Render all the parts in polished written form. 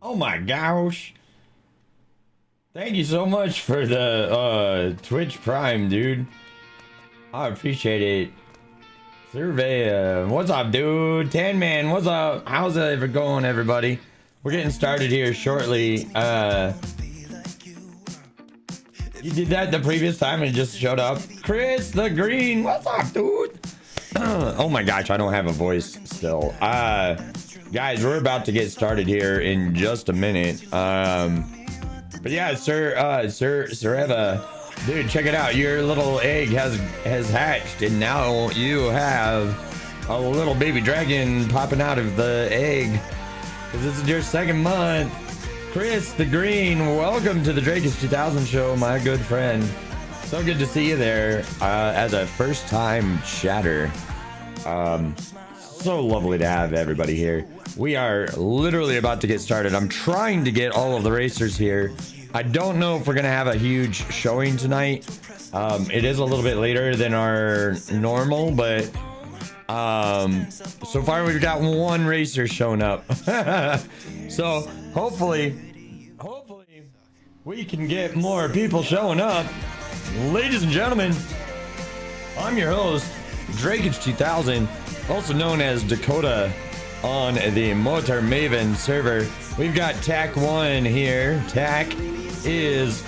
Oh my gosh. Thank you so much for the Twitch Prime, dude. I appreciate it. Survey, what's up, dude? Tan Man, what's up? How's it going, everybody? We're getting started here shortly. You did that the previous time and it just showed up. Chris the Green, what's up, dude? Oh my gosh, I don't have a voice still. Guys, we're about to get started here in just a minute. But yeah, Sir Eva, dude, check it out. Your little egg has hatched, and now you have a little baby dragon popping out of the egg. This is your second month. Chris the Green, welcome to the Drake's 2000 show, my good friend. So good to see you there as a first time chatter. So lovely to have everybody here. We are literally about to get started. I'm trying to get all of the racers here. I don't know if we're gonna have a huge showing tonight. It is a little bit later than our normal, but so far we've got one racer showing up. So hopefully we can get more people showing up. Ladies and gentlemen, I'm your host, Drake's 2000, also known as Dakota on the Motor Maven server. We've got Tac 1 here. Tac is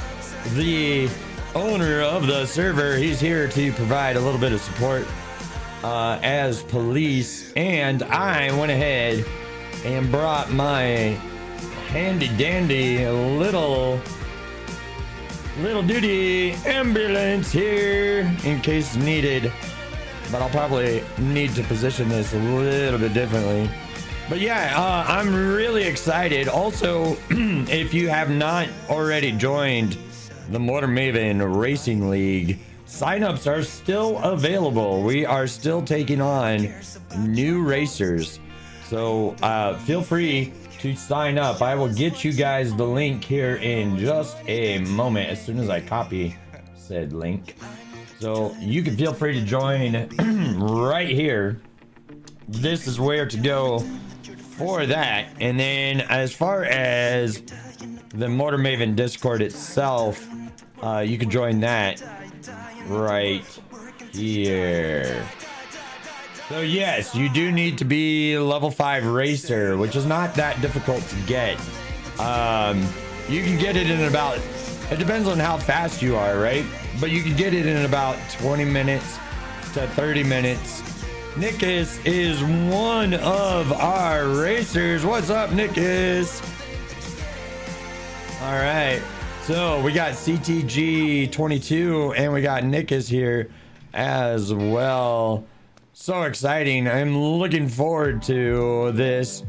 the owner of the server. He's here to provide a little bit of support as police, and I went ahead and brought my handy dandy little duty ambulance here in case needed, but I'll probably need to position this a little bit differently. But yeah, I'm really excited. Also, if you have not already joined the Motor Maven Racing League, signups are still available. We are still taking on new racers, so feel free to sign up. I will get you guys the link here in just a moment as soon as I copy said link, so you can feel free to join right here. This is where to go for that. And then as far as the Motor Maven Discord itself, you can join that right here. So yes, you do need to be level 5 racer, which is not that difficult to get. You can get it in about, it depends on how fast you are, right? But you can get it in about 20 minutes to 30 minutes. Nickus is one of our racers. What's up, Nickus? All right, so we got CTG22 and we got Nickus here as well. So exciting. I'm looking forward to this.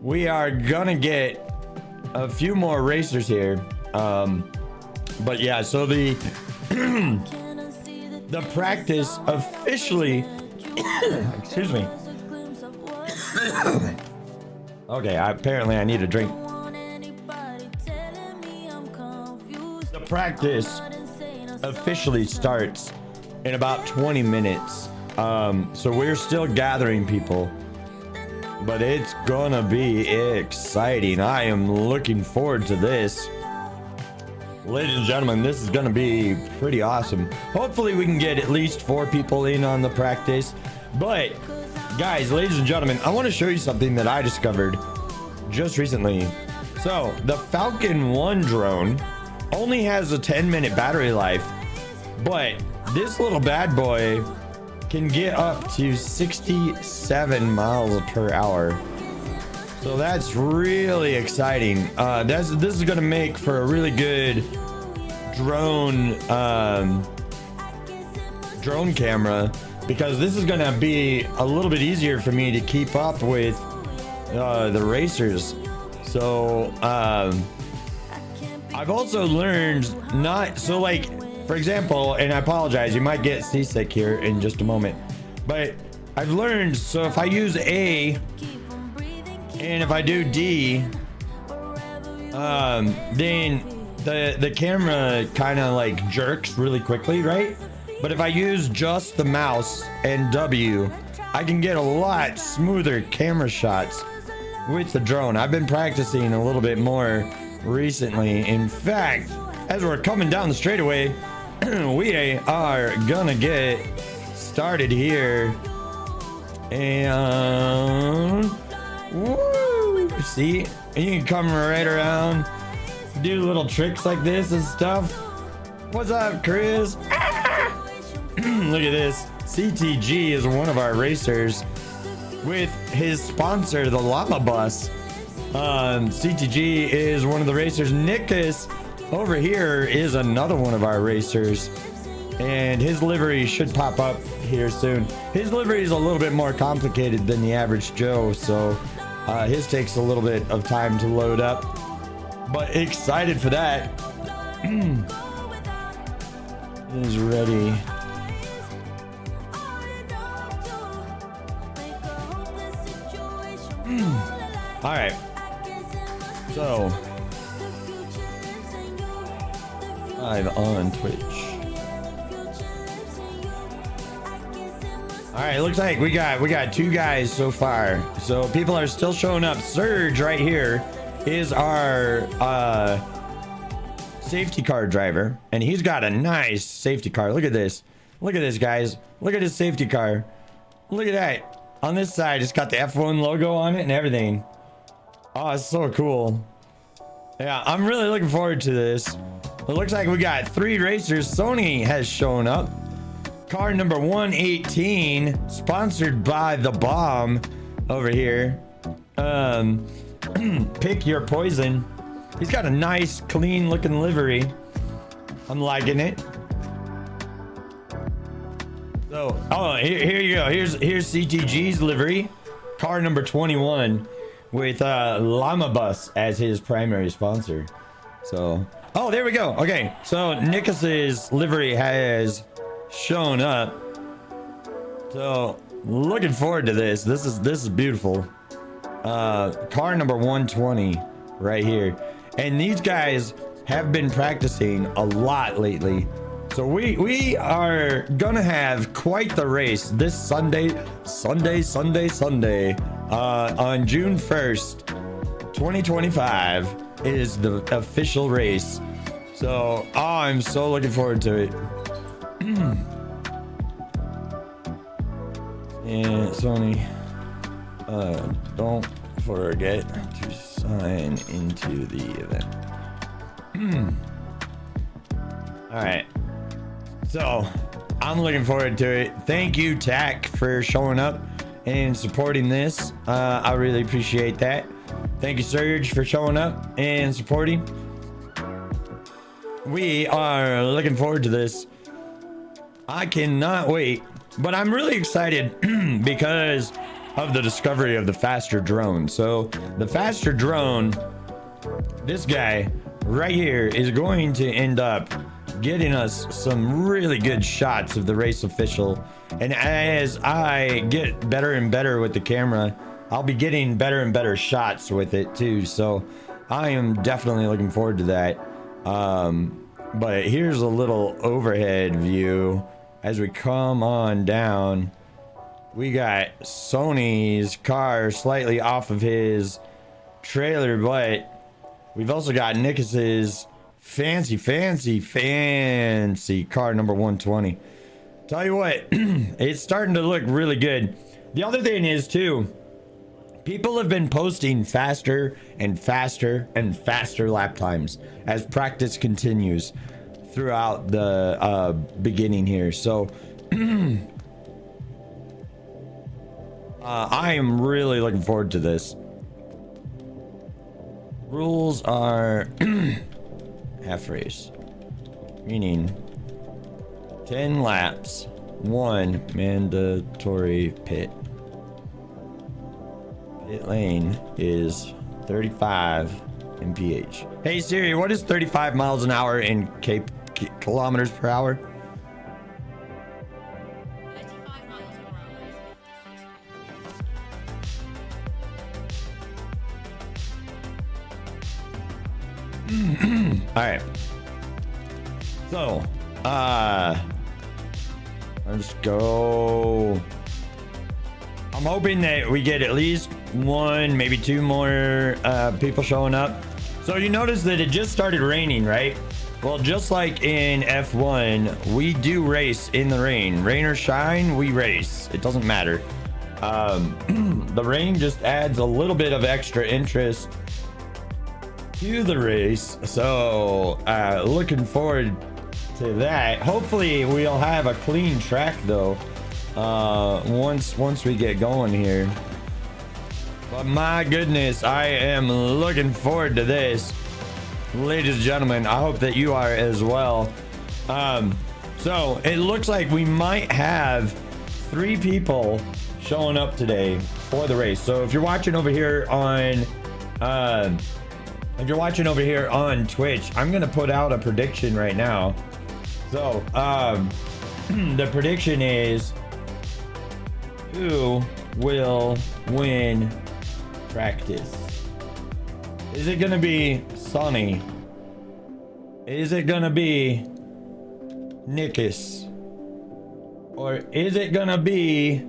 We are gonna get a few more racers here. But yeah, so the the practice officially excuse me. Okay, apparently I need a drink. The practice officially starts in about 20 minutes. So we're still gathering people, but it's gonna be exciting. I am looking forward to this. Ladies and gentlemen, this is gonna be pretty awesome. Hopefully we can get at least 4 people in on the practice. But guys, ladies and gentlemen, I want to show you something that I discovered just recently. So the Falcon 1 drone only has a 10-minute battery life, but this little bad boy can get up to 67 miles per hour. So that's really exciting. This is gonna make for a really good drone camera, because this is gonna be a little bit easier for me to keep up with the racers. So I've also learned like, for example, and I apologize, you might get seasick here in just a moment, but I've learned, so if I use A and if I do D, then the camera kind of like jerks really quickly, right? But if I use just the mouse and W, I can get a lot smoother camera shots with the drone. I've been practicing a little bit more recently. In fact, as we're coming down the straightaway, we are gonna get started here. And woo, see, you can come right around, do little tricks like this and stuff. What's up, Chris? Look at this. CTG is one of our racers with his sponsor, the Llama Bus. CTG is one of the racers. Nickus over here is another one of our racers. and his livery should pop up here soon. His livery is a little bit more complicated than the average Joe, so his takes a little bit of time to load up, but excited for that. Is ready. All right, so live on Twitch. All right, looks like we got 2 guys so far, so people are still showing up. Surge right here is our safety car driver, and he's got a nice safety car. Look at this, guys. Look at his safety car. Look at that. On this side, it's got the F1 logo on it and everything. Oh, it's so cool. Yeah, I'm really looking forward to this. It looks like we got 3 racers. Sony has shown up. Car number 118, sponsored by The Bomb over here. Pick your poison. He's got a nice, clean looking livery. I'm liking it. So, oh, here you go. Here's CTG's livery. Car number 21 with Llama Bus as his primary sponsor. So, oh, there we go. Okay, so Nicholas's livery has shown up. So, looking forward to this. This is beautiful. Car number 120 right here. And these guys have been practicing a lot lately. So we are gonna have quite the race this Sunday on June 1st, 2025 is the official race. So I'm so looking forward to it. And Sony, don't forget to sign into the event. All right. So, I'm looking forward to it. Thank you, TAC, for showing up and supporting this. I really appreciate that. Thank you, Surge, for showing up and supporting. We are looking forward to this. I cannot wait. But I'm really excited because of the discovery of the faster drone. So, the faster drone, this guy right here, is going to end up getting us some really good shots of the race official. And as I get better and better with the camera, I'll be getting better and better shots with it too. So I am definitely looking forward to that. But here's a little overhead view as we come on down. We got Sony's car slightly off of his trailer, but we've also got Nicholas's fancy car number 120. Tell you what, it's starting to look really good. The other thing is too, people have been posting faster and faster lap times as practice continues throughout the beginning here. So I am really looking forward to this. Rules are half race, meaning 10 laps, 1 mandatory pit. Pit lane is 35 mph. Hey Siri, what is 35 miles an hour in kilometers per hour? 35 miles per hour is All right. So, let's go. I'm hoping that we get at least 1, maybe 2 more people showing up. So you notice that it just started raining, right? Well, just like in F1, we do race in the rain. Rain or shine, we race. It doesn't matter. The rain just adds a little bit of extra interest to the race. So looking forward to that. Hopefully we'll have a clean track though once we get going here. But my goodness, I am looking forward to this, ladies and gentlemen. I hope that you are as well. So it looks like we might have 3 people showing up today for the race. So if you're watching over here on Twitch, I'm gonna put out a prediction right now. So the prediction is, who will win practice? Is it gonna be Sonny? Is it gonna be Nikus? Or is it gonna be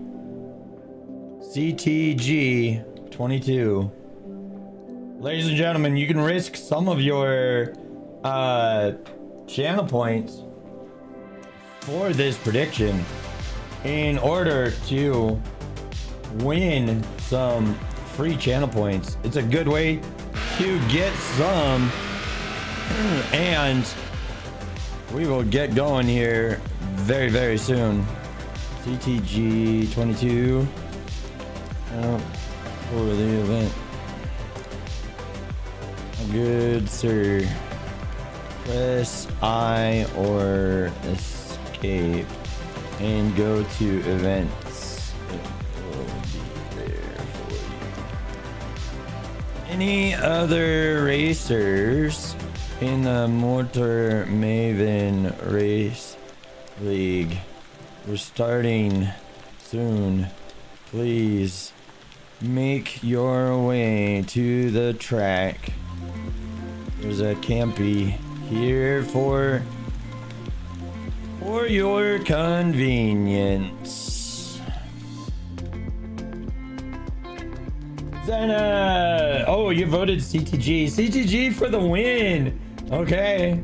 CTG22? Ladies and gentlemen, you can risk some of your channel points for this prediction in order to win some free channel points. It's a good way to get some, and we will get going here very, very soon. CTG 22 for the event. Good sir. Press I or escape and go to events. It will be there for you. Any other racers in the Mortar Maven race league? We're starting soon. Please make your way to the track. There's a campy here for your convenience. Then, oh, you voted CTG. CTG for the win. Okay.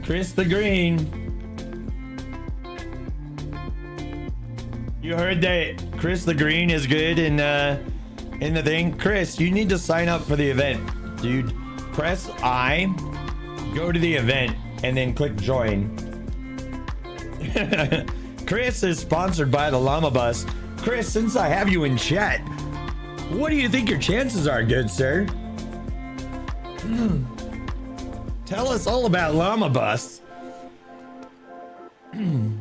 Chris the Green. You heard that Chris the Green is good in the thing. Chris, you need to sign up for the event, dude. Press I, go to the event, and then click join. Chris is sponsored by the Llama Bus. Chris, since I have you in chat, what do you think your chances are, good sir? Tell us all about Llama Bus. The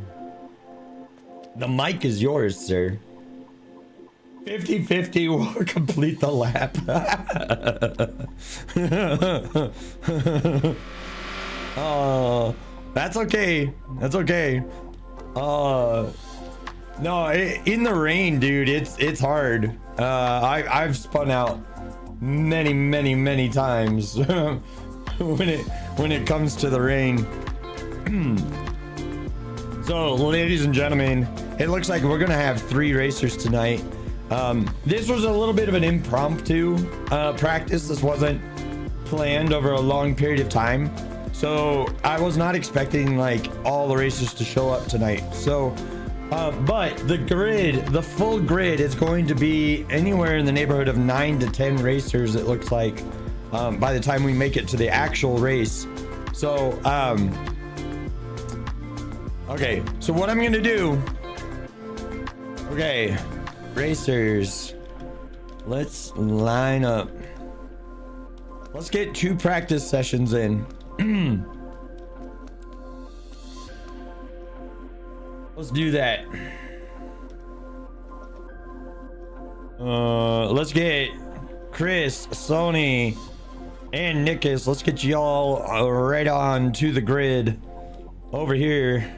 mic is yours, sir. 50-50 will complete the lap. Oh, that's okay. That's okay. No, in the rain, dude, it's hard. I've spun out many times when it comes to the rain. So, ladies and gentlemen, it looks like we're gonna have 3 racers tonight. This was a little bit of an impromptu practice. This wasn't planned over a long period of time, so I was not expecting like all the racers to show up tonight. So but the full grid is going to be anywhere in the neighborhood of 9 to 10 racers, it looks like, by the time we make it to the actual race. So okay, so what I'm gonna do, okay, racers, let's line up. Let's get 2 practice sessions in. Let's do that. Let's get Chris, Sony, and Nikus. Let's get y'all right on to the grid over here.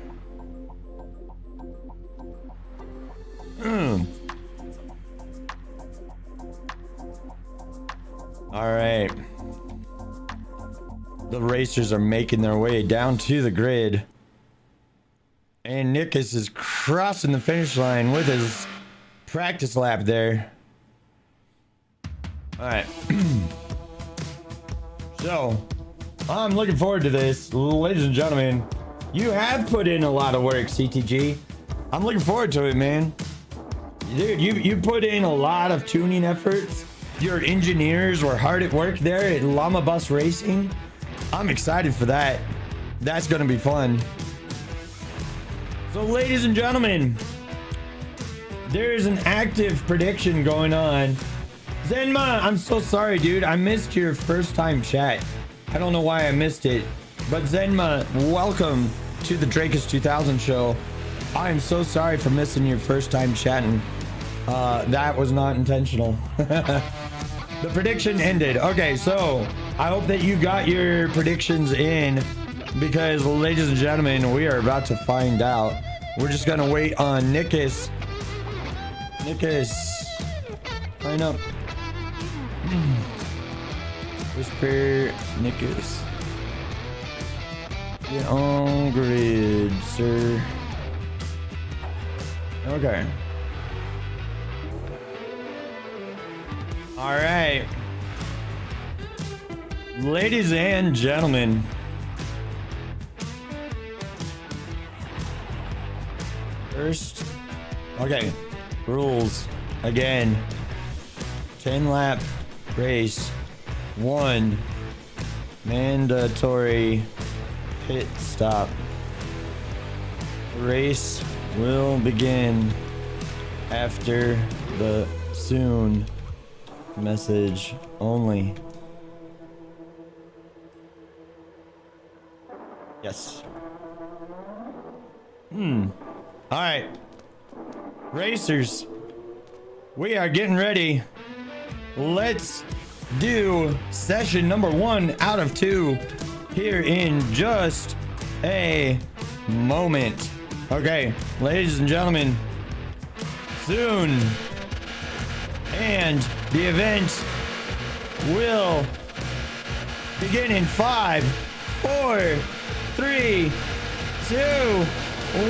All right. The racers are making their way down to the grid. And Nikus is crossing the finish line with his practice lap there. All right. So, I'm looking forward to this. Ladies and gentlemen, you have put in a lot of work, CTG. I'm looking forward to it, man. Dude, you put in a lot of tuning efforts. Your engineers were hard at work there at Llama Bus Racing. I'm excited for that. That's gonna be fun. So, ladies and gentlemen, there's an active prediction going on. Zenma, I'm so sorry, dude. I missed your first time chat. I don't know why I missed it. But Zenma, welcome to the Drakus 2000 show. I am so sorry for missing your first time chatting. That was not intentional. The prediction ended. Okay, so I hope that you got your predictions in, because ladies and gentlemen, we are about to find out. We're just gonna wait on Nikus. Nikus, line up. Whisper, Nikus. Get on grid, sir. Okay. All right. Ladies and gentlemen. First. Okay. Rules. Again. 10 lap race. 1 mandatory pit stop. The race will begin after the soon message only. Yes. All right. Racers, we are getting ready. Let's do session number 1 out of 2 here in just a moment. Okay, ladies and gentlemen, soon, and the event will begin in 5, 4, 3, 2, 1,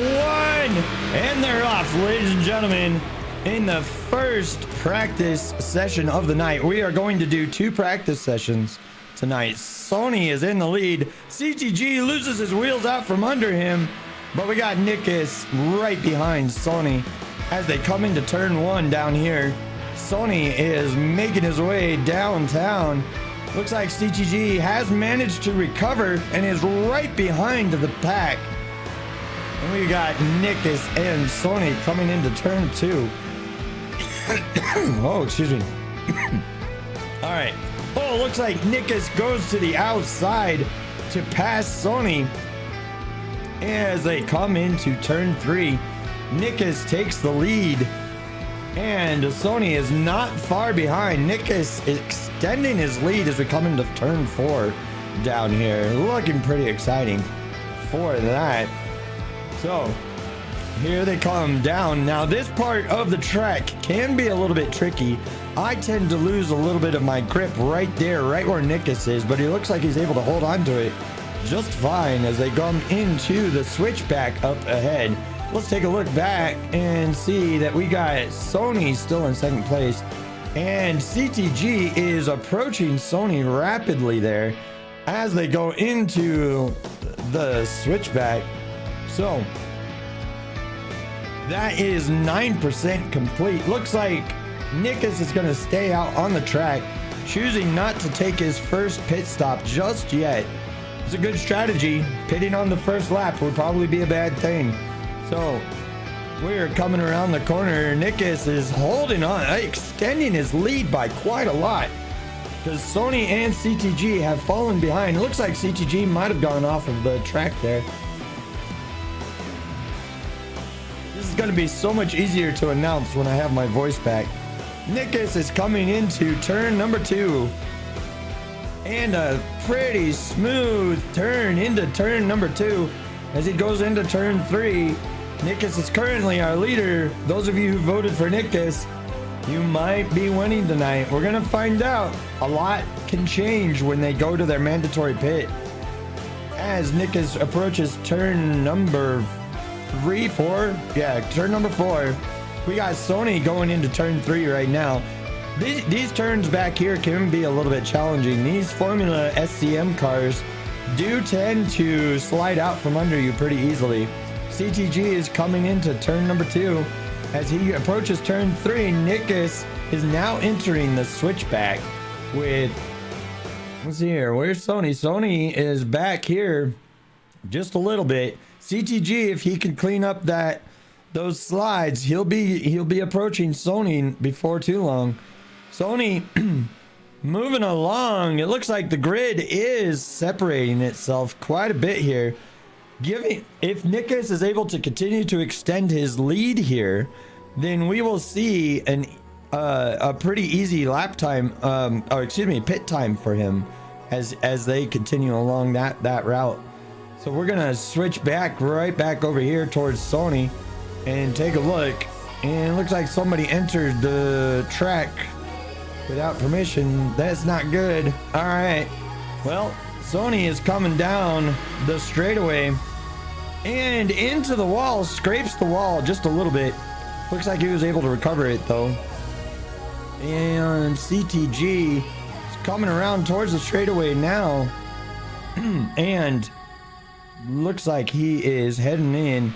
and they're off, ladies and gentlemen. In the first practice session of the night, we are going to do 2 practice sessions tonight. Sony is in the lead. CTG loses his wheels out from under him, but we got Nikus right behind Sony as they come into turn 1 down here. Sony is making his way downtown. Looks like CTG has managed to recover and is right behind the pack. And we got Nikus and Sony coming into turn 2. Oh, excuse me. All right. Oh, looks like Nikus goes to the outside to pass Sony as they come into turn 3. Nikus takes the lead, and Sony is not far behind. Nikus is extending his lead as we come into turn 4 down here. Looking pretty exciting for that. So here they come down. Now this part of the track can be a little bit tricky. I tend to lose a little bit of my grip right there, right where Nikus is, but he looks like he's able to hold on to it just fine as they come into the switchback up ahead. Let's take a look back and see that we got Sony still in second place, and CTG is approaching Sony rapidly there as they go into the switchback. So that is 9% complete. Looks like Nikus is going to stay out on the track, choosing not to take his first pit stop just yet. It's a good strategy. Pitting on the first lap would probably be a bad thing. So we're coming around the corner. Nikus is holding on, extending his lead by quite a lot, because Sony and CTG have fallen behind. It looks like CTG might have gone off of the track there. This is going to be so much easier to announce when I have my voice back. Nikus is coming into turn number 2. And a pretty smooth turn into turn number 2 as he goes into turn 3. Nikus is currently our leader. Those of you who voted for Nikus, you might be winning tonight. We're going to find out. A lot can change when they go to their mandatory pit. As Nikus approaches turn number 3, 4. Yeah, turn number 4. We got Sony going into turn 3 right now. These turns back here can be a little bit challenging. These Formula SCM cars do tend to slide out from under you pretty easily. CTG is coming into turn number 2. As he approaches turn 3, Nikus is now entering the switchback with, let's see here, where's Sony? Sony is back here just a little bit. CTG, if he can clean up those slides, he'll be approaching Sony before too long. Sony moving along. It looks like the grid is separating itself quite a bit here. if Nikus is able to continue to extend his lead here, then we will see a pretty easy lap time, pit time for him as they continue along that route. So we're gonna switch right back over here towards Sony and take a look. And it looks like somebody entered the track without permission. That's not good. All right. Well, Sony is coming down the straightaway and into the wall, scrapes the wall just a little bit. Looks like he was able to recover it though. And CTG is coming around towards the straightaway now. And looks like he is heading in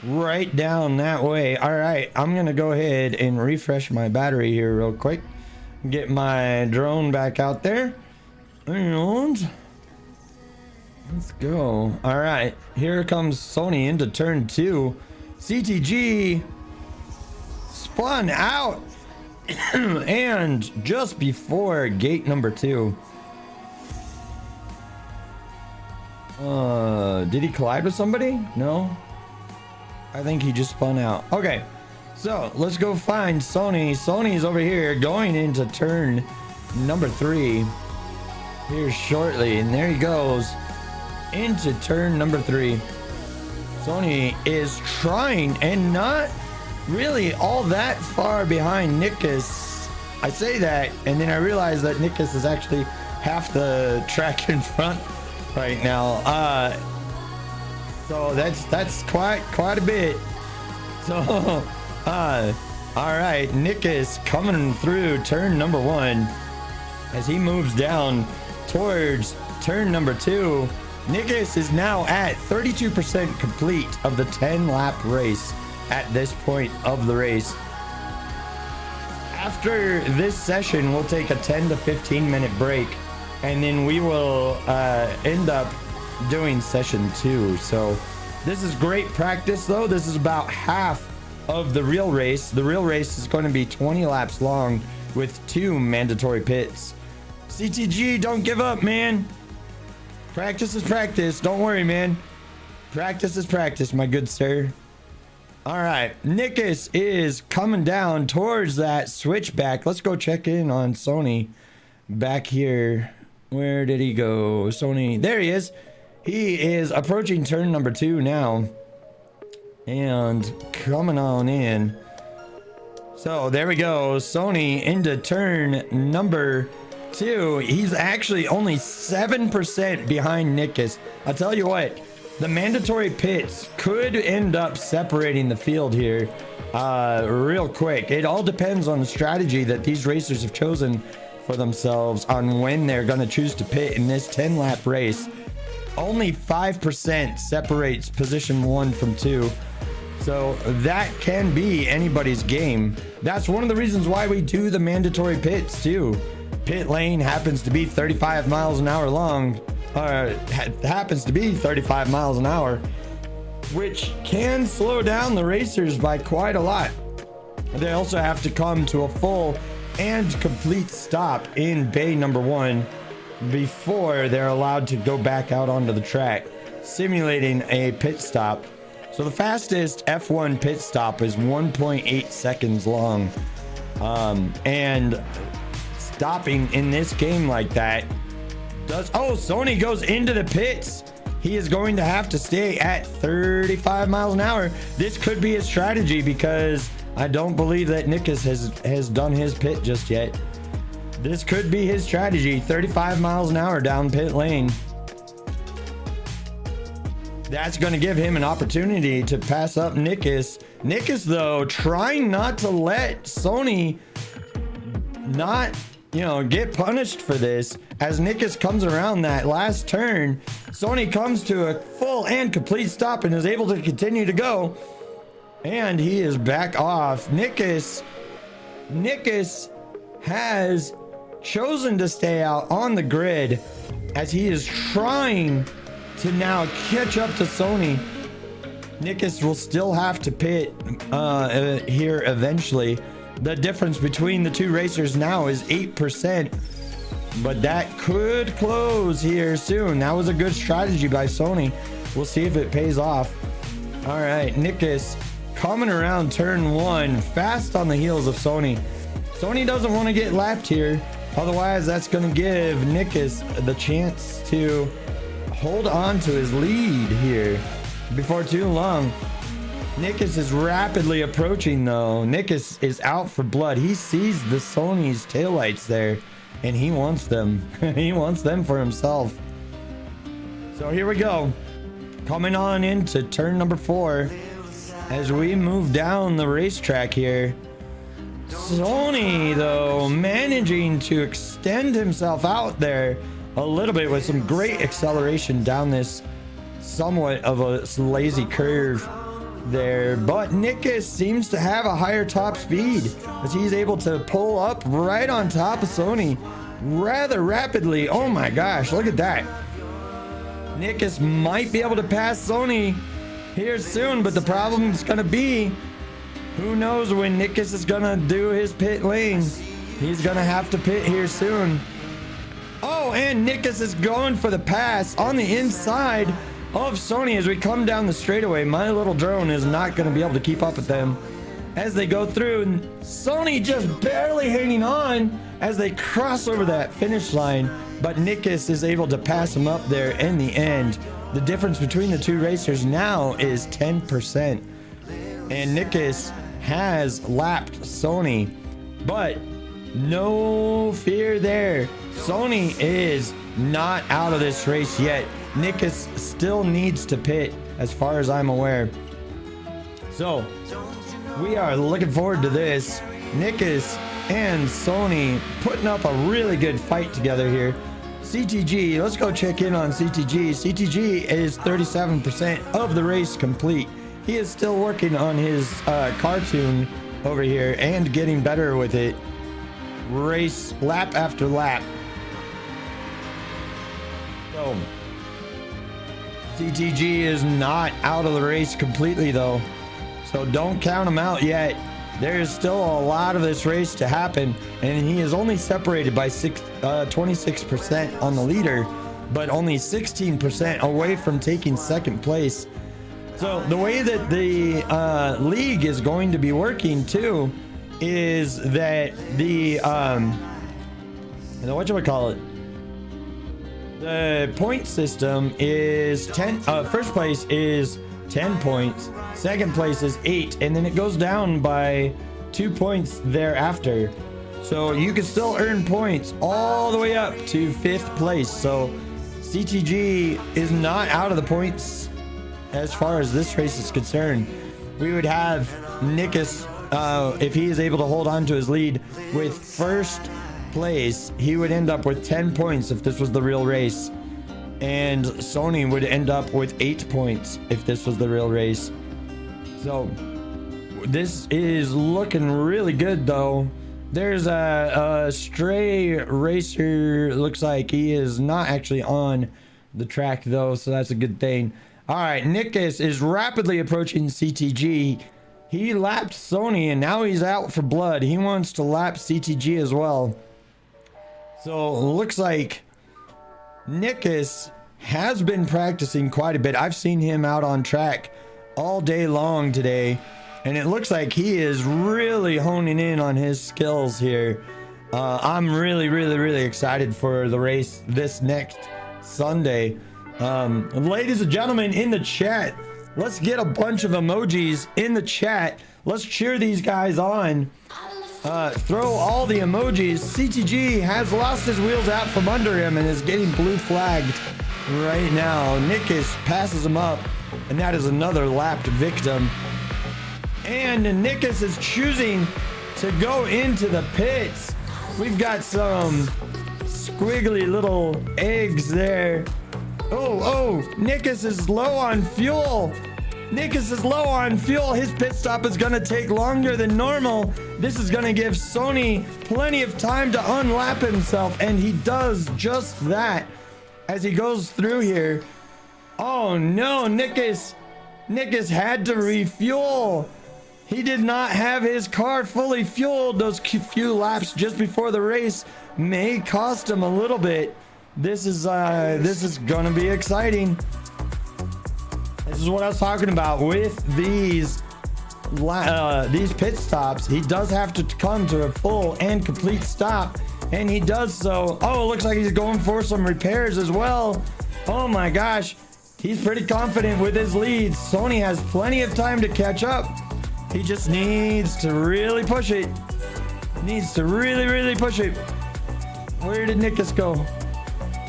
right down that way. All right, I'm gonna go ahead and refresh my battery here real quick. Get my drone back out there. And let's go. All right, here comes Sony into turn 2. CTG spun out and just before gate number 2. Did he collide with somebody? No, I think he just spun out. Okay, so let's go find Sony. Sony's over here going into turn number 3 here shortly, and there he goes into turn number 3. Sony is trying and not really all that far behind Nikus. I say that and then I realize that Nikus is actually half the track in front right now. So that's quite a bit. So all right, Nikus coming through turn number 1 as he moves down towards turn number 2. Nikus is now at 32% complete of the 10-lap race at this point of the race. After this session, we'll take a 10 to 15 minute break, and then we will end up doing session 2. So this is great practice though. This is about half of the real race. The real race is going to be 20 laps long with 2 mandatory pits. CTG, don't give up, man. Practice is practice. Don't worry, man. Practice is practice, my good sir. All right, Nikus is coming down towards that switchback. Let's go check in on Sony back here. Where did he go? Sony, there he is. He is approaching turn number 2 now and coming on in. So there we go. Sony into turn number 2. He's actually only 7% behind Nikus. I'll tell you what, the mandatory pits could end up separating the field here real quick. It all depends on the strategy that these racers have chosen for themselves on when they're going to choose to pit in this 10-lap race. Only 5% separates position 1 from 2. So that can be anybody's game. That's one of the reasons why we do the mandatory pits too. Pit lane happens to be 35 miles an hour long, or happens to be 35 miles an hour, which can slow down the racers by quite a lot. They also have to come to a full and complete stop in bay number 1 before they're allowed to go back out onto the track, simulating a pit stop. So the fastest F1 pit stop is 1.8 seconds long. And stopping in this game like that does... Oh, Sony goes into the pits. He is going to have to stay at 35 miles an hour. This could be a strategy because I don't believe that Nikus has done his pit just yet. This could be his strategy. 35 miles an hour down pit lane. That's going to give him an opportunity to pass up Nikus. Nikus, though, trying not to let Sony not, get punished for this. As Nikus comes around that last turn, Sony comes to a full and complete stop and is able to continue to go. And he is back off. Nikus has chosen to stay out on the grid as he is trying to now catch up to Sony. Nikus will still have to pit here eventually. The difference between the two racers now is 8%, but that could close here soon. That was a good strategy by Sony We'll see if it pays off. All right, Nickus coming around turn 1, fast on the heels of Sony. Sony doesn't want to get lapped here. Otherwise, that's going to give Nickus the chance to hold on to his lead here before too long. Nickus is rapidly approaching though. Nickus is out for blood. He sees the Sony's taillights there and he wants them. He wants them for himself. So here we go. Coming on into turn number 4 as we move down the racetrack here. Sony though managing to extend himself out there a little bit with some great acceleration down this somewhat of a lazy curve there, but Nickus seems to have a higher top speed as he's able to pull up right on top of Sony rather rapidly. Oh my gosh, look at that. Nickus might be able to pass Sony here soon, but the problem is going to be, who knows when Nickus is going to do his pit lane. He's going to have to pit here soon. Oh, and Nickus is going for the pass on the inside of Sony as we come down the straightaway. My little drone is not going to be able to keep up with them as they go through, and Sony just barely hanging on as they cross over that finish line, but Nickus is able to pass him up there in the end. The difference between the two racers now is 10%, and Nickus has lapped Sony, but no fear there. Sony is not out of this race yet. Nickus still needs to pit as far as I'm aware. So we are looking forward to this. Nickus and Sony putting up a really good fight together here. CTG, let's go check in on CTG. CTG is 37% of the race complete. He is still working on his cartoon over here and getting better with it. Race lap after lap. So CTG is not out of the race completely though, so don't count him out yet. There is still a lot of this race to happen, and he is only separated by 26% on the leader, but only 16% away from taking second place. So the way that the league is going to be working too is that the whatchamacallit, the point system is 10. First place is 10 points, second place is 8, and then it goes down by 2 points thereafter. So you can still earn points all the way up to 5th place. So CTG is not out of the points as far as this race is concerned. We would have Nickus, if he is able to hold on to his lead with first place, he would end up with 10 points if this was the real race, and Sony would end up with 8 points if this was the real race. So this is looking really good though. There's a stray racer, looks like he is not actually on the track though, so that's a good thing. All right, Nickus is rapidly approaching CTG. He lapped Sony and now he's out for blood. He wants to lap CTG as well. So looks like Nickus has been practicing quite a bit. I've seen him out on track all day long today, and it looks like he is really honing in on his skills here. I'm really excited for the race this next Sunday. Ladies and gentlemen in the chat, let's get a bunch of emojis in the chat. Let's cheer these guys on. Throw all the emojis. CTG has lost his wheels out from under him and is getting blue flagged right now. Nickus passes him up, and that is another lapped victim. And Nickus is choosing to go into the pits. We've got some squiggly little eggs there. Oh, Nickus is low on fuel. Nickus is low on fuel. His pit stop is going to take longer than normal. This is going to give Sony plenty of time to unlap himself, and he does just that as he goes through here. Oh no, Nickus had to refuel. He did not have his car fully fueled. Those few laps just before the race may cost him a little bit. This is gonna be exciting. This is what I was talking about with these pit stops. He does have to come to a full and complete stop, and he does so. Oh, it looks like he's going for some repairs as well. Oh my gosh, he's pretty confident with his lead. Sony has plenty of time to catch up. He just needs to really push it. Needs to really push it. Where did Nickus go?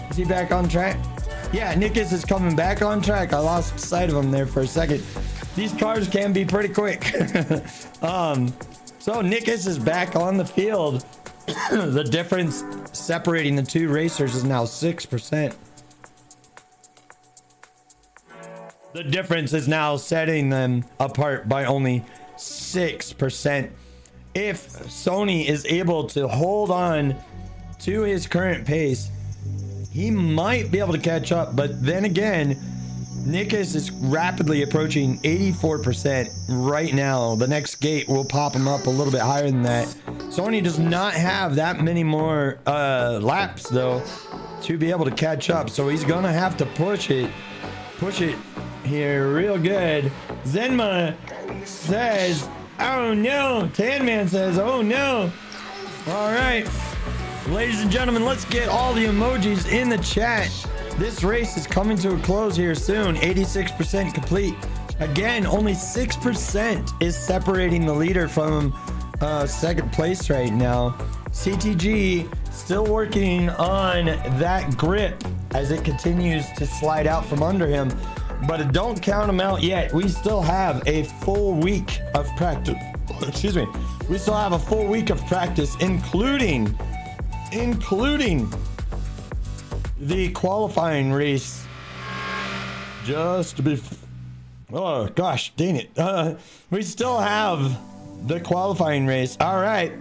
Is he back on track? Yeah, Nickus is coming back on track. I lost sight of him there for a second. These cars can be pretty quick. So Nickus is back on the field. The difference separating the two racers is now 6%. The difference is now setting them apart by only 6%. If Sony is able to hold on to his current pace, he might be able to catch up. But then again, Nickus is rapidly approaching 84% right now. The next gate will pop him up a little bit higher than that. Sony does not have that many more laps though to be able to catch up, so he's gonna have to push it here real good. Zenma says, oh no. Tanman says, oh no. All right, ladies and gentlemen, let's get all the emojis in the chat. This race is coming to a close here soon. 86% complete. Again, only 6% is separating the leader from second place right now. CTG still working on that grip as it continues to slide out from under him, but don't count him out yet. We still have a full week of practice. Excuse me. We still have a full week of practice, including the qualifying race. Just to be, oh gosh, dang it. We still have the qualifying race. All right.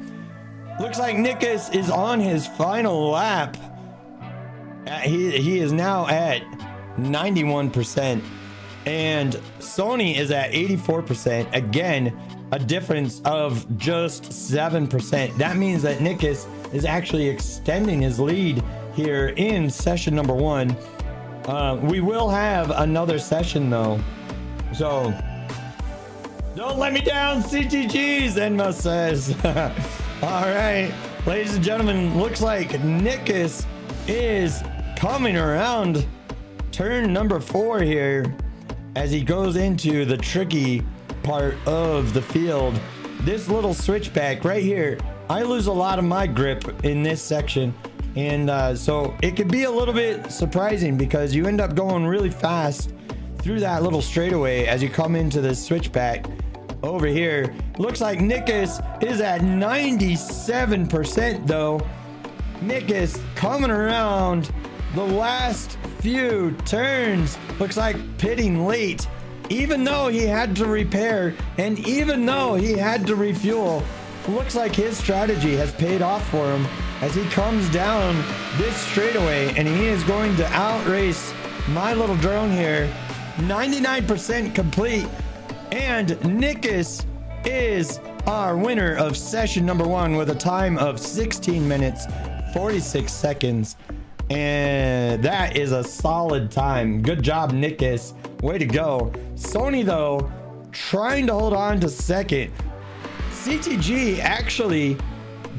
Looks like Nickus is on his final lap. He is now at 91%, and Sony is at 84%. Again, a difference of just 7%. That means that Nickus is actually extending his lead here in session number 1. We will have another session though, so don't let me down, CTGs, Enma says. All right, ladies and gentlemen, looks like Nickus is coming around turn number 4 here as he goes into the tricky part of the field. This little switchback right here, I lose a lot of my grip in this section, and so it could be a little bit surprising because you end up going really fast through that little straightaway as you come into this switchback over here. Looks like Nickus is at 97% though. Nickus coming around the last few turns, looks like pitting late, even though he had to repair and even though he had to refuel. Looks like his strategy has paid off for him as he comes down this straightaway, and he is going to outrace my little drone here. 99% complete, and Nickus is our winner of session number 1 with a time of 16 minutes 46 seconds, and that is a solid time. Good job, Nickus, way to go. Sony though trying to hold on to second. CTG actually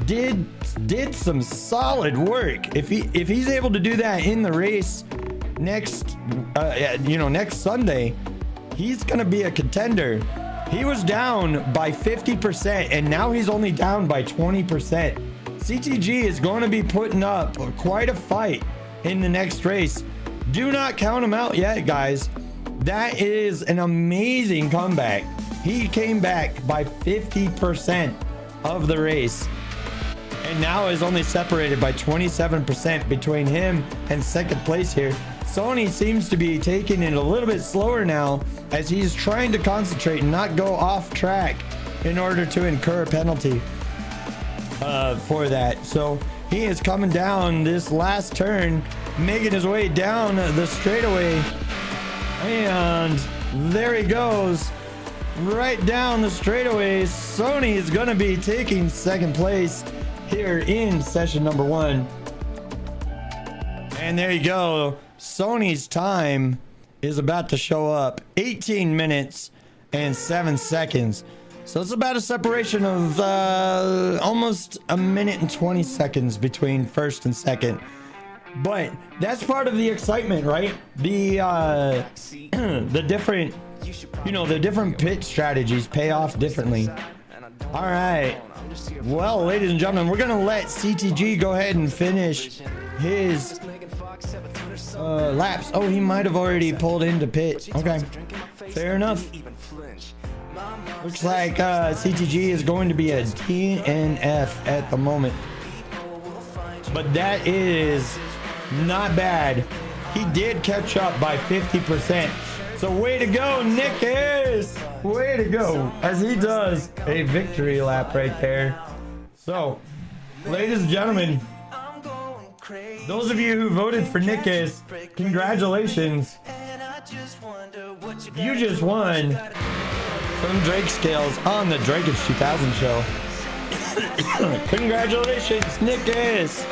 did some solid work. If he's able to do that in the race next next Sunday, he's gonna be a contender. He was down by 50% and now he's only down by 20%. CTG is going to be putting up quite a fight in the next race. Do not count him out yet, guys. That is an amazing comeback. He came back by 50% of the race and now is only separated by 27% between him and second place here. Sony seems to be taking it a little bit slower now as he's trying to concentrate and not go off track in order to incur a penalty for that. So he is coming down this last turn, making his way down the straightaway, and there he goes right down the straightaway. Sony is going to be taking second place here in session number 1, and there you go. Sony's time is about to show up. 18 minutes and 7 seconds. So it's about a separation of almost a minute and 20 seconds between first and second. But that's part of the excitement, right? The the different, you know, the different pit strategies pay off differently. All right. Well, ladies and gentlemen, we're gonna let CTG go ahead and finish his laps. Oh, he might have already pulled into pit. Okay, fair enough. Looks like CTG is going to be a DNF at the moment, but that is not bad. He did catch up by 50%. So way to go, Nickus! Way to go, as he does a victory lap right there. So, ladies and gentlemen, those of you who voted for Nickus, congratulations. You just won some Drake scales on the Drakeish 2000 show. Congratulations, Nickus!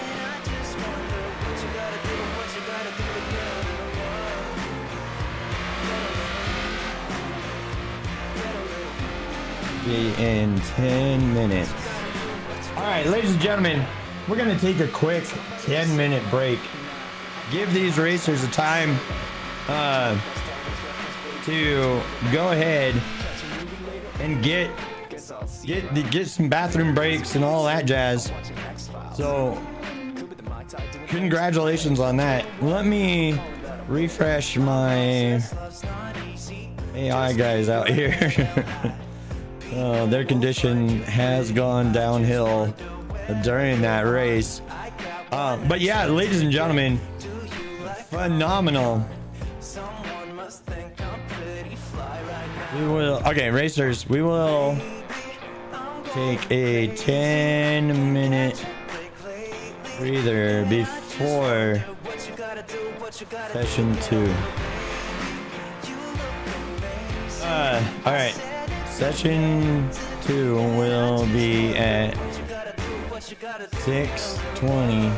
In 10 minutes. All right, ladies and gentlemen, we're gonna take a quick 10-minute break. Give these racers a time to go ahead and get some bathroom breaks and all that jazz. So congratulations on that. Let me refresh my AI guys out here. Their condition has gone downhill during that race. But yeah, ladies and gentlemen, phenomenal. Okay, racers, we will take a 10-minute breather before session 2. All right. Session 2 will be at 6:20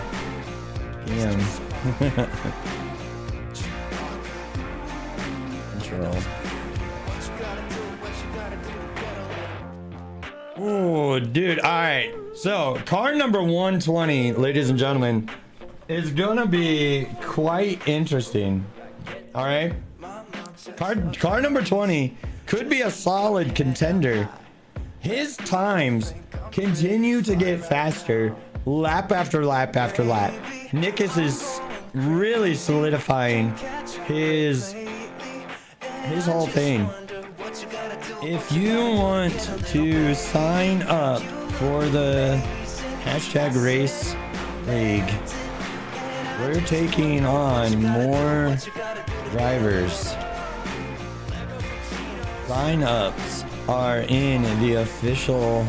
p.m. Control. Oh, dude. All right. So, car number 120, ladies and gentlemen, is gonna be quite interesting. All right. Car number 20 could be a solid contender. His times continue to get faster lap after lap after lap. Nickus is really solidifying his whole thing. If you want to sign up for the hashtag race league, we're taking on more drivers. Sign-ups are in the official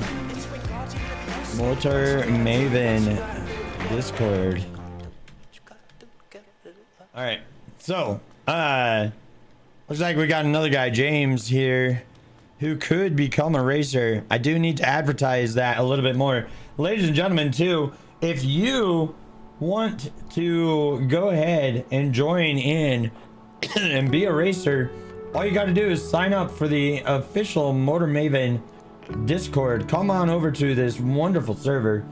Motor Maven Discord. All right, so looks like we got another guy, James, here, who could become a racer. I do need to advertise that a little bit more, ladies and gentlemen. Too, if you want to go ahead and join in and be a racer, all you got to do is sign up for the official Motor Maven Discord. Come on over to this wonderful server.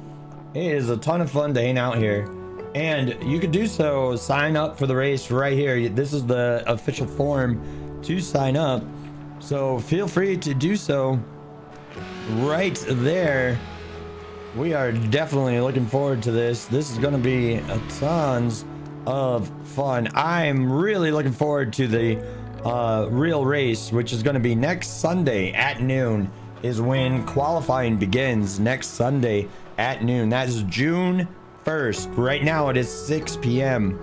It is a ton of fun to hang out here, and you could do so. Sign up for the race right here. This is the official form to sign up, so feel free to do so right there. We are definitely looking forward to this. This is going to be a tons of fun. I'm really looking forward to the real race, which is going to be next Sunday at noon is when qualifying begins. Next Sunday at noon. That is June 1st. Right now it is 6 p.m.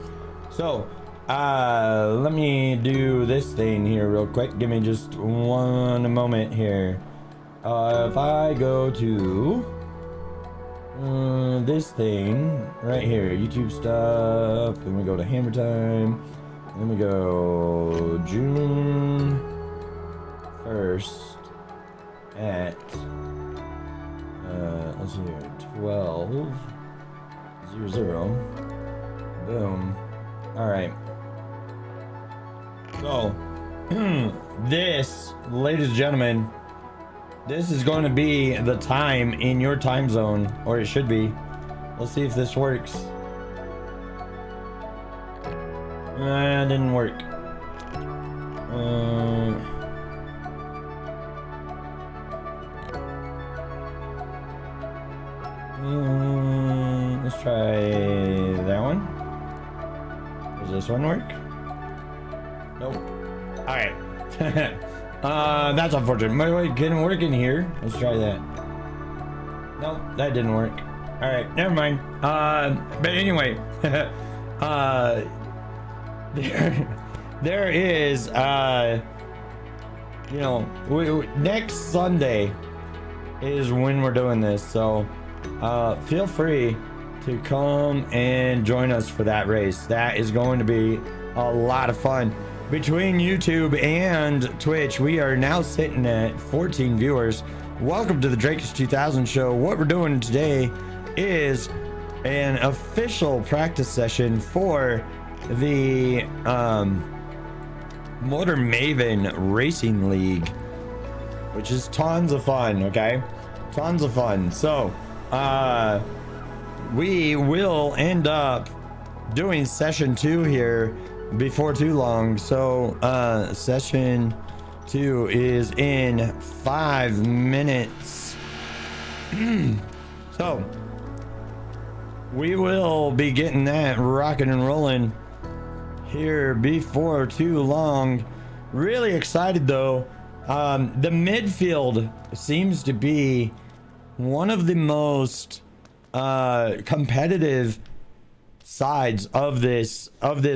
So let me do this thing here real quick. Give me just one moment here. If I go to this thing right here, YouTube stuff, then we go to Hammer Time. Let me go June 1st at let's see here, 12:00. Boom. All right. So This, ladies and gentlemen, this is going to be the time in your time zone, or it should be. Let's see if this works. Didn't work. Let's try that one. Does this one work? Nope. All right. That's unfortunate. Wait, can it work in here? Let's try that. Nope, that didn't work. All right, never mind. But anyway, there is, you know, next Sunday is when we're doing this, so feel free to come and join us for that race. That is going to be a lot of fun. Between YouTube and Twitch, we are now sitting at 14 viewers. Welcome to the Drakeish 2000 show. What we're doing today is an official practice session for the Motor Maven Racing League, which is tons of fun. Okay, tons of fun. So we will end up doing session 2 here before too long. So session 2 is in 5 minutes. So we will be getting that rocking and rolling here before too long. Really excited though. The midfield seems to be one of the most competitive sides of this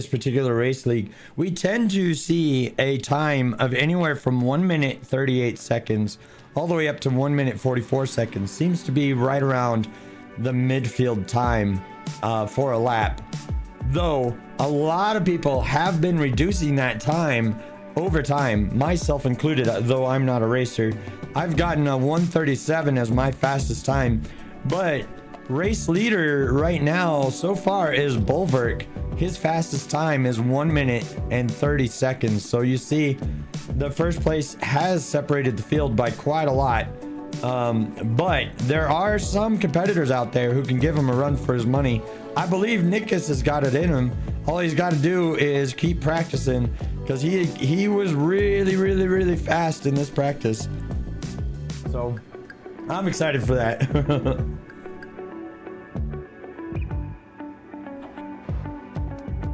particular race league. We tend to see a time of anywhere from 1 minute 38 seconds all the way up to 1 minute 44 seconds. Seems to be right around the midfield time for a lap, though a lot of people have been reducing that time over time, myself included. Though I'm not a racer, I've gotten a 1:37 as my fastest time, but race leader right now so far is Bulwark. His fastest time is 1 minute and 30 seconds. So you see the first place has separated the field by quite a lot. But there are some competitors out there who can give him a run for his money. I believe Nikus has got it in him. All he's got to do is keep practicing, because he was really fast in this practice. So I'm excited for that.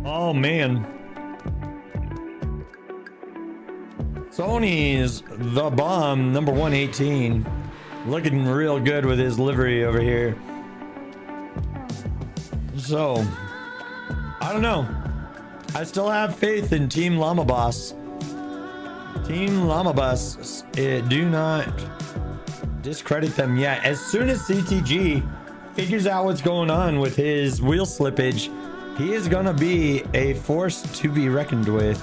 Oh man, Sony's the bomb number 118, looking real good with his livery over here. So I don't know, I still have faith in Team Llama Boss. Team Llama Boss, do not discredit them yet. As soon as CTG figures out what's going on with his wheel slippage, he is gonna be a force to be reckoned with.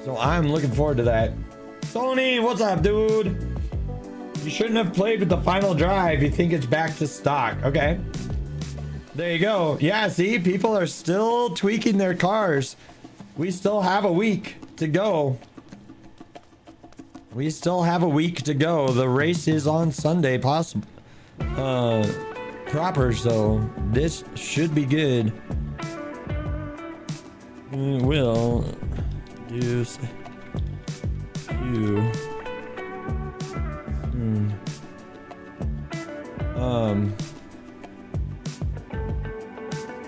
So I'm looking forward to that. Sony, what's up, dude? You shouldn't have played with the final drive. You think it's back to stock. Okay. There you go. Yeah, see, people are still tweaking their cars. We still have a week to go. We still have a week to go. The race is on Sunday, possible. Proper, so this should be good. We will do you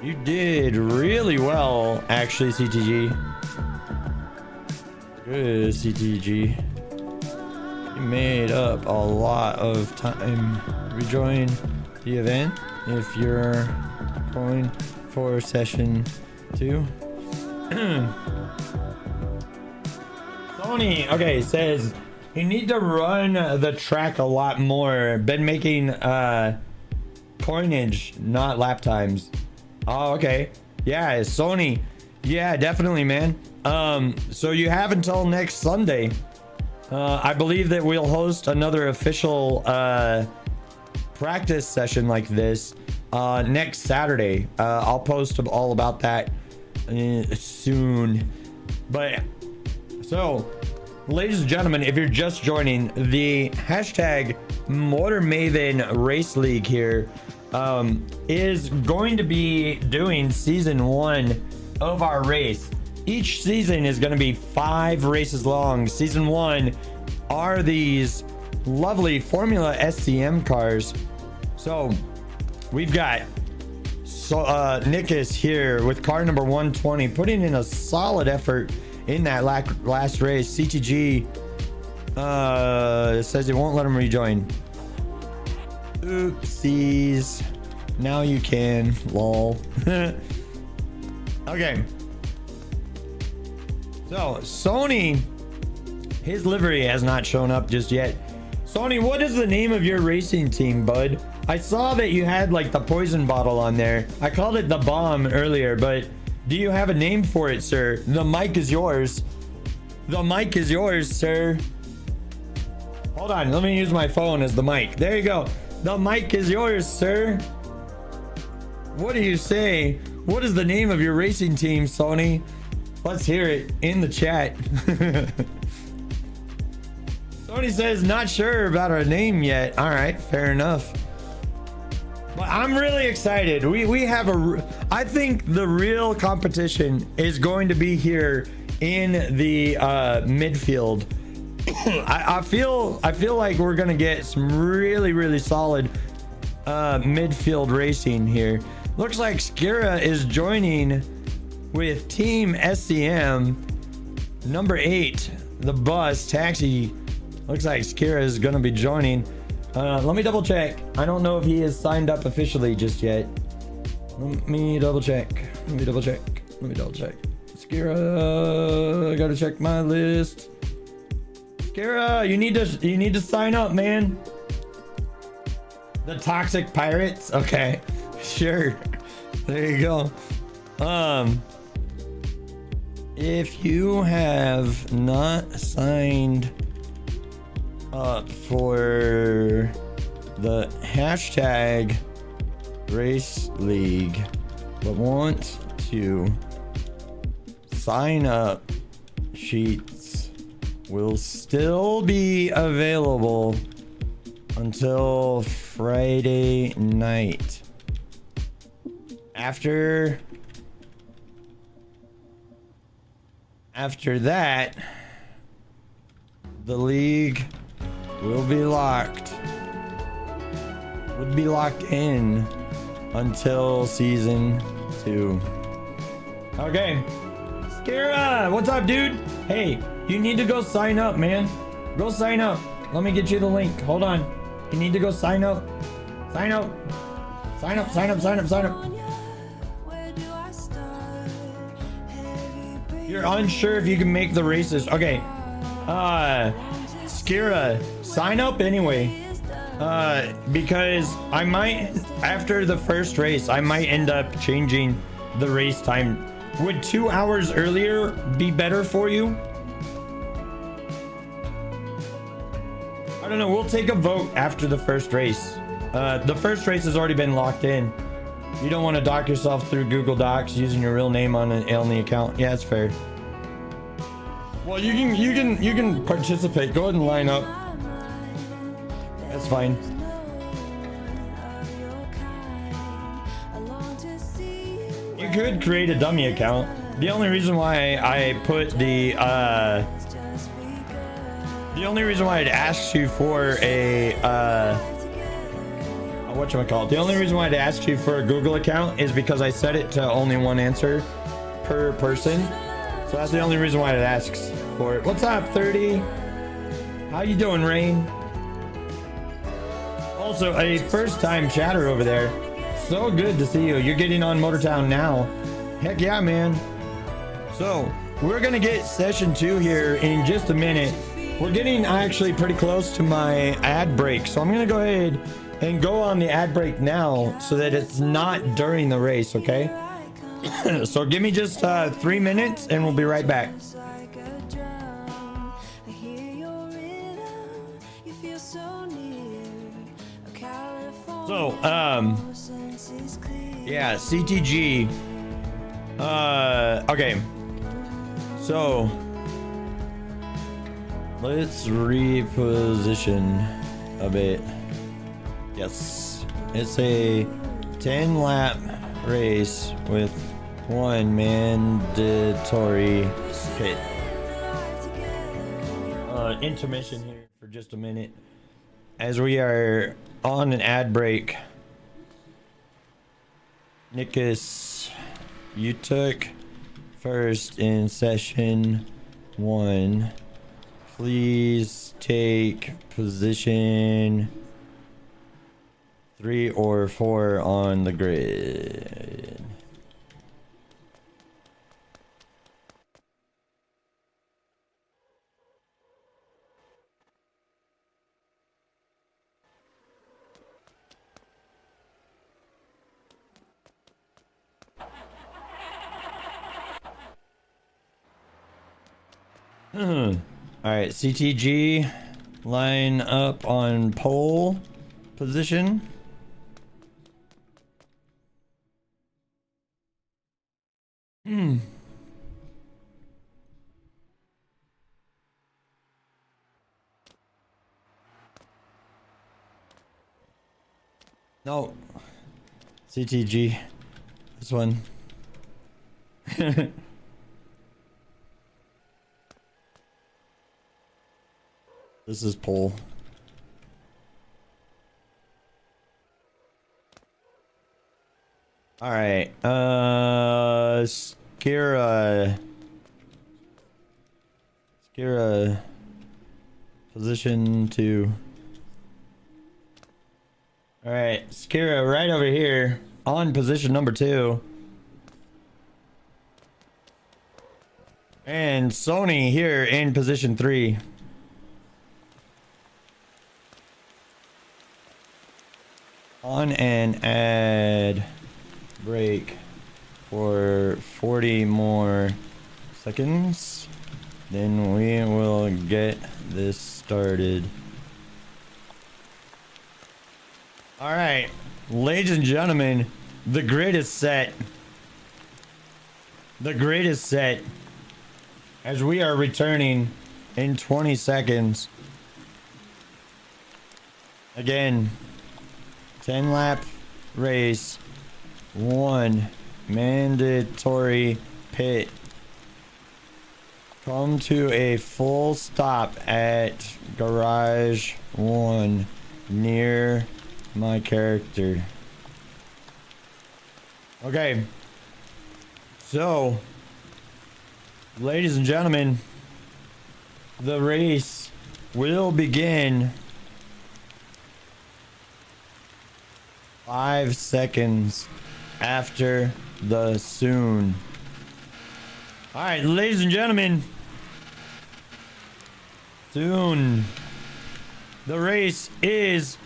you did really well, actually, CTG. Good, CTG. You made up a lot of time. Rejoin the event if you're going for session 2. Sony, okay, says you need to run the track a lot more. Been making coinage, not lap times. Oh, okay. Yeah, Sony. Yeah, definitely, man. So you have until next Sunday. I believe that we'll host another official practice session like this next Saturday. I'll post all about that soon. But So, ladies and gentlemen, if you're just joining, the hashtag Motor Maven Race League here is going to be doing season 1 of our race. Each season is going to be 5 races long. Season 1 are these lovely Formula SCM cars. So we've got Nick is here with car number 120, putting in a solid effort in that last race. CTG says it won't let him rejoin. Oopsies. Now you can. Lol. Okay. So Sony, his livery has not shown up just yet. Sony, what is the name of your racing team, bud? I saw that you had like the poison bottle on there. I called it the bomb earlier, but do you have a name for it, sir? The mic is yours. The mic is yours, sir. Hold on, let me use my phone as the mic. There you go. The mic is yours, sir. What do you say? What is the name of your racing team, Sony? Let's hear it in the chat. Sony says not sure about our name yet. All right, fair enough. But I'm really excited. We have I think the real competition is going to be here in the midfield. I feel like we're gonna get some really solid midfield racing here. Looks like Skira is joining with Team SCM number 8, the bus taxi. Looks like Skira is gonna be joining. Let me double check. I don't know if he is signed up officially just yet. Let me double check. Skira, I gotta check my list. Skira, you need to sign up, man. The Toxic Pirates. Okay, sure. There you go. If you have not signed up for the hashtag Race League but want to sign up, sheets will still be available until Friday night. After that, the league will be locked. Would be locked in until season 2. Okay. Skira, what's up, dude? Hey, you need to go sign up, man. Go sign up. Let me get you the link. Hold on. You need to go sign up. Sign up. Sign up, sign up, sign up, sign up. You're unsure if you can make the races. Okay. Skira, sign up anyway. Because I might, after the first race, I might end up changing the race time. Would 2 hours earlier be better for you? I don't know. We'll take a vote after the first race. The first race has already been locked in. You don't want to dock yourself through Google Docs using your real name on the account. Yeah, it's fair. Well, you can participate. Go ahead and line up. That's fine. You could create a dummy account. The only reason why I put the only reason why it asks you for a whatchamacallit, the only reason why it asks you for a Google account is because I set it to only one answer per person. So that's the only reason why it asks for it. What's up, 30? How you doing, Rain? Also, a first-time chatter over there. So good to see you. You're getting on Motortown now. Heck yeah, man. So, we're gonna get session 2 here in just a minute. We're getting actually pretty close to my ad break. So I'm gonna go ahead and go on the ad break now so that it's not during the race, okay? So give me just 3 minutes and we'll be right back. So, yeah, CTG. Okay. So, Let's reposition a bit. Yes. It's a 10 lap race with one mandatory pit. Intermission here for just a minute as we are on an ad break. Nikus, you took first in session 1. Please take position 3 or 4 on the grid. All right, CTG, line up on pole position. No. CTG. This one. This is pole. All right. Skira. Position 2. All right, Skira right over here on position number 2. And Sony here in position 3. On an ad break for 40 more seconds, then we will get this started. All right, ladies and gentlemen, the grid is set. The grid is set as we are returning in 20 seconds. Again, 10 lap race, 1 mandatory pit. Come to a full stop at garage 1 near my character. Okay. So, ladies and gentlemen, the race will begin 5 seconds after the soon. All right, ladies and gentlemen, soon. The race is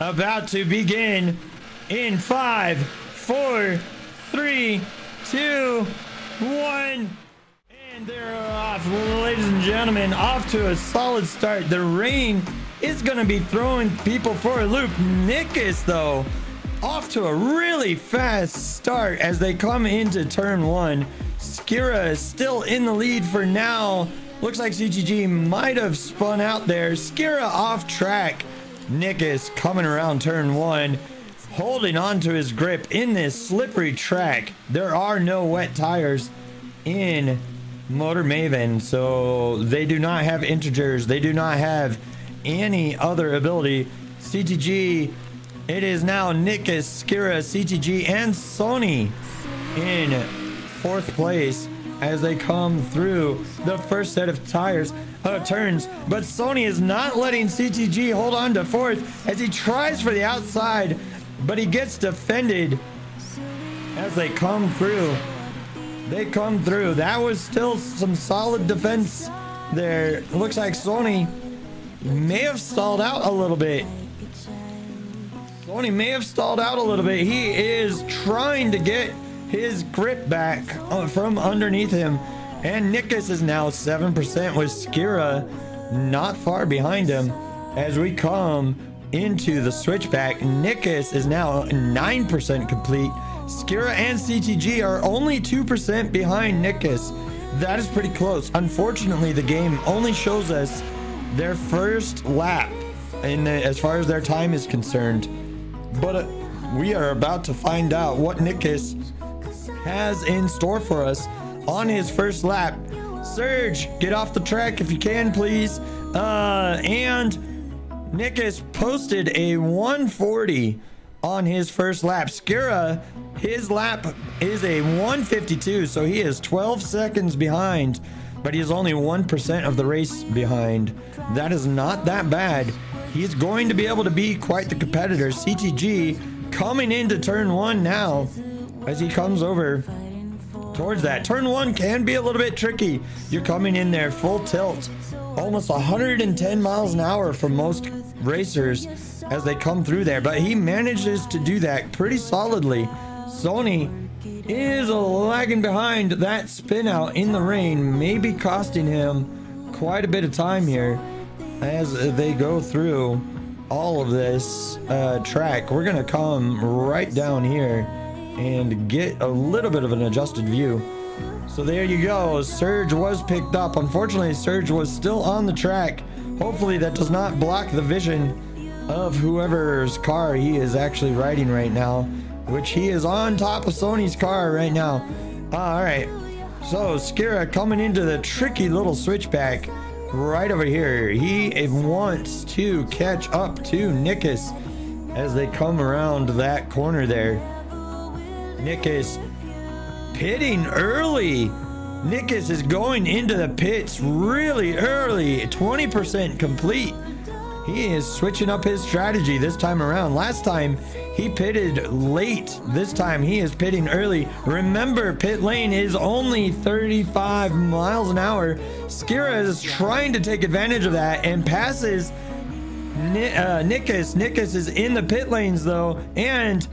about to begin in 5, 4, 3, 2, 1. And they're off, ladies and gentlemen, off to a solid start. The rain is going to be throwing people for a loop. Nikus, though, off to a really fast start as they come into turn 1. Skira is still in the lead for now. Looks like CGG might have spun out there. Skira off track. Nikus coming around turn 1, holding on to his grip in this slippery track. There are no wet tires in Motor Maven, so they do not have integers. They do not have any other ability. CTG, it is now Nikus, Skira, CTG, and Sony in 4th place as they come through the first set of turns. But Sony is not letting CTG hold on to 4th as he tries for the outside, but he gets defended as they come through. They come through. That was still some solid defense there. Looks like Sony may have stalled out a little bit. Sony may have stalled out a little bit. He is trying to get his grip back from underneath him. And Nikus is now 7% with Skira not far behind him. As we come into the switchback, Nikus is now 9% complete. Skira and CTG are only 2% behind Nikus. That is pretty close. Unfortunately, the game only shows us their first lap as far as their time is concerned. But we are about to find out what Nikus has in store for us on his first lap. Surge, get off the track if you can, please. And Nikus posted a 140 on his first lap. Skira, his lap is a 152, so he is 12 seconds behind, but he is only 1% of the race behind. That is not that bad. He's going to be able to be quite the competitor. CTG coming into turn 1 now as he comes over towards that. Turn 1 can be a little bit tricky. You're coming in there full tilt, almost 110 miles an hour for most racers as they come through there, but he manages to do that pretty solidly. Sony is lagging behind. That spin out in the rain may be costing him quite a bit of time here as they go through all of this track. We're gonna come right down here and get a little bit of an adjusted view. So there you go. Surge was picked up. Unfortunately, Surge was still on the track. Hopefully that does not block the vision of whoever's car he is actually riding right now, which he is on top of Sony's car right now. All right, so Skira coming into the tricky little switchback right over here. He wants to catch up to Nikus as they come around that corner there. Nikus pitting early. Nikus is going into the pits really early, 20% complete. He is switching up his strategy this time around. Last time he pitted late. This time he is pitting early. Remember, pit lane is only 35 miles an hour. Skira is trying to take advantage of that and passes Nikus. Nikus is in the pit lanes though, and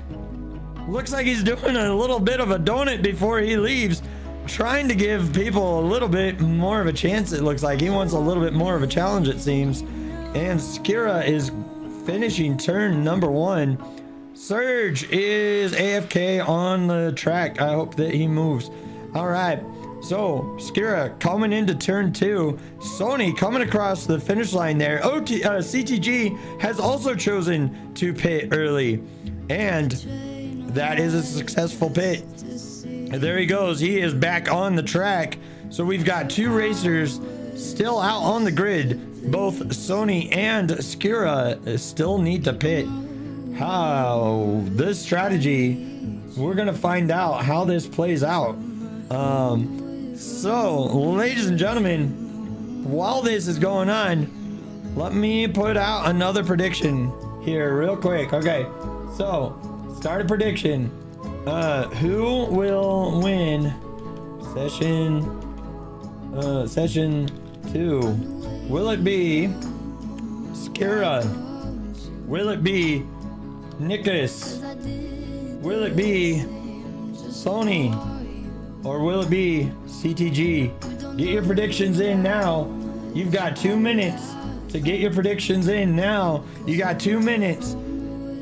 looks like he's doing a little bit of a donut before he leaves, trying to give people a little bit more of a chance. It looks like he wants a little bit more of a challenge, it seems. And Skira is finishing turn number 1. Surge is AFK on the track. I hope that he moves. All right, so Skira coming into turn 2. Sony coming across the finish line there. CTG has also chosen to pit early, and that is a successful pit. There he goes. He is back on the track. So we've got 2 racers still out on the grid. Both Sony and Skira still need to pit. How this strategy, we're gonna find out how this plays out. So ladies and gentlemen, while this is going on, let me put out another prediction here real quick. Okay, so start a prediction. Who will win session 2? Will it be Skira? Will it be Nikus? Will it be Sony? Or will it be CTG? Get your predictions in now. You've got 2 minutes to get your predictions in now. You got 2 minutes.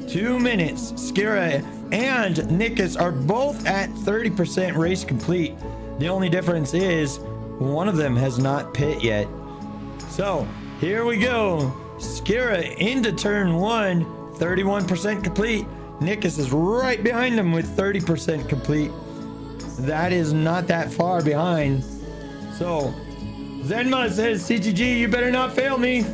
2 minutes. Skira and Nikus are both at 30% race complete. The only difference is one of them has not pit yet. So here we go. Skira into turn 1, 31% complete. Nikus is right behind him with 30% complete. That is not that far behind. So Zenma says, CTG, you better not fail me.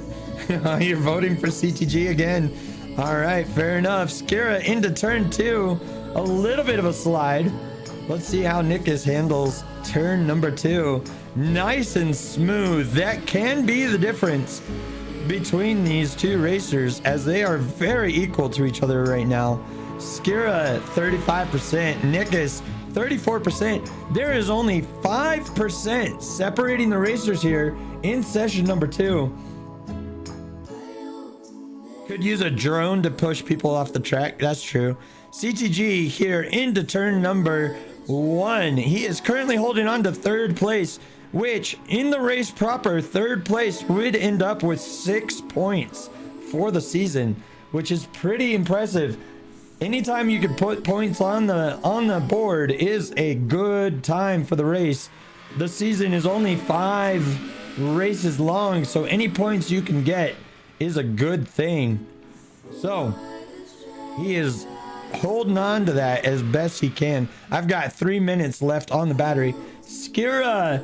You're voting for CTG again. All right, fair enough. Skira into turn 2, a little bit of a slide. Let's see how Nikus handles turn number 2. Nice and smooth. That can be the difference between these 2 racers, as they are very equal to each other right now. Skira 35%, Nikus 34%. There is only 5% separating the racers here in session number 2. Could use a drone to push people off the track. That's true. CTG here into turn number 1. He is currently holding on to 3rd place, which in the race proper, 3rd place would end up with 6 points for the season, which is pretty impressive. Anytime you can put points on the board is a good time for the race. The season is only 5 race is long, so any points you can get is a good thing. So he is holding on to that as best he can. I've got 3 minutes left on the battery. Skira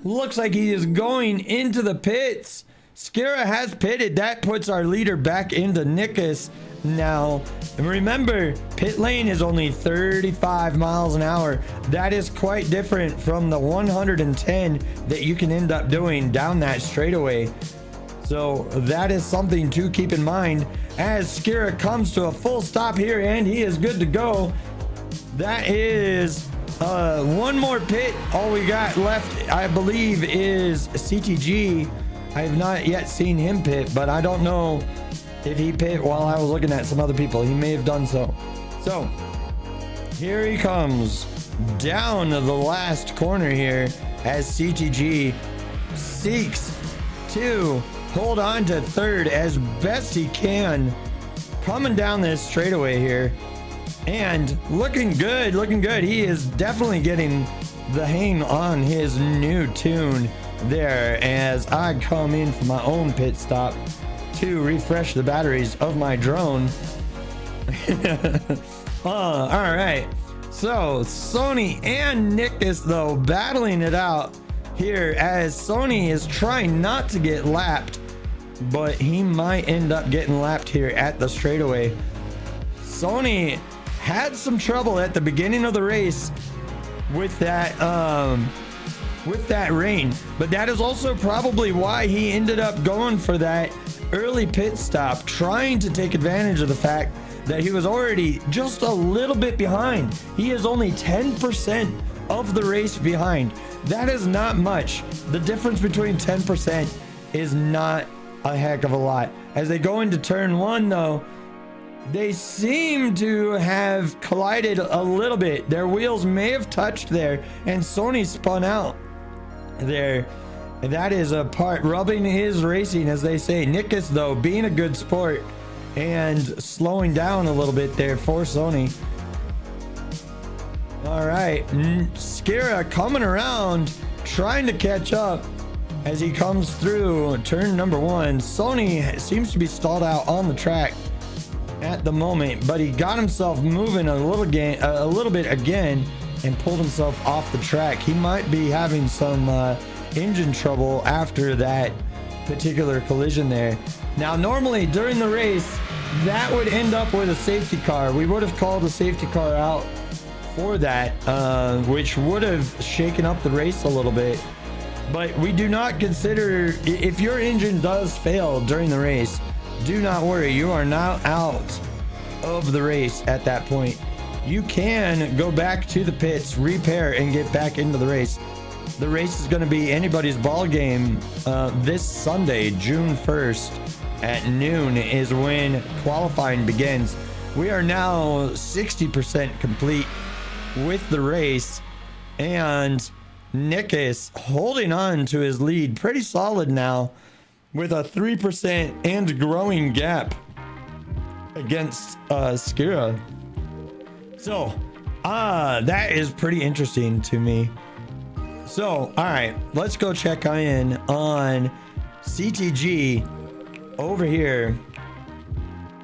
looks like he is going into the pits. Skira has pitted. That puts our leader back into Nikus now. And remember, pit lane is only 35 miles an hour. That is quite different from the 110 that you can end up doing down that straightaway. So that is something to keep in mind as Skira comes to a full stop here, and he is good to go. That is one more pit. All we got left, I believe, is CTG. I have not yet seen him pit, but I don't know if he pit while I was looking at some other people. He may have done so. So here he comes down to the last corner here as CTG seeks to hold on to third as best he can, coming down this straightaway here and looking good. He is definitely getting the hang on his new tune there as I come in for my own pit stop to refresh the batteries of my drone. All right, so Sony and Nikus though battling it out here as Sony is trying not to get lapped, but he might end up getting lapped here at the straightaway. Sony had some trouble at the beginning of the race with that rain, but that is also probably why he ended up going for that early pit stop, trying to take advantage of the fact that he was already just a little bit behind. He is only 10% of the race behind. That is not much. The difference between 10% is not a heck of a lot. As they go into turn one though, they seem to have collided a little bit. Their wheels may have touched there and Sony spun out there. And that is a part rubbing his racing, as they say. Nikus though being a good sport and slowing down a little bit there for Sony. All right, Skira coming around, trying to catch up as he comes through turn number one. Sony seems to be stalled out on the track at the moment, but he got himself moving a little bit again and pulled himself off the track. He might be having some engine trouble after that particular collision there. Now, normally during the race, that would end up with a safety car. We would have called a safety car out for that, which would have shaken up the race a little bit. But we do not consider, if your engine does fail during the race, do not worry, you are now out of the race at that point. You can go back to the pits, repair, and get back into the race. The race is going to be anybody's ball game this Sunday, June 1st at noon is when qualifying begins. We are now 60% complete with the race, and Nikus holding on to his lead pretty solid now with a 3% and growing gap against Skira. So that is pretty interesting to me. So all right, let's go check in on CTG over here.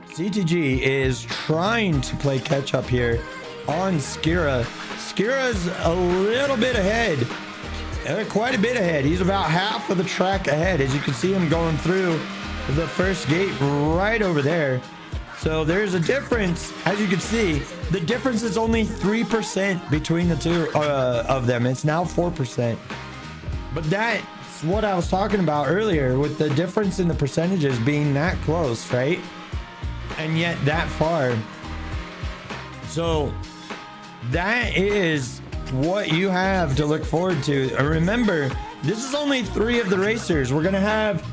CTG is trying to play catch up here on Skira. Skira's a little bit ahead, quite a bit ahead. He's about half of the track ahead, as you can see him going through the first gate right over there. So there's a difference, as you can see. The difference is only 3% between the two of them. It's now 4%. But that's what I was talking about earlier, with the difference in the percentages being that close, right? And yet that far. So that is what you have to look forward to. Remember, this is only 3 of the racers. We're gonna have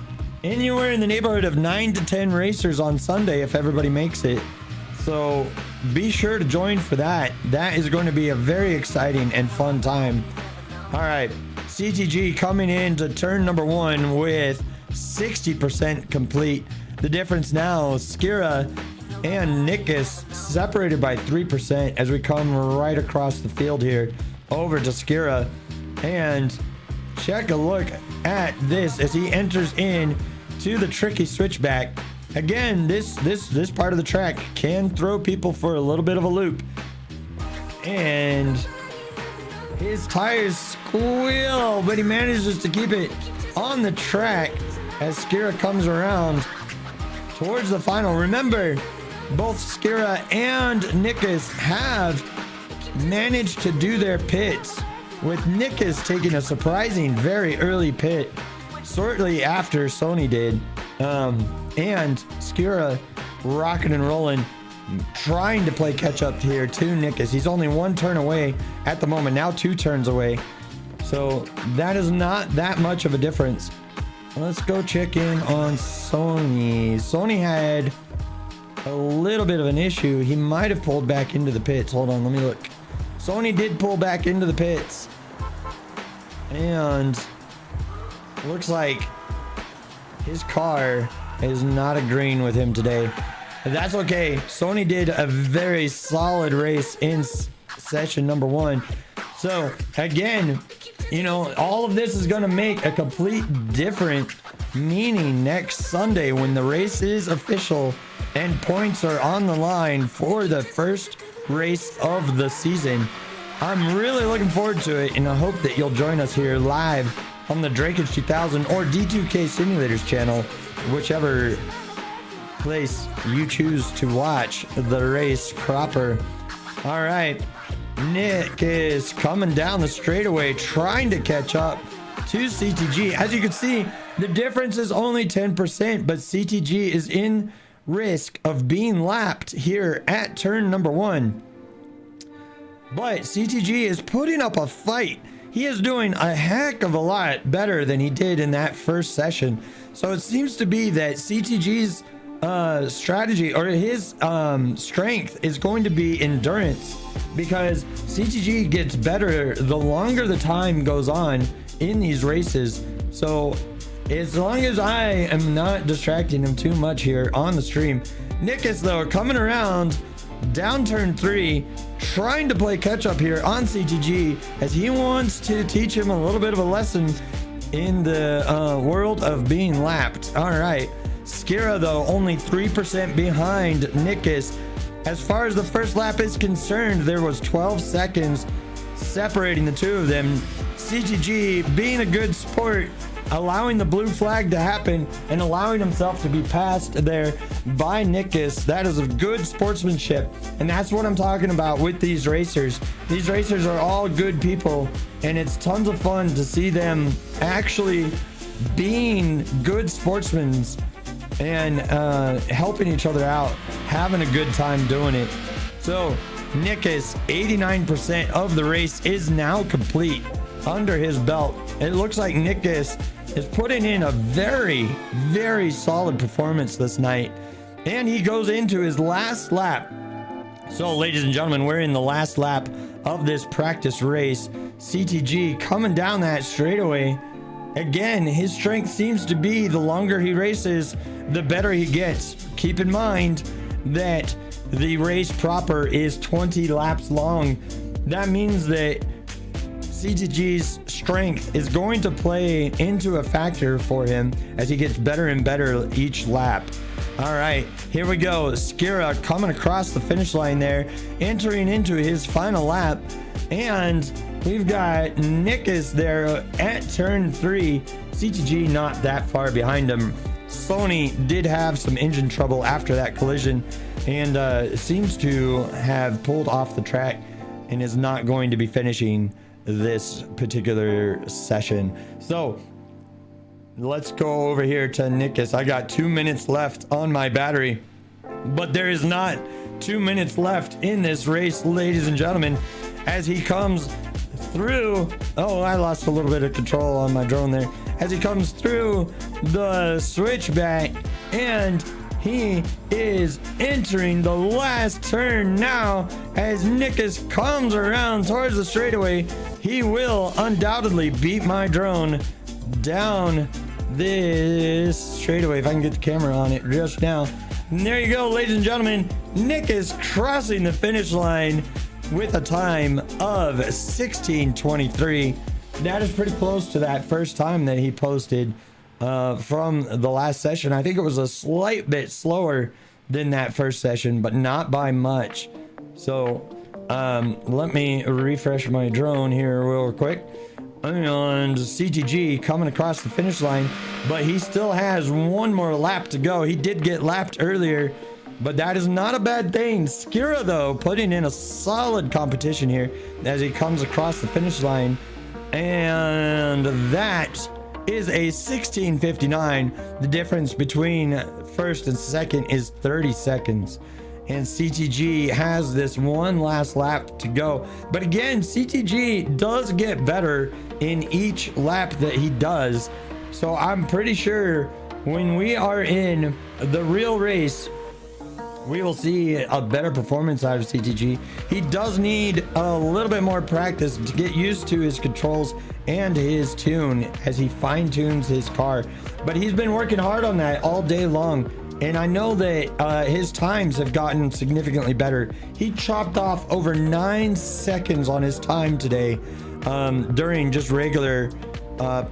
anywhere in the neighborhood of 9 to 10 racers on Sunday if everybody makes it. So be sure to join for that. That is going to be a very exciting and fun time. All right, CTG coming into turn number 1 with 60% complete. The difference now, Skira and Nikus separated by 3% as we come right across the field here over to Skira, and check a look at this as he enters in to the tricky switchback. Again, this part of the track can throw people for a little bit of a loop. And his tires squeal, but he manages to keep it on the track as Skira comes around towards the final. Remember, both Skira and Nikus have managed to do their pits, with Nikus taking a surprising very early pit shortly after Sony did, and Skira rocking and rolling, trying to play catch up here to Nikus. He's only one turn away at the moment, now 2 turns away, so that is not that much of a difference. Let's go check in on Sony. Sony had a little bit of an issue. He might have pulled back into the pits. Hold on, let me look. Sony did pull back into the pits, and looks like his car is not agreeing with him today. That's okay. Sony did a very solid race in session number 1. So again, you know, all of this is going to make a complete different meaning next Sunday when the race is official and points are on the line for the first race of the season. I'm really looking forward to it, and I hope that you'll join us here live on the Drakage 2000 or D2K Simulators channel, whichever place you choose to watch the race proper. All right, Nick is coming down the straightaway trying to catch up to CTG. As you can see, the difference is only 10%, but CTG is in risk of being lapped here at turn number 1. But CTG is putting up a fight. He is doing a heck of a lot better than he did in that first session. So it seems to be that CTG's strategy, or his strength, is going to be endurance, because CTG gets better the longer the time goes on in these races. So as long as I am not distracting him too much here on the stream, Nikus though coming around down turn 3, trying to play catch up here on CTG as he wants to teach him a little bit of a lesson in the world of being lapped. All right, Skira though only 3% behind Nikus. As far as the first lap is concerned, there was 12 seconds separating the two of them. CTG being a good sport, allowing the blue flag to happen and allowing himself to be passed there by Nikus. That is a good sportsmanship, and that's what I'm talking about with these racers. These racers are all good people, and it's tons of fun to see them actually being good sportsmen and helping each other out, having a good time doing it. So Nikus, 89% of the race is now complete under his belt. It looks like Nikus is putting in a very, very solid performance this night, and he goes into his last lap. So ladies and gentlemen, we're in the last lap of this practice race. CTG coming down that straightaway. Again, his strength seems to be the longer he races, the better he gets. Keep in mind that the race proper is 20 laps long. That means that CTG's strength is going to play into a factor for him as he gets better and better each lap. All right, here we go. Skira coming across the finish line there, entering into his final lap, and we've got Nikus there at turn 3. CTG not that far behind him. Sony did have some engine trouble after that collision, and seems to have pulled off the track and is not going to be finishing this particular session. So let's go over here to Nikus. I got 2 minutes left on my battery, but there is not 2 minutes left in this race, ladies and gentlemen, as he comes through. Oh, I lost a little bit of control on my drone there. As he comes through the switchback, and he is entering the last turn now as Nikus comes around towards the straightaway. He will undoubtedly beat my drone down this straightaway, if I can get the camera on it just now. And there you go, ladies and gentlemen. Nikus crossing the finish line with a time of 16:23. that is pretty close to that first time that he posted from the last session. I think it was a slight bit slower than that first session, but not by much. So let me refresh my drone here real quick. And CTG coming across the finish line, but he still has one more lap to go. He did get lapped earlier, but that is not a bad thing. Skira, though, putting in a solid competition here as he comes across the finish line. And that is a 16:59. The difference between first and second is 30 seconds. And CTG has this one last lap to go. But again, CTG does get better in each lap that he does. So I'm pretty sure when we are in the real race, we will see a better performance out of CTG. He does need a little bit more practice to get used to his controls and his tune as he fine-tunes his car. But he's been working hard on that all day long. And I know that his times have gotten significantly better. He chopped off over 9 seconds on his time today during just regular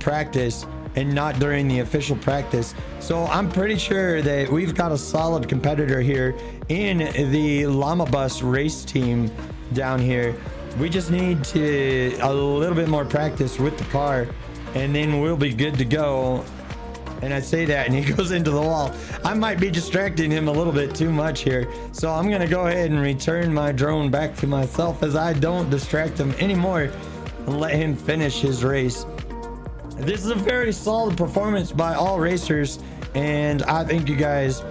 practice and not during the official practice. So I'm pretty sure that we've got a solid competitor here in the Llama Bus race team down here. We just need a little bit more practice with the car, and then we'll be good to go. And I say that and he goes into the wall. I might be distracting him a little bit too much here. So I'm going to go ahead and return my drone back to myself as I don't distract him anymore and let him finish his race. This is a very solid performance by all racers. And I think you guys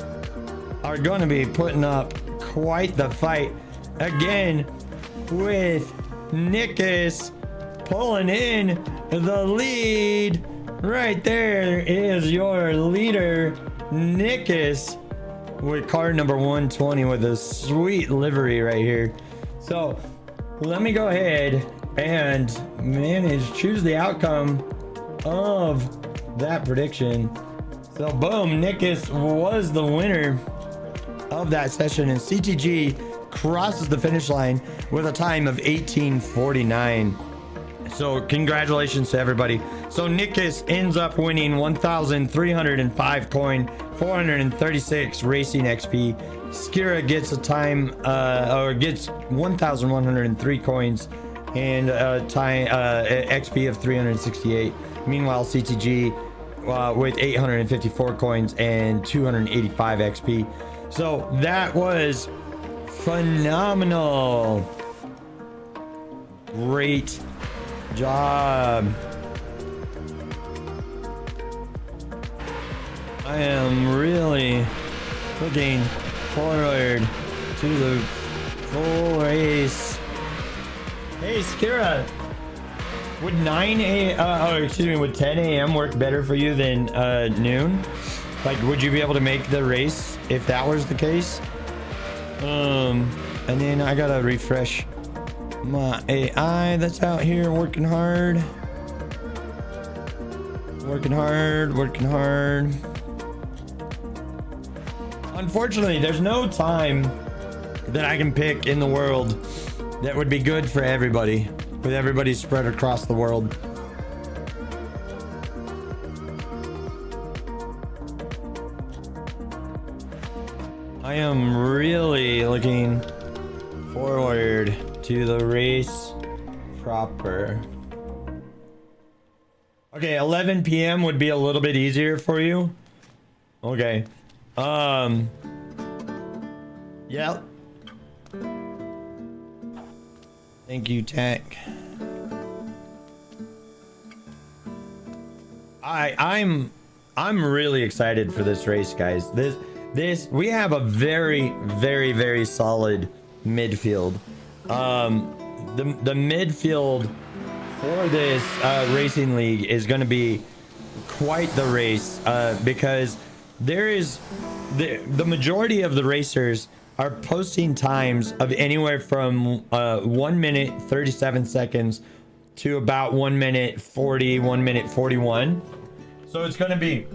are going to be putting up quite the fight again with Nickus pulling in the lead. Right there is your leader, Nickus, with car number 120 with a sweet livery right here. So let me go ahead and choose the outcome of that prediction. So boom, Nickus was the winner of that session, and CTG crosses the finish line with a time of 18:49. So congratulations to everybody. So Nickus ends up winning 1,305 coin, 436 racing XP. Skira gets a time, or gets 1,103 coins and a time XP of 368. Meanwhile, CTG with 854 coins and 285 XP. So that was phenomenal. Great job. I am really looking forward to the full race. Hey Skira, would 10 a.m. work better for you than noon? Like, would you be able to make the race if that was the case? And then I gotta refresh my AI that's out here working hard. Working hard. Unfortunately, there's no time that I can pick in the world that would be good for everybody, with everybody spread across the world. I am really looking forward to the race proper. Okay, 11 p.m. would be a little bit easier for you. Okay. Yep. Thank you, Tech. I'm really excited for this race, guys. We have a very solid midfield. The midfield for this racing league is going to be quite the race, because there is the majority of the racers are posting times of anywhere from 1 minute 37 seconds to about 1 minute 40, 1 minute 41. So it's going to be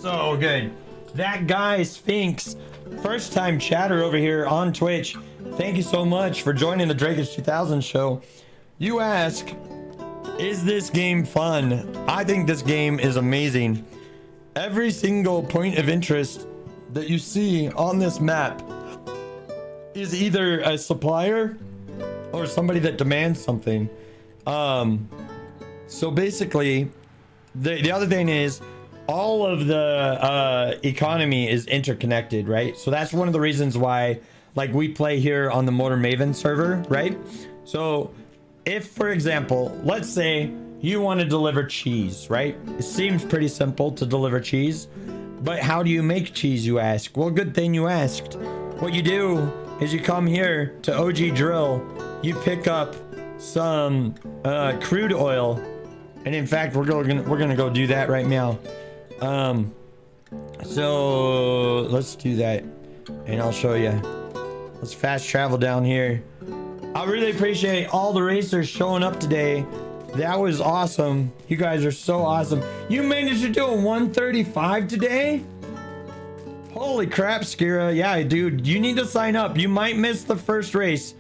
so good. That guy Sphinx, first time chatter over here on Twitch, thank you so much for joining the Drakeish 2000 show. You ask, Is this game fun? I think this game is amazing. Every single point of interest that you see on this map is either a supplier or somebody that demands something. So basically, the other thing is all of the economy is interconnected, right? So that's one of the reasons why, like, we play here on the Motor Maven server, right? So if, for example, let's say you want to deliver cheese, right? It seems pretty simple to deliver cheese, but how do you make cheese, you ask? Well, good thing you asked. What you do is you come here to OG Drill, you pick up some crude oil, and in fact, we're gonna go do that right now. So let's do that, and I'll show you. Let's fast travel down here. I really appreciate all the racers showing up today. That was awesome. You guys are so awesome. You managed to do a 135 today? Holy crap, Skira. Yeah, dude, you need to sign up. You might miss the first race,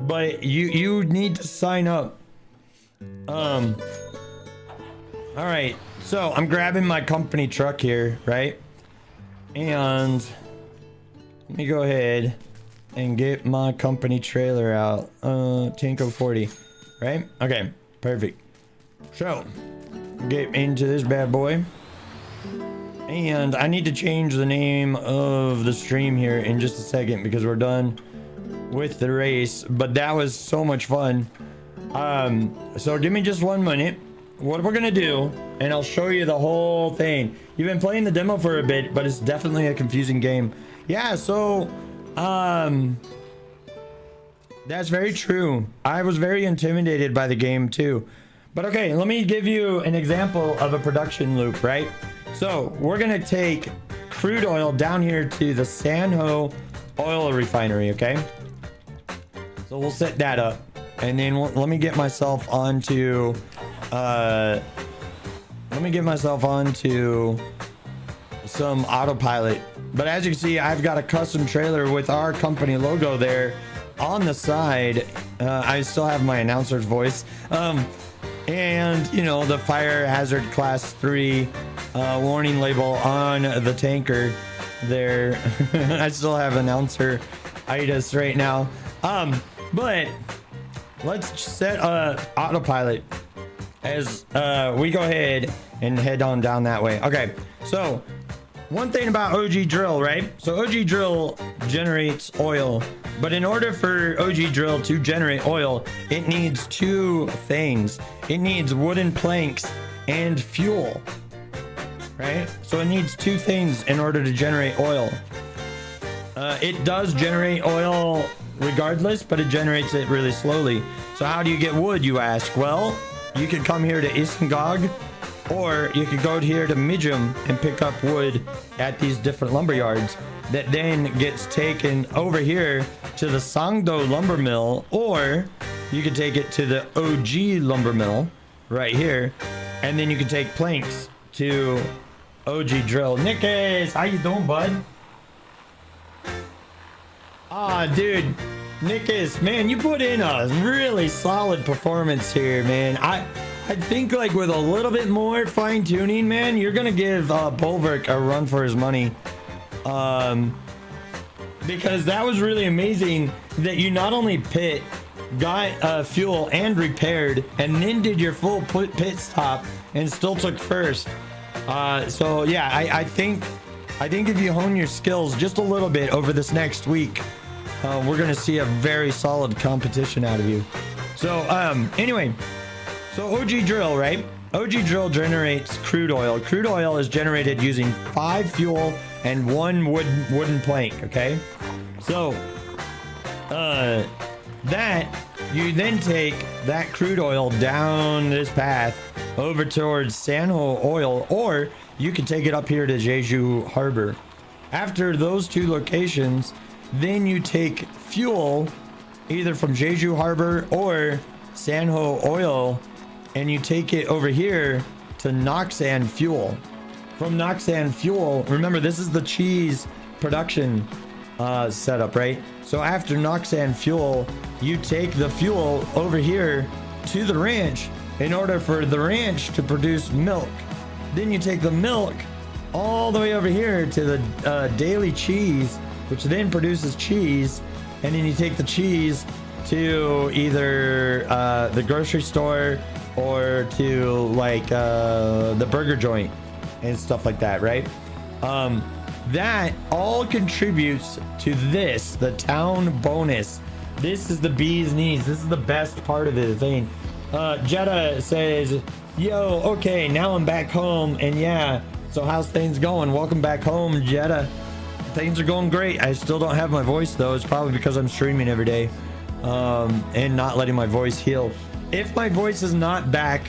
but you need to sign up. All right, so I'm grabbing my company truck here, right? And let me go ahead and get my company trailer out. Tanko 40, right? Okay, perfect. So get into this bad boy, and I need to change the name of the stream here in just a second because we're done with the race, but that was so much fun. So give me just 1 minute. What we're gonna do, and I'll show you the whole thing. You've been playing the demo for a bit, but it's definitely a confusing game. Yeah, so that's very true. I was very intimidated by the game too. But okay, let me give you an example of a production loop, right? So we're gonna take crude oil down here to the San Ho oil refinery, okay? So we'll set that up, and then let me get myself onto some autopilot. But as you can see, I've got a custom trailer with our company logo there on the side. I still have my announcer's voice, and you know, the fire hazard class 3 warning label on the tanker there. I still have announcer itis right now, but let's set autopilot as we go ahead and head on down that way. Okay, so one thing about OG Drill, right? So OG Drill generates oil, but in order for OG Drill to generate oil, it needs two things. It needs wooden planks and fuel, right? So it needs two things in order to generate oil. It does generate oil regardless, but it generates it really slowly. So how do you get wood, you ask? Well, you can come here to Isengog, or you could go here to Mijum and pick up wood at these different lumber yards that then gets taken over here to the Sangdo lumber mill, or you could take it to the OG lumber mill right here, and then you can take planks to OG Drill. Nickis, how you doing, bud? Ah, dude, Nickis, man, you put in a really solid performance here, man. I think, like, with a little bit more fine tuning, man, you're gonna give Bulwark a run for his money, because that was really amazing that you not only got fuel and repaired, and then did your full pit stop and still took first. So yeah, I think if you hone your skills just a little bit over this next week, we're gonna see a very solid competition out of you. So anyway, so OG Drill, right? OG Drill generates crude oil. Crude oil is generated using 5 fuel and 1 wooden plank, okay? So that you then take that crude oil down this path over towards San Ho oil, or you can take it up here to Jeju Harbor. After those two locations, then you take fuel either from Jeju Harbor or San Ho oil, and you take it over here to Noxan fuel. From Noxan fuel, remember, this is the cheese production setup, right? So after Noxan fuel, you take the fuel over here to the ranch, in order for the ranch to produce milk. Then you take the milk all the way over here to the daily cheese, which then produces cheese, and then you take the cheese to either the grocery store or to like the burger joint and stuff like that, right? That all contributes to this, the town bonus. This is the bee's knees. This is the best part of the thing. Jetta says, yo, okay, now I'm back home, and yeah, so how's things going? Welcome back home, Jetta. Things are going great. I still don't have my voice though. It's probably because I'm streaming every day and not letting my voice heal. If my voice is not back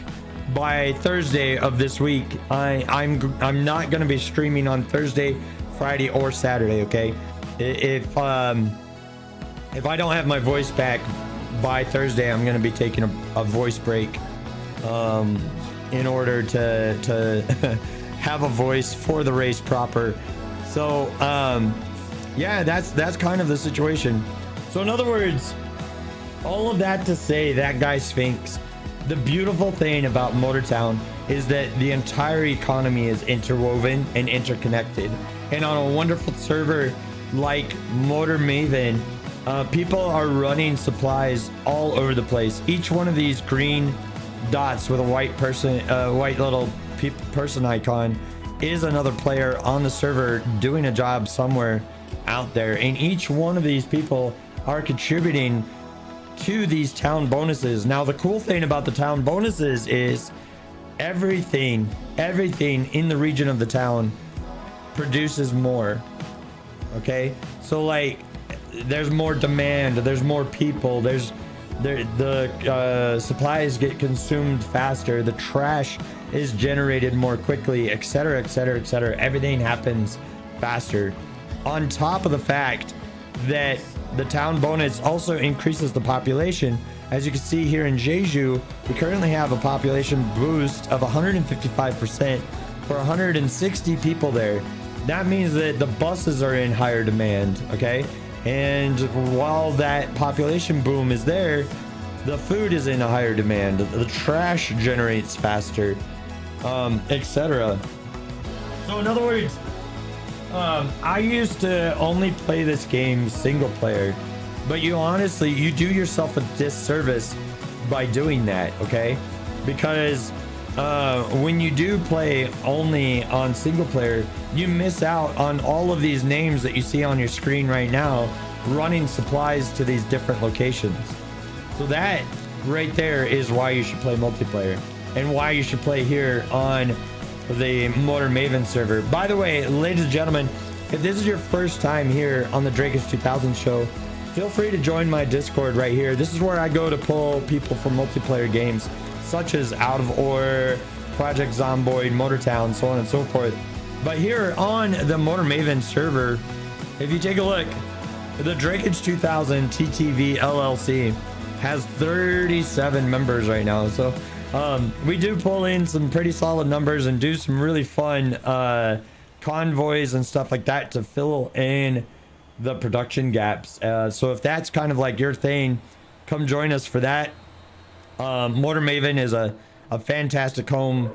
by Thursday of this week, I'm not gonna be streaming on Thursday, Friday, or Saturday. Okay, if I don't have my voice back by Thursday, I'm gonna be taking a voice break in order to have a voice for the race proper. So yeah, that's kind of the situation. So in other words, all of that to say, that guy Sphinx, the beautiful thing about Motortown is that the entire economy is interwoven and interconnected. And on a wonderful server like Motor Maven, people are running supplies all over the place. Each one of these green dots with a white little person icon is another player on the server doing a job somewhere out there. And each one of these people are contributing to these town bonuses. Now, the cool thing about the town bonuses is everything in the region of the town produces more. Okay, so like there's more demand, there's more people, the supplies get consumed faster, the trash is generated more quickly, etc, etc, etc. Everything happens faster, on top of the fact that the town bonus also increases the population. As you can see here in Jeju, we currently have a population boost of 155% for 160 people there. That means that the buses are in higher demand, okay? And while that population boom is there, the food is in a higher demand, the trash generates faster, etc. So in other words, I used to only play this game single player, but you do yourself a disservice by doing that, okay? Because when you do play only on single player, you miss out on all of these names that you see on your screen right now running supplies to these different locations. So that right there is why you should play multiplayer and why you should play here on the Motor Maven server. By the way, ladies and gentlemen, if this is your first time here on the Drakeish 2000 show, feel free to join my Discord right here. This is where I go to pull people from multiplayer games such as Out of Ore, Project Zomboid, Motortown, so on and so forth. But here on the Motor Maven server, if you take a look, the Drakeish 2000 TTV LLC has 37 members right now. So we do pull in some pretty solid numbers and do some really fun convoys and stuff like that to fill in the production gaps. So if that's kind of like your thing, come join us for that. Motor Maven is a fantastic home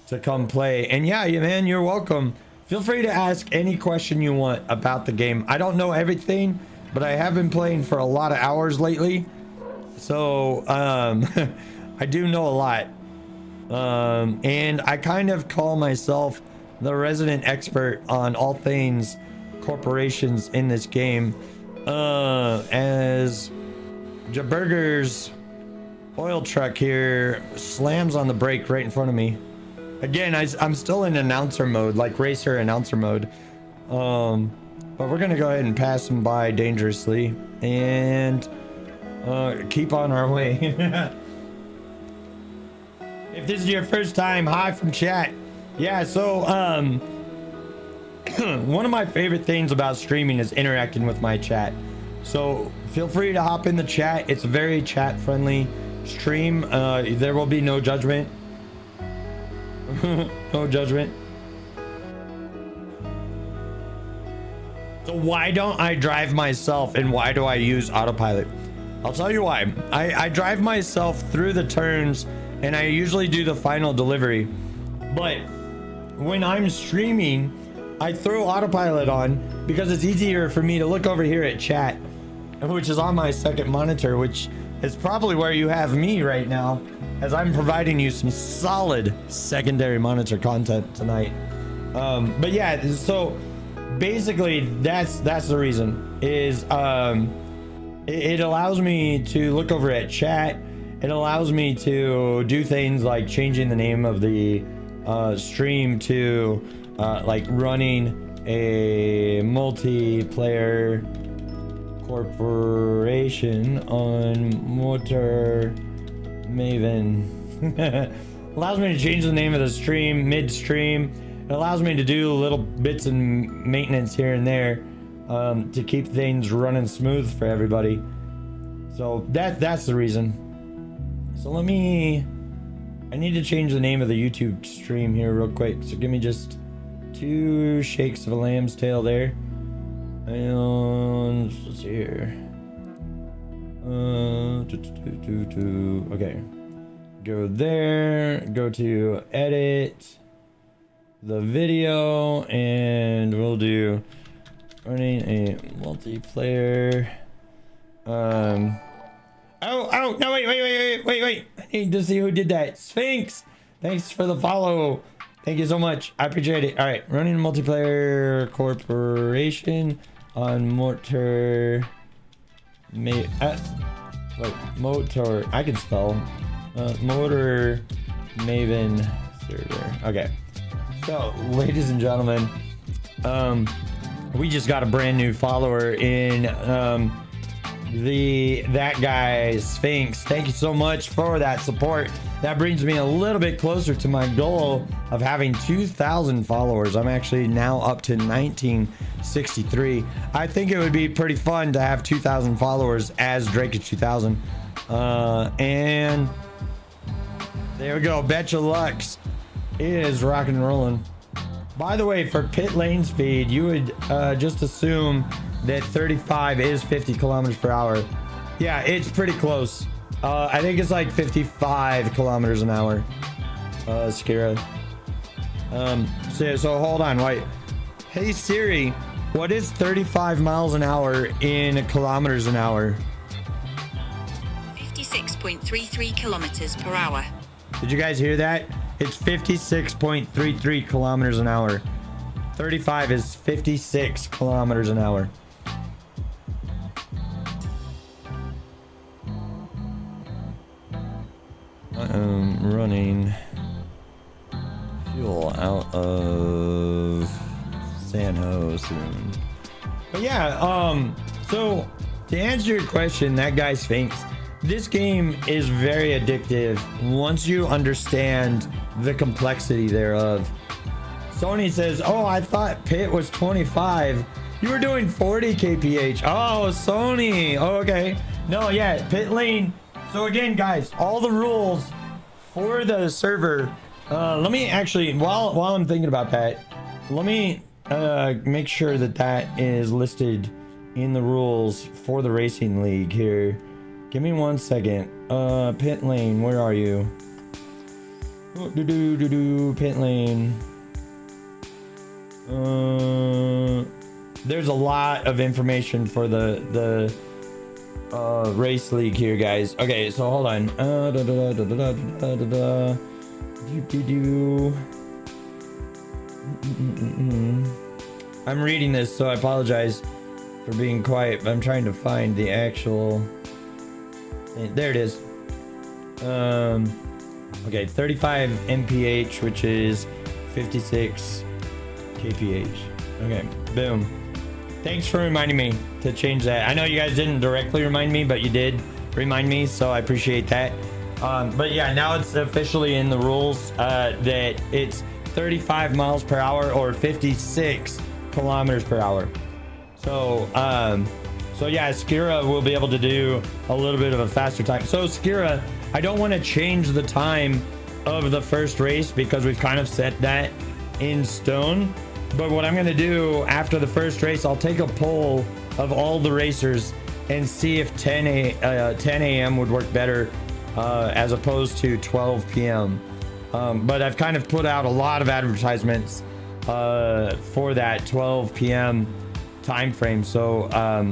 to come play. And yeah, man, you're welcome. Feel free to ask any question you want about the game. I don't know everything, but I have been playing for a lot of hours lately. So I do know a lot. And I kind of call myself the resident expert on all things corporations in this game. As Jaburger's oil truck here slams on the brake right in front of me. Again, I'm still in announcer mode, like racer announcer mode. But we're gonna go ahead and pass him by dangerously and keep on our way. If this is your first time, hi from chat. Yeah, so one of my favorite things about streaming is interacting with my chat. So feel free to hop in the chat. It's a very chat friendly stream. There will be no judgment. No judgment. So why don't I drive myself and why do I use autopilot? I'll tell you why. I drive myself through the turns and I usually do the final delivery. But when I'm streaming, I throw autopilot on because it's easier for me to look over here at chat, which is on my second monitor, which is probably where you have me right now, as I'm providing you some solid secondary monitor content tonight. But yeah, so basically that's the reason is it allows me to look over at chat. It allows me to do things like changing the name of the stream to like running a multiplayer corporation on Motor Maven. Allows me to change the name of the stream midstream. It allows me to do little bits and maintenance here and there to keep things running smooth for everybody. So that's the reason. So I need to change the name of the YouTube stream here real quick. So give me just 2 shakes of a lamb's tail there. And let's see here. Okay. Go there. Go to edit the video, and we'll do running a multiplayer. Oh no! Wait! I need to see who did that. Sphinx. Thanks for the follow. Thank you so much. I appreciate it. All right, running a multiplayer corporation on Motor. Motor. I can spell. Motor Maven server. Okay. So, ladies and gentlemen, we just got a brand new follower in that guy Sphinx. Thank you so much for that support. That brings me a little bit closer to my goal of having 2,000 followers. I'm actually now up to 1963. I think it would be pretty fun to have 2,000 followers as Drake2000. And there we go. Betcha Lux is rocking and rolling. By the way, for pit lane speed, you would just assume that 35 is 50 kilometers per hour. Yeah, it's pretty close. I think it's like 55 kilometers an hour. Skira. So hold on, wait. Hey Siri, what is 35 miles an hour in kilometers an hour? 56.33 kilometers per hour. Did you guys hear that? It's 56.33 kilometers an hour. 35 is 56 kilometers an hour. Running fuel out of San Jose soon. But yeah, so to answer your question, that guy Sphinx, this game is very addictive once you understand the complexity thereof. Sony says, oh, I thought pit was 25. You were doing 40 kph. Oh, Sony. Oh, okay. No, yeah, pit lane. So again, guys, all the rules for the server. Let me actually, while I'm thinking about that, let me make sure that is listed in the rules for the racing league here. Give me 1 second. Pit lane, where are you? Pit lane. There's a lot of information for the race league here, guys. Okay, so hold on. I'm reading this, so I apologize for being quiet, but I'm trying to find the actual. There it is. Okay, 35 mph, which is 56 kph. Okay, boom. Thanks for reminding me to change that. I know you guys didn't directly remind me, but you did remind me, so I appreciate that. But yeah, now it's officially in the rules that it's 35 miles per hour or 56 kilometers per hour. So yeah, Skira will be able to do a little bit of a faster time. So Skira, I don't want to change the time of the first race because we've kind of set that in stone. But what I'm going to do after the first race, I'll take a poll of all the racers and see if 10 a.m. would work better as opposed to 12 p.m. But I've kind of put out a lot of advertisements for that 12 p.m. time frame. So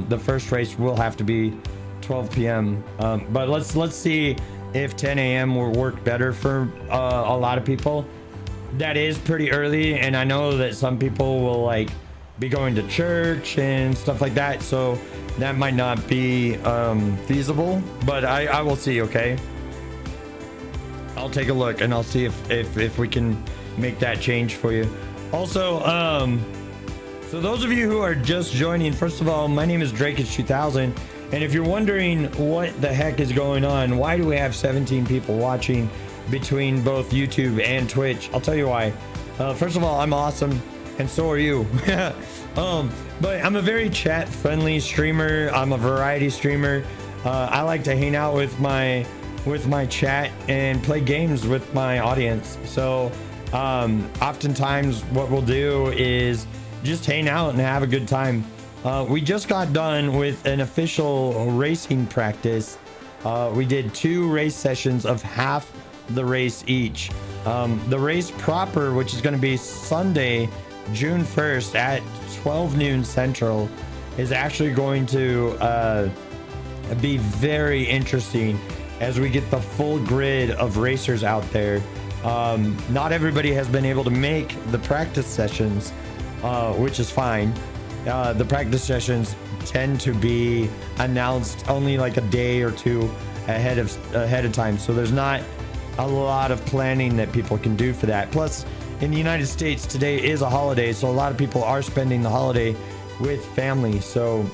the first race will have to be 12 p.m. But let's see if 10 a.m. will work better for a lot of people. That is pretty early, and I know that some people will like be going to church and stuff like that, so that might not be feasible, but I will see. Okay, I'll take a look and I'll see if we can make that change for you. Also, so those of you who are just joining, first of all, my name is Drakeish2000, and if you're wondering what the heck is going on, why do we have 17 people watching between both YouTube and Twitch, I'll tell you why. First of all, I'm awesome, and so are you. But I'm a very chat friendly streamer. I'm a variety streamer. I like to hang out with my chat and play games with my audience. So oftentimes what we'll do is just hang out and have a good time. We just got done with an official racing practice. We did 2 race sessions of half the race each. The race proper, which is going to be Sunday, June 1st at 12 noon Central, is actually going to be very interesting as we get the full grid of racers out there. Not everybody has been able to make the practice sessions, which is fine. The practice sessions tend to be announced only like a day or two ahead of time, so there's not a lot of planning that people can do for that. Plus, in the United States, today is a holiday, so a lot of people are spending the holiday with family. So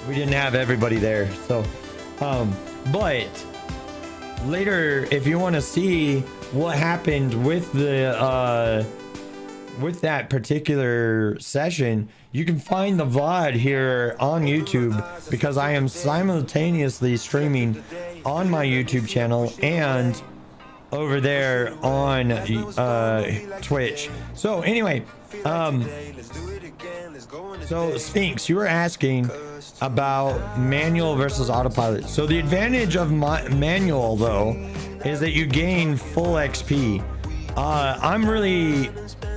we didn't have everybody there. So, but later, if you want to see what happened with the with that particular session, you can find the VOD here on YouTube, because I am simultaneously streaming on my YouTube channel and over there on Twitch. So anyway, so Sphinx, you were asking about manual versus autopilot. So the advantage of manual, though, is that you gain full XP. I'm really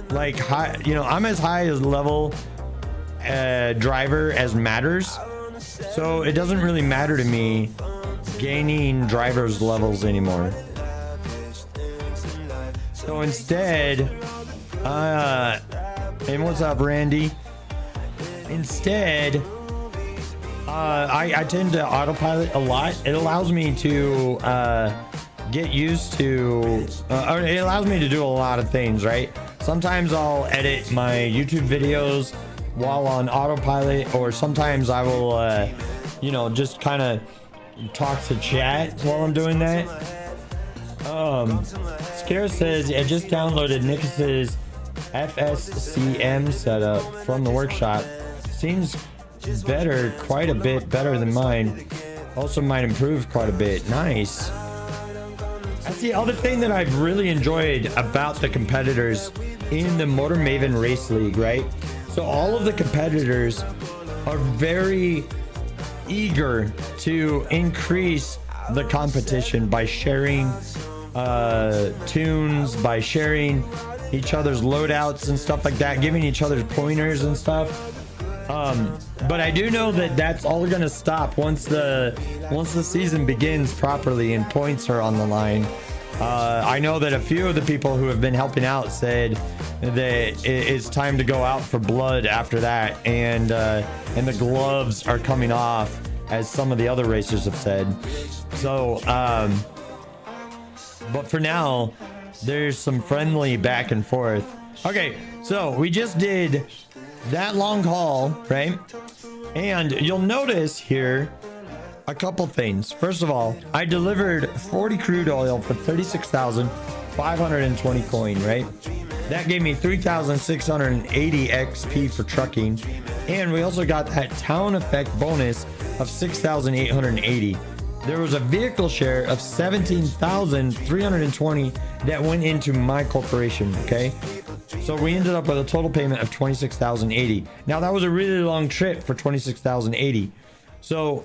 like high, you know, I'm as high as level driver as matters, so it doesn't really matter to me gaining driver's levels anymore. So instead, and what's up, Randy? Instead, I tend to autopilot a lot. It allows me to get used to, or it allows me to do a lot of things, right? Sometimes I'll edit my YouTube videos while on autopilot, or sometimes I will, you know, just kind of talk to chat while I'm doing that. Scare says, I just downloaded Nicholas's FSCM setup from the workshop. Seems better, quite a bit better than mine. Also might improve quite a bit. Nice. That's the other thing that I've really enjoyed about the competitors in the Motor Maven Race League, right? So all of the competitors are very eager to increase the competition by sharing tunes, by sharing each other's loadouts and stuff like that, giving each other pointers and stuff. But I do know that that's all gonna stop once the season begins properly and points are on the line. I know that a few of the people who have been helping out said that it's time to go out for blood after that, and the gloves are coming off, as some of the other racers have said. So, but for now, there's some friendly back and forth. Okay, so we just did that long haul, right? And you'll notice here a couple things. First of all, I delivered 40 crude oil for 36,520 coin, right? That gave me 3,680 XP for trucking, and we also got that town effect bonus of 6,880. There was a vehicle share of 17,320 that went into my corporation. Okay, so we ended up with a total payment of 26,080. Now that was a really long trip for 26,080. So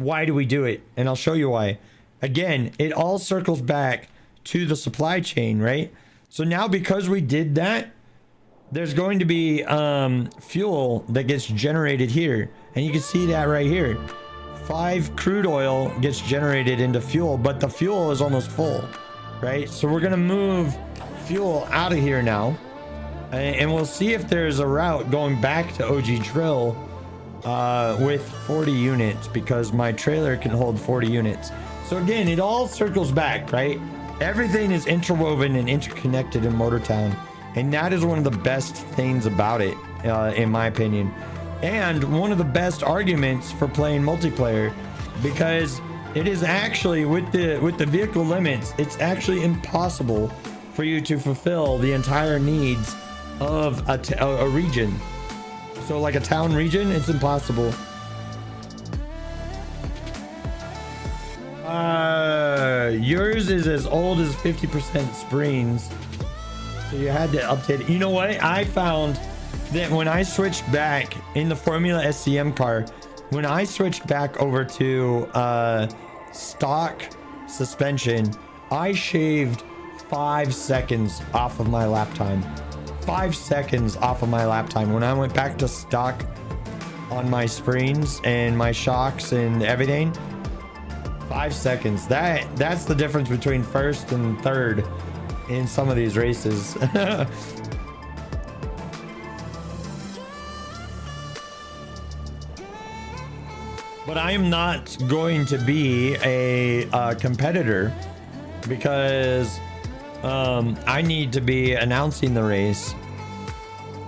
why do we do it? And I'll show you why. Again, it all circles back to the supply chain, right? So now because we did that, there's going to be fuel that gets generated here. And you can see that right here. 5 crude oil gets generated into fuel, but the fuel is almost full, right? So we're gonna move fuel out of here now. And we'll see if there's a route going back to OG Drill with 40 units, because my trailer can hold 40 units. So again, it all circles back, right? Everything is interwoven and interconnected in Motortown. And that is one of the best things about it, in my opinion. And one of the best arguments for playing multiplayer, because it is actually, with the vehicle limits, it's actually impossible for you to fulfill the entire needs of a region. So like a town region, it's impossible. Yours is as old as 50% springs, so you had to update it. You know what? I found that when I switched back in the Formula SCM car, when I switched back over to stock suspension, I shaved 5 seconds off of my lap time. 5 seconds off of my lap time when I went back to stock on my springs and my shocks and everything. 5 seconds. That's the difference between first and third in some of these races. But I am not going to be a competitor, because I need to be announcing the race.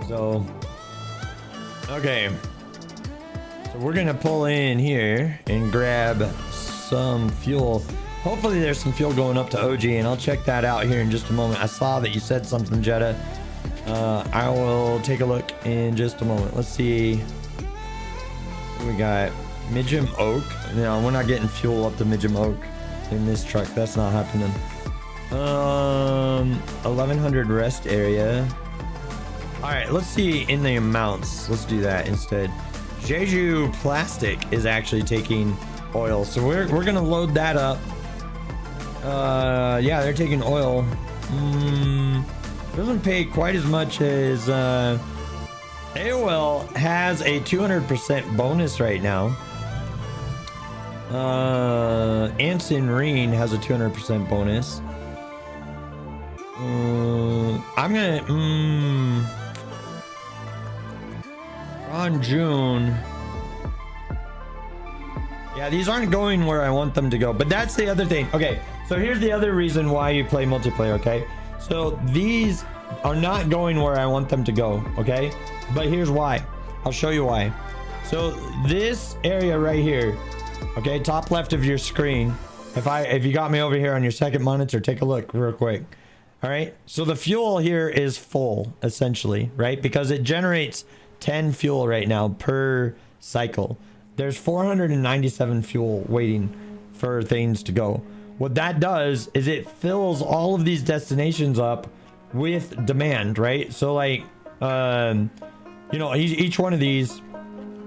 So, okay. So we're gonna pull in here and grab some fuel. Hopefully there's some fuel going up to OG, and I'll check that out here in just a moment. I saw that you said something, Jetta. I will take a look in just a moment. Let's see what we got. Midgem Oak. No, we're not getting fuel up to Midgem Oak in this truck. That's not happening. 1100 rest area. All right, let's see in the amounts. Let's do that instead. Jeju Plastic is actually taking oil, so we're gonna load that up. Yeah, they're taking oil. Doesn't pay quite as much as AOL has a 200% bonus right now. Anson Reen has a 200% bonus. I'm gonna on June. Yeah, these aren't going where I want them to go, but that's the other thing. Okay, so here's the other reason why you play multiplayer, okay? So these are not going where I want them to go, okay? But here's why. I'll show you why. So this area right here, okay, top left of your screen, if you got me over here on your second monitor, take a look real quick. All right, so the fuel here is full, essentially, right? Because it generates 10 fuel right now per cycle. There's 497 fuel waiting for things to go. What that does is it fills all of these destinations up with demand, right? So like, you know, each one of these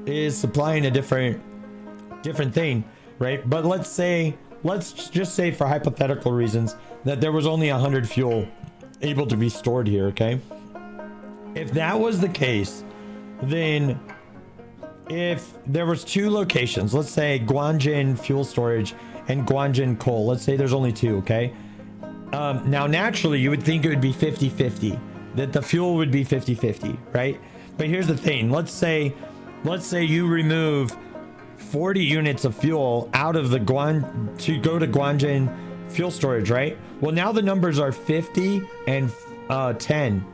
is supplying a different thing, right? But let's just say for hypothetical reasons that there was only 100 fuel able to be stored here, okay? If that was the case, then if there was 2 locations, let's say Guanjin fuel storage and Guanjin coal, let's say there's only 2, okay? Now naturally you would think it would be 50-50, that the fuel would be 50-50, right? But here's the thing, let's say you remove 40 units of fuel out of the to go to Guanjin fuel storage, right? Well, now the numbers are 50 and 10,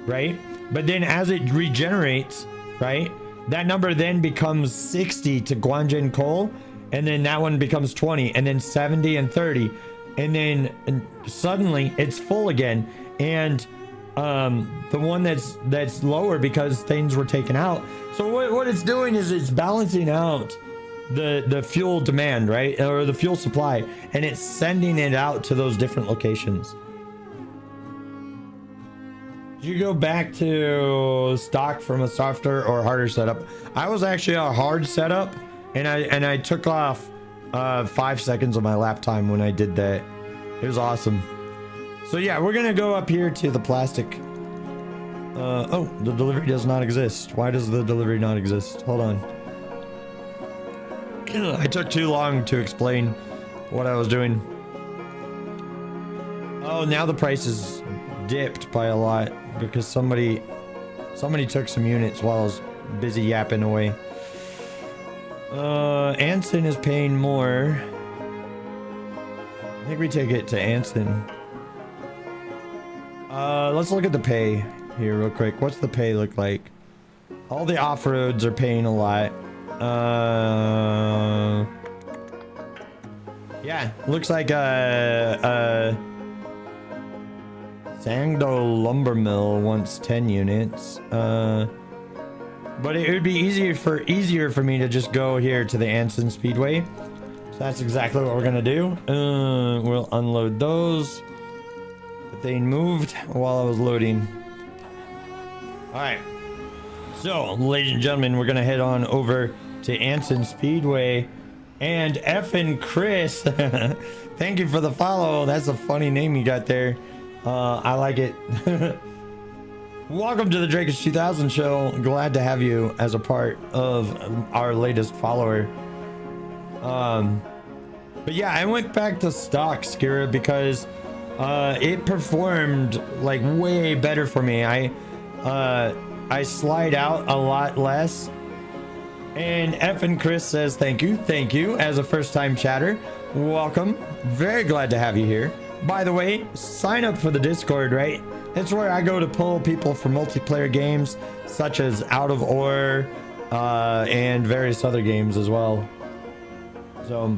right? But then as it regenerates, right, that number then becomes 60 to Guanjin coal, and then that one becomes 20, and then 70 and 30, and then suddenly it's full again. And the one that's lower because things were taken out. So what it's doing is it's balancing out the fuel demand, right, or the fuel supply, and it's sending it out to those different locations. You go back to stock from a softer or harder setup. I was actually a hard setup, and I took off 5 seconds of my lap time when I did that. It was awesome. So yeah, we're gonna go up here to the plastic. Oh, the delivery does not exist. Why does the delivery not exist? Hold on. I took too long to explain what I was doing. Oh, now the price is dipped by a lot because somebody took some units while I was busy yapping away. Anson is paying more. I think we take it to Anson. Let's look at the pay here real quick. What's the pay look like? All the off-roads are paying a lot. Yeah, looks like Sangdo Lumber Mill wants 10 units. But it would be easier for me to just go here to the Anson Speedway. So that's exactly what we're gonna do. We'll unload those. The thing moved while I was loading. All right. So, ladies and gentlemen, we're gonna head on over to Anson Speedway. And effing Chris, thank you for the follow. That's a funny name you got there. I like it. Welcome to the Drakeish 2000 show. Glad to have you as a part of our latest follower. But yeah, I went back to stock Skira because it performed like way better for me. I slide out a lot less. And Effin Chris says thank you as a first-time chatter. Welcome. Very glad to have you here. By the way, sign up for the Discord, right? It's where I go to pull people for multiplayer games such as Out of Ore and various other games as well. So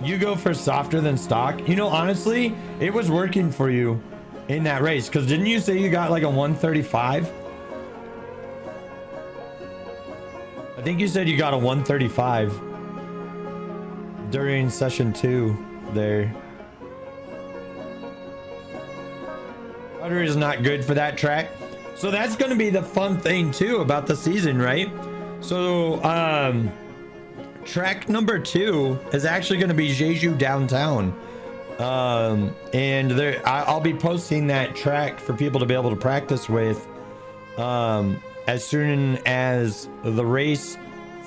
you go for softer than stock. You know, honestly, it was working for you in that race because didn't you say you got like a 135? I think you said you got a 135 during session 2 there. Butter is not good for that track. So that's going to be the fun thing too about the season, right? So track number 2 is actually going to be Jeju downtown. And there I'll be posting that track for people to be able to practice with as soon as the race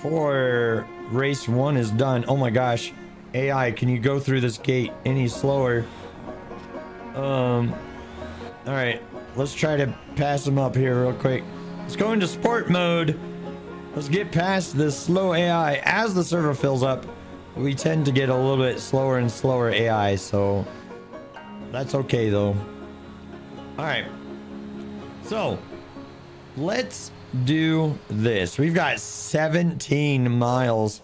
for race 1 is done. Oh my gosh, AI, can you go through this gate any slower? All right, let's try to pass him up here real quick. Let's go into sport mode. Let's get past this slow AI. As the server fills up, we tend to get a little bit slower and slower AI, so that's okay though. All right, so let's do this. We've got 17 miles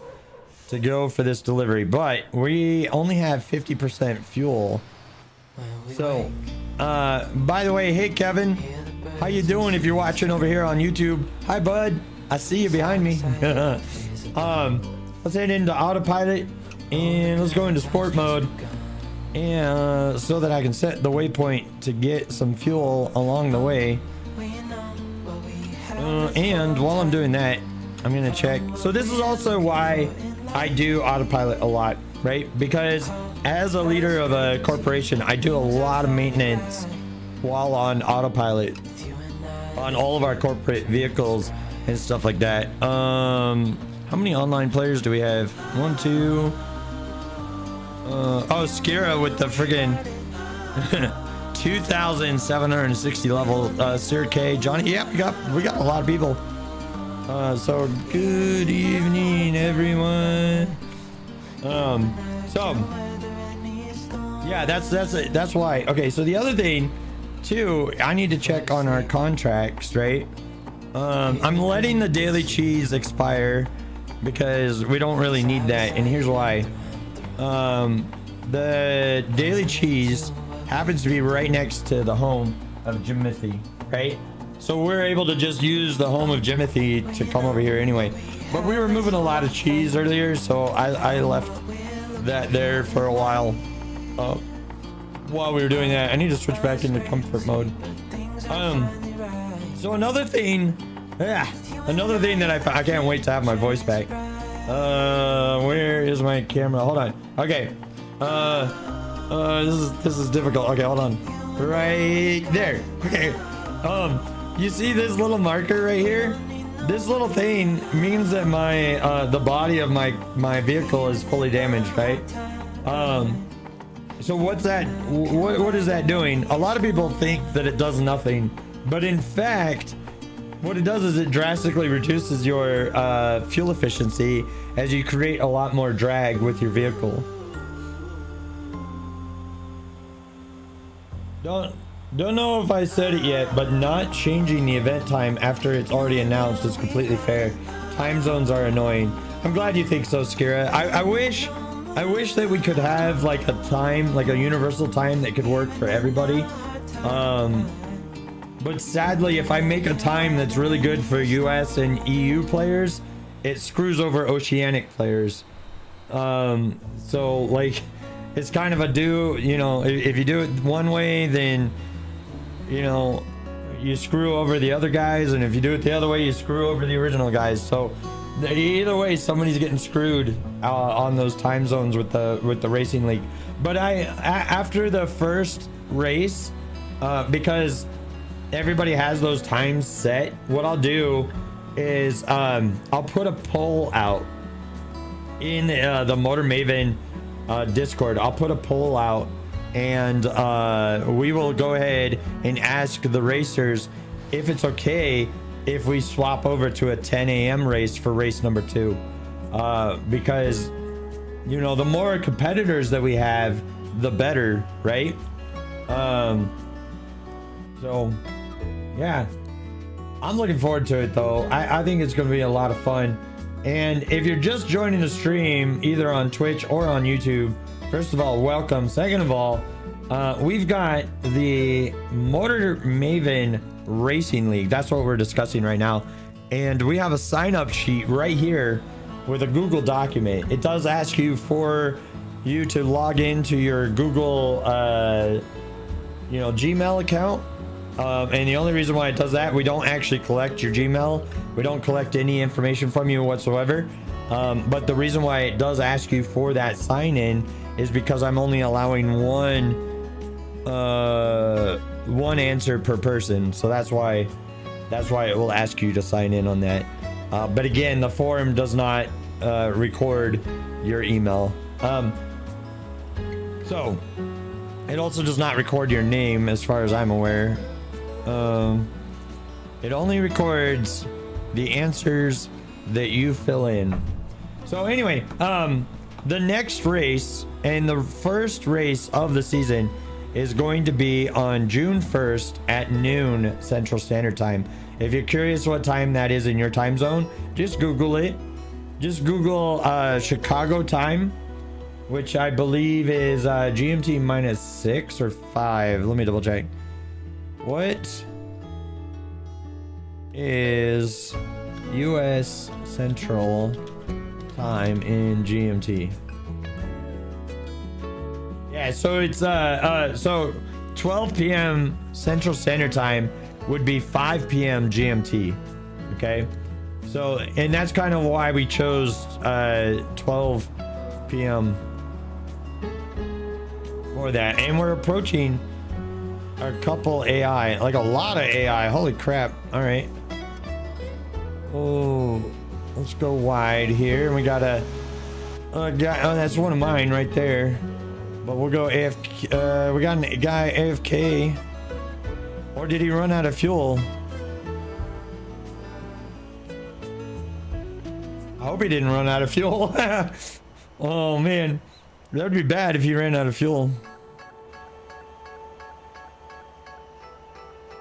to go for this delivery, but we only have 50% fuel. So by the way, hey Kevin, how you doing? If you're watching over here on YouTube, hi bud, I see you behind me. Let's head into autopilot and let's go into sport mode, and so that I can set the waypoint to get some fuel along the way. And while I'm doing that, I'm gonna check. So this is also why I do autopilot a lot, right? Because as a leader of a corporation, I do a lot of maintenance while on autopilot on all of our corporate vehicles and stuff like that. How many online players do we have? 1, 2. Oh, Skira with the friggin' 2,760 level. Sir K, Johnny. Yeah, we got a lot of people. So good evening, everyone. So yeah, that's why. Okay, so the other thing too, I need to check on our contracts, right? I'm letting the daily cheese expire because we don't really need that, and here's why. The daily cheese happens to be right next to the home of Jimothy, right? So we're able to just use the home of Jimothy to come over here anyway. But we were moving a lot of cheese earlier, so I left that there for a while. While we were doing that, I need to switch back into comfort mode. So another thing that I can't wait to have my voice back. Where is my camera? Hold on. Okay. This is difficult. Okay, hold on. Right there. Okay. You see this little marker right here? This little thing means that my the body of my vehicle is fully damaged, right? So what's that? What is that doing? A lot of people think that it does nothing, but in fact, what it does is it drastically reduces your fuel efficiency as you create a lot more drag with your vehicle. Don't know if I said it yet, but not changing the event time after it's already announced is completely fair. Time zones are annoying. I'm glad you think so, Skira. I wish that we could have like a time, like a universal time that could work for everybody. But sadly, if I make a time that's really good for US and EU players, it screws over oceanic players. So like, it's kind of a you know, if you do it one way, then, you know, you screw over the other guys, and if you do it the other way, you screw over the original guys. So either way, somebody's getting screwed on those time zones with the racing league. But after the first race, because everybody has those times set, what I'll do is I'll put a poll out in the Motor Maven Discord. I'll put a poll out, and we will go ahead and ask the racers if it's okay if we swap over to a 10 a.m. race for race number 2, because, you know, the more competitors that we have, the better, right? So yeah, I'm looking forward to it though. I think it's going to be a lot of fun. And if you're just joining the stream, either on Twitch or on YouTube, first of all, welcome. Second of all, we've got the Motor Maven Racing League. That's what we're discussing right now. And we have a sign-up sheet right here with a Google document. It does ask you for you to log into your Google, you know, Gmail account. And the only reason why it does that, we don't actually collect your Gmail. We don't collect any information from you whatsoever. But the reason why it does ask you for that sign in is because I'm only allowing one answer per person. So that's why it will ask you to sign in on that. But again, the forum does not record your email. So it also does not record your name as far as I'm aware. It only records the answers that you fill in. So anyway, the next race and the first race of the season is going to be on June 1st at noon Central Standard Time. If you're curious what time that is in your time zone, just Google it. Just Google Chicago time, which I believe is GMT minus 6 or 5. Let me double check. What is US Central Time in GMT? Yeah, so it's so 12 p.m. Central Standard Time would be 5 p.m. GMT. Okay, so and that's kind of why we chose 12 p.m. for that, and we're approaching a couple AI, like a lot of AI. Holy crap. All right. Oh, let's go wide here. And we got a guy. Oh, that's one of mine right there. But we'll go AFK. We got a guy AFK. Or did he run out of fuel? I hope he didn't run out of fuel. Oh man, that would be bad if he ran out of fuel.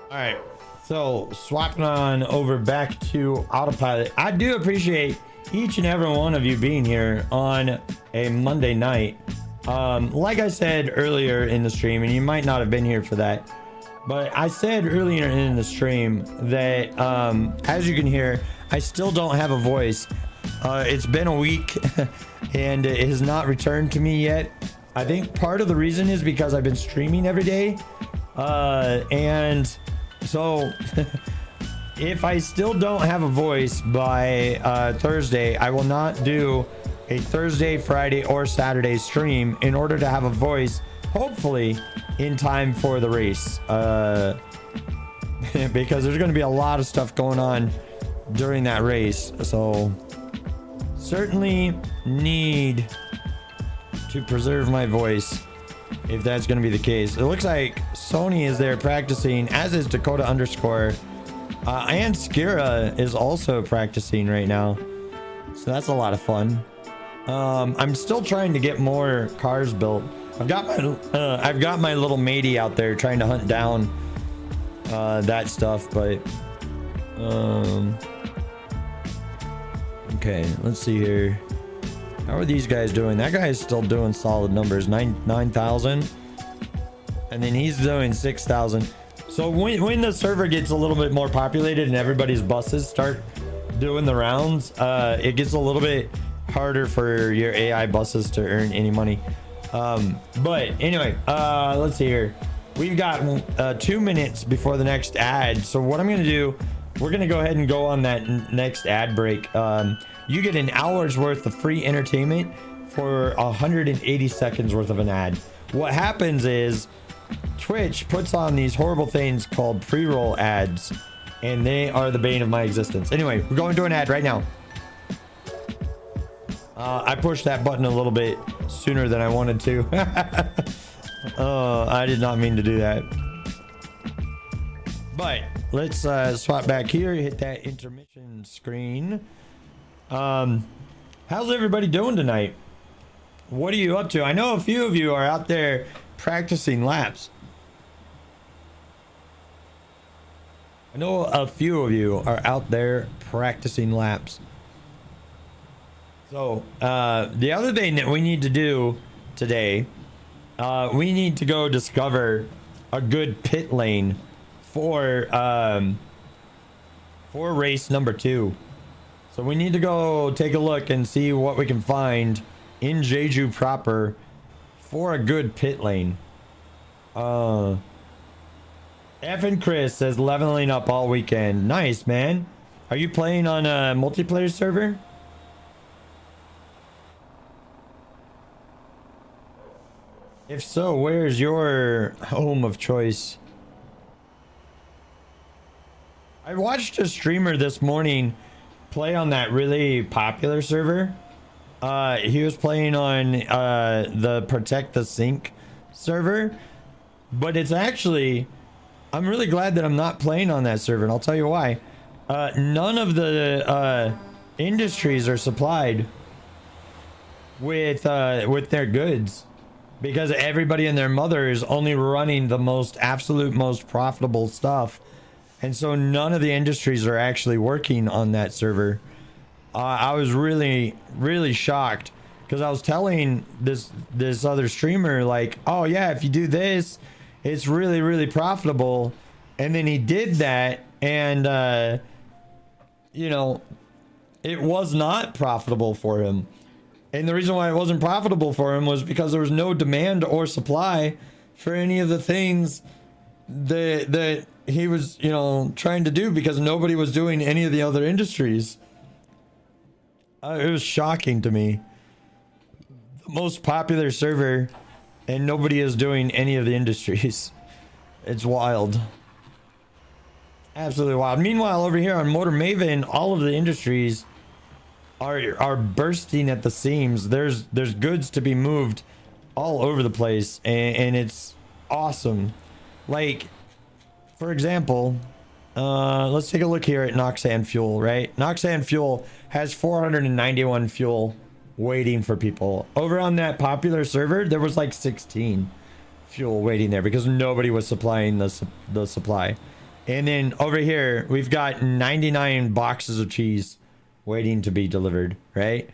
All right, so swapping on over back to autopilot. I do appreciate each and every one of you being here on a Monday night. Like I said earlier in the stream, and you might not have been here for that, but I said earlier in the stream that as you can hear, I still don't have a voice. It's been a week and it has not returned to me yet. I think part of the reason is because I've been streaming every day, and so if I still don't have a voice by Thursday, I will not do a Thursday, Friday, or Saturday stream in order to have a voice, hopefully, in time for the race. Because there's going to be a lot of stuff going on during that race. So, certainly need to preserve my voice if that's going to be the case. It looks like Sony is there practicing, as is Dakota underscore. And Skira is also practicing right now. So that's a lot of fun. I'm still trying to get more cars built. I've got my little matey out there trying to hunt down that stuff, but okay, let's see here. How are these guys doing? That guy is still doing solid numbers. 9,000, and then he's doing 6,000. So when the server gets a little bit more populated and everybody's buses start doing the rounds, it gets a little bit harder for your AI buses to earn any money. But anyway, let's see here. We've got 2 minutes before the next ad. So what I'm going to do, we're going to go ahead and go on that next ad break. You get an hour's worth of free entertainment for 180 seconds worth of an ad. What happens is Twitch puts on these horrible things called pre-roll ads, and they are the bane of my existence. Anyway, we're going to an ad right now. I pushed that button a little bit sooner than I wanted to. I did not mean to do that. But let's swap back here, hit that intermission screen. How's everybody doing tonight? What are you up to? I know a few of you are out there practicing laps. I know a few of you are out there practicing laps. So, the other thing that we need to do today, we need to go discover a good pit lane for race number 2. So we need to go take a look and see what we can find in Jeju proper for a good pit lane. F and Chris says leveling up all weekend. Nice, man. Are you playing on a multiplayer server? If so, where's your home of choice? I watched a streamer this morning play on that really popular server. He was playing on the Protect the Sink server, but it's actually, I'm really glad that I'm not playing on that server, and I'll tell you why. None of the industries are supplied with their goods, because everybody and their mother is only running the most profitable stuff. And so none of the industries are actually working on that server. I was really, really shocked, because I was telling this other streamer, like, oh yeah, if you do this, it's really, really profitable. And then he did that, and you know, it was not profitable for him. And the reason why it wasn't profitable for him was because there was no demand or supply for any of the things that he was, you know, trying to do, because nobody was doing any of the other industries. It was shocking to me. The most popular server, and nobody is doing any of the industries. It's wild. Absolutely wild. Meanwhile, over here on Motor Maven, all of the industries are bursting at the seams. There's goods to be moved all over the place, and it's awesome. Like, for example, let's take a look here at Noxan Fuel, right? Noxan Fuel has 491 fuel waiting for people. Over on that popular server, there was like 16 fuel waiting there, because nobody was supplying the supply. And then over here, we've got 99 boxes of cheese waiting to be delivered, right?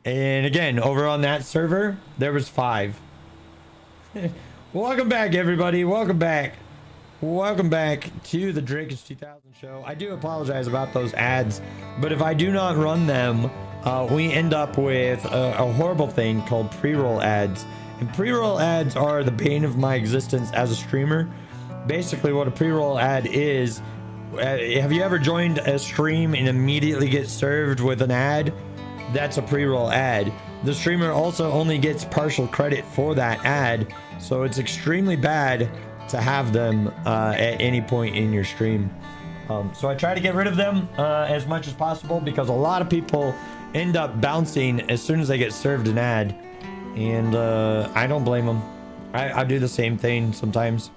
And again, over on that server, there was 5. Welcome back, everybody. Welcome back. Welcome back to the Drakes 2000 show. I do apologize about those ads, but if I do not run them, we end up with a horrible thing called pre-roll ads. And pre-roll ads are the bane of my existence as a streamer. Basically, what a pre-roll ad is Have you ever joined a stream and immediately get served with an ad? That's a pre-roll ad. The streamer also only gets partial credit for that ad, so it's extremely bad to have them at any point in your stream. So I try to get rid of them as much as possible, because a lot of people end up bouncing as soon as they get served an ad, and I don't blame them. I do the same thing sometimes.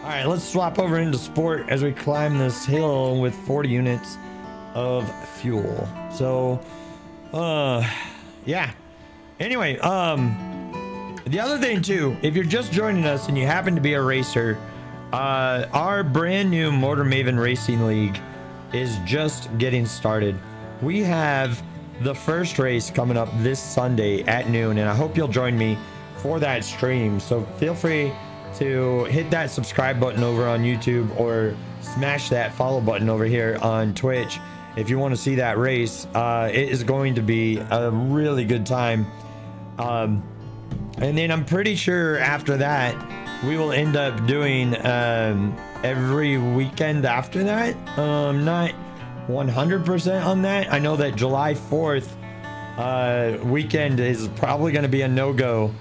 All right, let's swap over into sport as we climb this hill with 40 units of fuel. So yeah, anyway, the other thing too, if you're just joining us and you happen to be a racer, our brand new Motor Maven Racing League is just getting started. We have the first race coming up this Sunday at noon, and I hope you'll join me for that stream. So feel free to hit that subscribe button over on YouTube, or smash that follow button over here on Twitch if you want to see that race. It is going to be a really good time. And then I'm pretty sure after that we will end up doing every weekend after that. I'm not 100% on that. I know that July 4th weekend is probably going to be a no-go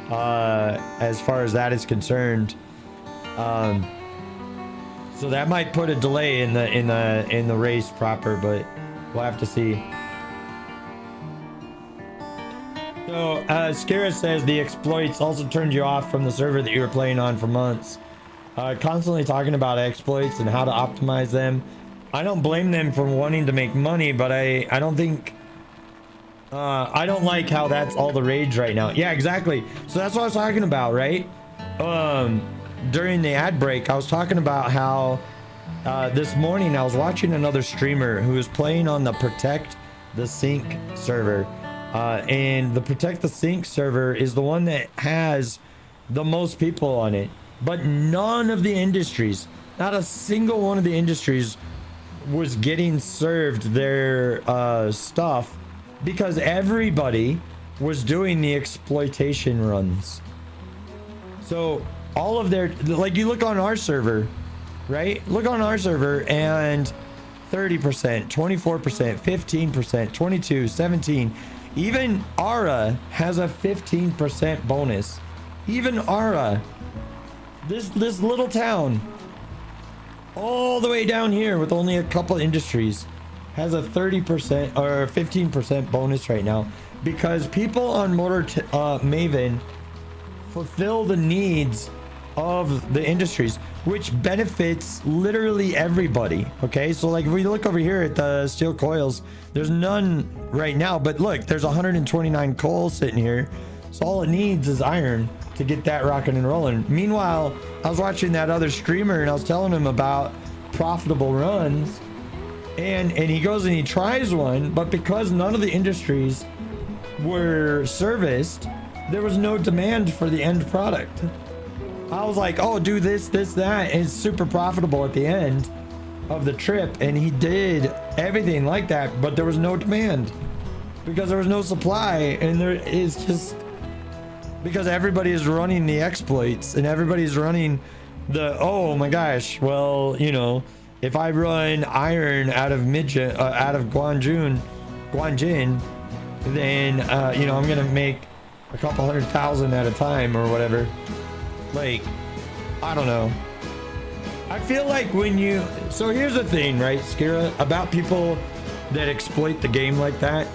as far as that is concerned. So that might put a delay in the race proper, but we'll have to see. So Skira says the exploits also turned you off from the server that you were playing on for months. Constantly talking about exploits and how to optimize them. I don't blame them for wanting to make money, but I don't think I don't like how that's all the rage right now. Yeah, exactly. So that's what I was talking about, right? During the ad break, I was talking about how this morning I was watching another streamer who was playing on the Protect the Sink server. And the Protect the Sink server is the one that has the most people on it. But none of the industries, not a single one of the industries, was getting served their stuff, because everybody was doing the exploitation runs. So all of their, like, you look on our server, right? Look on our server, and 30%, 24%, 15%, 22, 17. Even Ara has a 15% bonus. Even Ara, this little town, all the way down here with only a couple industries, has a 30% or 15% bonus right now, because people on Maven fulfill the needs of the industries, which benefits literally everybody. Okay, so like if we look over here at the steel coils, there's none right now, but look, there's 129 coal sitting here, so all it needs is iron to get that rocking and rolling. Meanwhile, I was watching that other streamer and I was telling him about profitable runs, and he goes and he tries one, but because none of the industries were serviced, there was no demand for the end product. I was like, oh, do this, that, and it's super profitable at the end of the trip, and he did everything like that, but there was no demand because there was no supply, and there is just because everybody is running the exploits and everybody's running the, oh my gosh, well, you know, if I run iron out of Guanjin, then you know, I'm gonna make a couple 100,000 at a time or whatever. Like, I don't know. I feel like when you, so here's the thing, right, Skira, about people that exploit the game like that,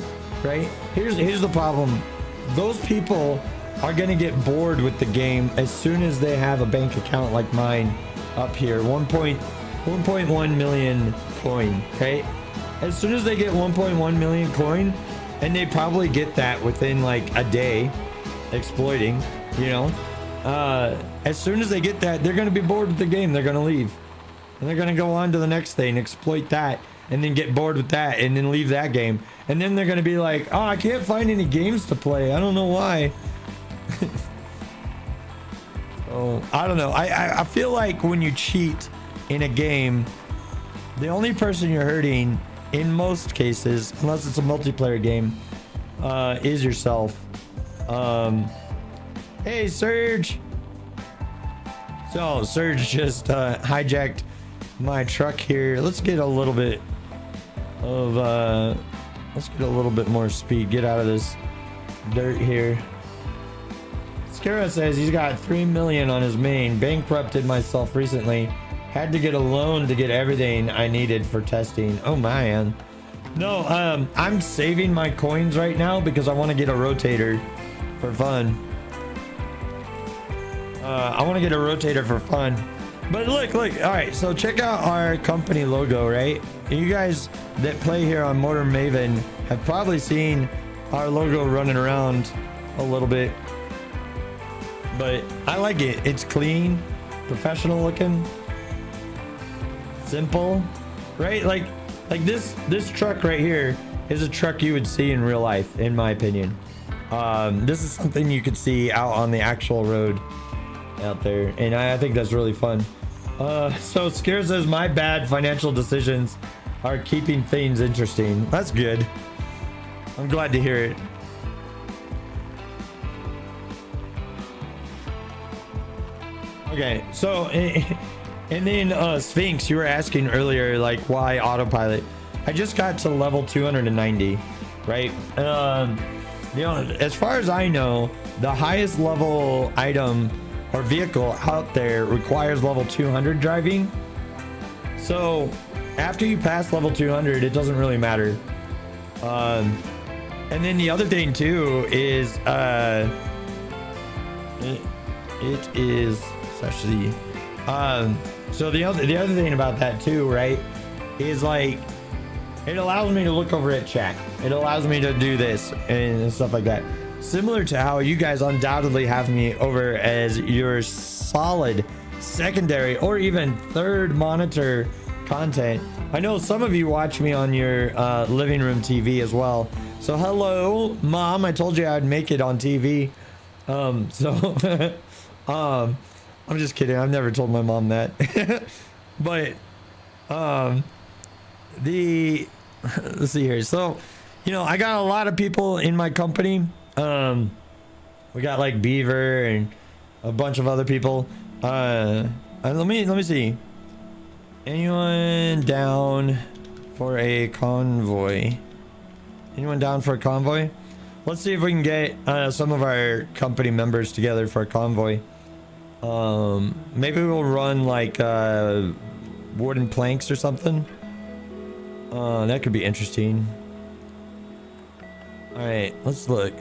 right? Here's the problem. Those people are gonna get bored with the game as soon as they have a bank account like mine up here, 1.1 million coin, okay? As soon as they get 1.1 million coin, and they probably get that within like a day exploiting, you know, as soon as they get that, they're going to be bored with the game. They're going to leave, and they're going to go on to the next thing, exploit that, and then get bored with that, and then leave that game, and then they're going to be like, oh, I can't find any games to play, I don't know why. So I don't know. I feel like when you cheat in a game, the only person you're hurting in most cases, unless it's a multiplayer game, is yourself. Hey, Surge. So Surge just hijacked my truck here. Let's get a little bit of let's get a little bit more speed. Get out of this dirt here. Skara says he's got 3 million on his main. Bankrupted myself recently. Had to get a loan to get everything I needed for testing. Oh man. No, I'm saving my coins right now because I want to get a rotator for fun. I want to get a rotator for fun. But look, all right, so check out our company logo, right? You guys that play here on Motor Maven have probably seen our logo running around a little bit. But I like it. It's clean, professional looking, simple, right? Like this truck right here is a truck you would see in real life, in my opinion. This is something you could see out on the actual road out there, and I think that's really fun. So Scare says my bad financial decisions are keeping things interesting. That's good. I'm glad to hear it. Okay, so and then Sphinx, you were asking earlier like why autopilot. I just got to level 290, right? You know, as far as I know, the highest level item or vehicle out there requires level 200 driving. So after you pass level 200, it doesn't really matter. And then the other thing too is it is actually so the other thing about that too, right, is like it allows me to look over at chat. It allows me to do this and stuff like that. Similar to how you guys undoubtedly have me over as your solid secondary or even third monitor content. I know some of you watch me on your living room TV as well. So hello, Mom. I told you I'd make it on TV. I'm just kidding. I've never told my mom that. But let's see here. So, you know, I got a lot of people in my company. We got like Beaver and a bunch of other people. Let me see. Anyone down for a convoy? Anyone down for a convoy? Let's see if we can get some of our company members together for a convoy. Maybe we'll run like wooden planks or something. That could be interesting. All right, let's look.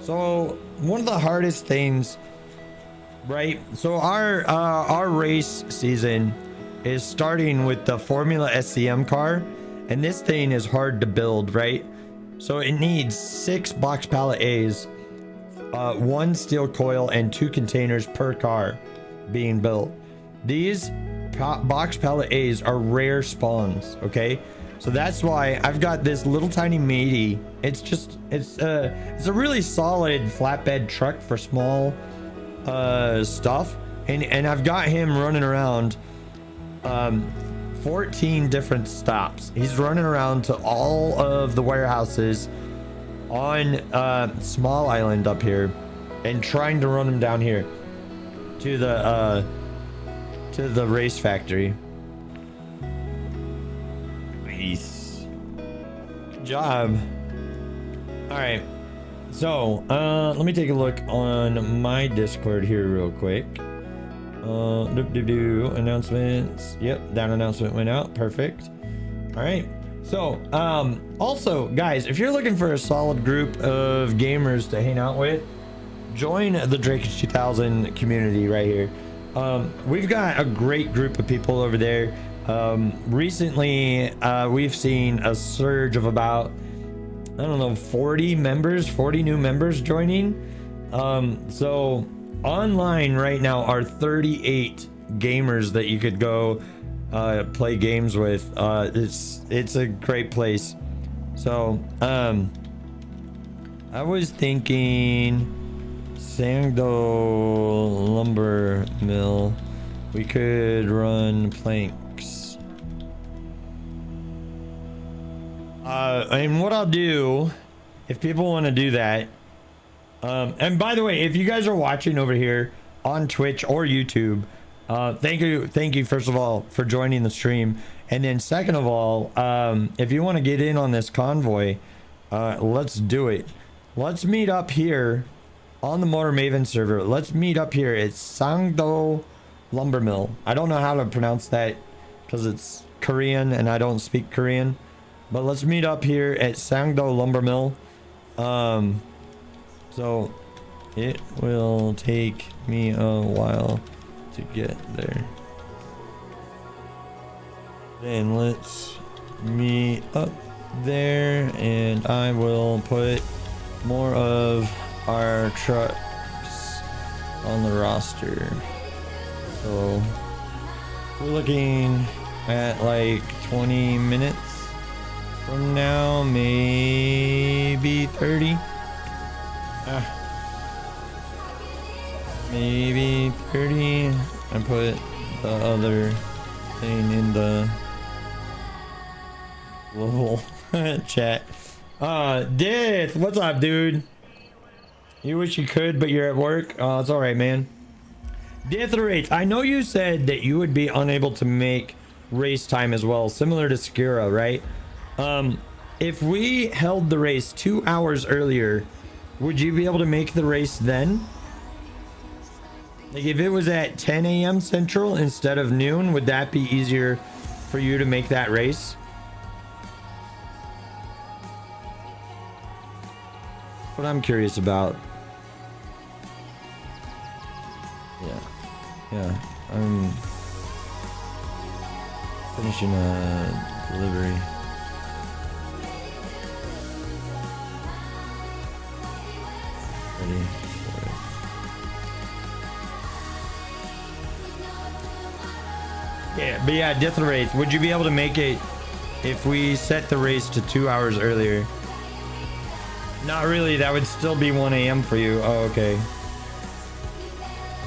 So one of the hardest things, right? So our race season is starting with the Formula SCM car, and this thing is hard to build, right? So it needs 6 box pallet A's, 1 steel coil, and 2 containers per car being built. These box pallet A's are rare spawns, okay? So that's why I've got this little tiny matey. It's a really solid flatbed truck for small stuff, and I've got him running around 14 different stops. He's running around to all of the warehouses on Small Island up here and trying to run them down here to the race factory. Nice. Good job. All right. So, let me take a look on my Discord here real quick. Announcements. Yep, that announcement went out. Perfect. All right. So, also, guys, if you're looking for a solid group of gamers to hang out with, join the Drakage 2000 community right here. We've got a great group of people over there. Recently, we've seen a surge of about, I don't know, 40 new members joining. So online right now are 38 gamers that you could go play games with. It's a great place. So I was thinking Sangdo lumber mill, we could run planks. And what I'll do, if people want to do that, and by the way, if you guys are watching over here on Twitch or YouTube, Thank you first of all for joining the stream, and then second of all, if you want to get in on this convoy, let's do it. Let's meet up here on the Motor Maven server. Let's meet up here at Sangdo Lumber Mill. I don't know how to pronounce that because it's Korean and I don't speak Korean, but let's meet up here at Sangdo Lumber Mill. So it will take me a while to get there. Then let's meet up there and I will put more of our trucks on the roster. So we're looking at like 20 minutes from now, maybe 30. Maybe 30. I put the other thing in the global chat. Dith, what's up, dude? You wish you could, but you're at work. Oh, it's all right, man. Dith rates. I know you said that you would be unable to make race time as well, similar to Skira, right? If we held the race 2 hours earlier, would you be able to make the race then? Like if it was at 10 a.m. Central instead of noon, would that be easier for you to make that race? What I'm curious about. Yeah, I'm finishing a delivery. Ready for it. Yeah, but yeah, death race. Would you be able to make it if we set the race to 2 hours earlier? Not really. That would still be 1 a.m. for you. Oh, okay.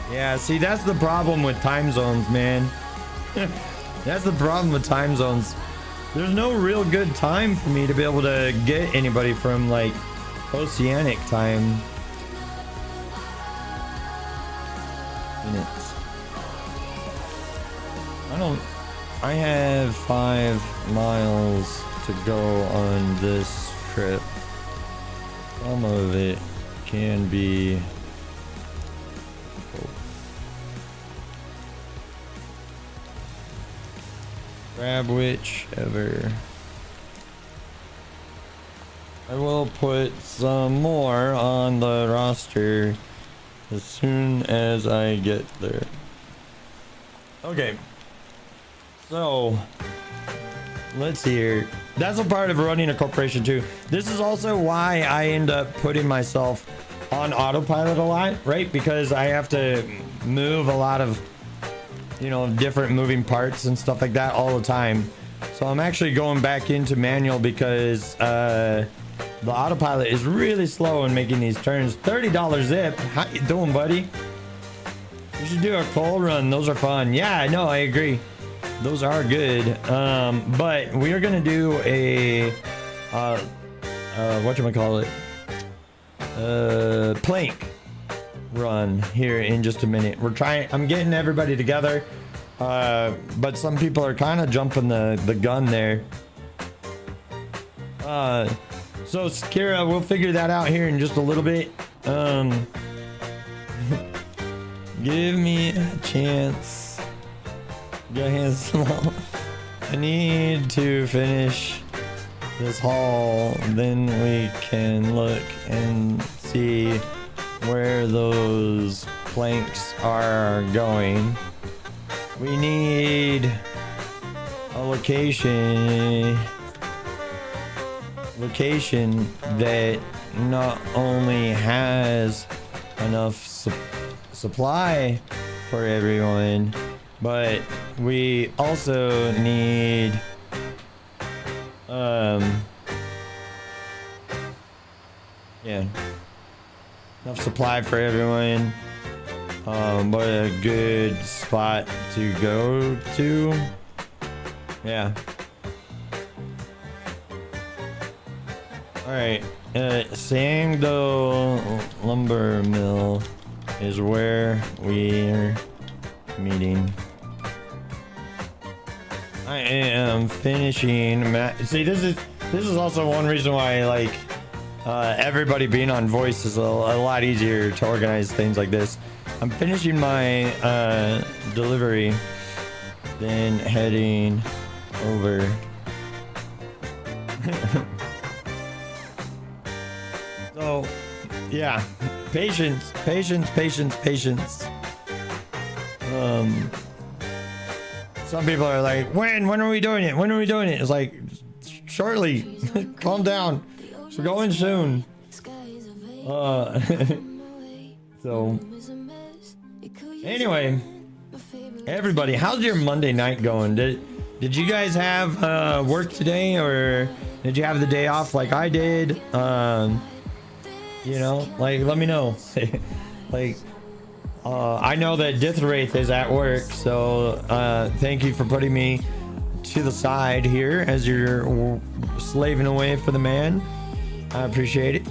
Yeah, see, that's the problem with time zones, man. That's the problem with time zones. There's no real good time for me to be able to get anybody from, like, oceanic time. Minutes. I have 5 miles to go on this trip. Some of it can be... Grab whichever. I will put some more on the roster as soon as I get there. Okay. So, let's see here. That's a part of running a corporation too. This is also why I end up putting myself on autopilot a lot, right? Because I have to move a lot of, you know, different moving parts and stuff like that all the time. So I'm actually going back into manual because the autopilot is really slow in making these turns. $30 zip. How you doing, buddy? You should do a coal run. Those are fun. Yeah, I know. I agree. Those are good. But we are gonna do a whatchamacallit, plank run here in just a minute. I'm getting everybody together, but some people are kind of jumping the gun there. So Skira, we'll figure that out here in just a little bit. Give me a chance. Go ahead, slow. I need to finish this haul, then we can look and see where those planks are going. We need a location that not only has enough supply for everyone, but we also need yeah, enough supply for everyone, but a good spot to go to. Yeah. All right, Sangdo Lumber Mill is where we're meeting. I am finishing. See, this is also one reason why like everybody being on voice is a lot easier to organize things like this. I'm finishing my delivery, then heading over. So, yeah, patience. Some people are like, when are we doing it? It's like, shortly. Calm down. We're going soon. So, anyway, everybody, how's your Monday night going? Did you guys have work today, or did you have the day off like I did? You know, like, let me know. Like, I know that Dithwraith is at work, so thank you for putting me to the side here as you're slaving away for the man. I appreciate it.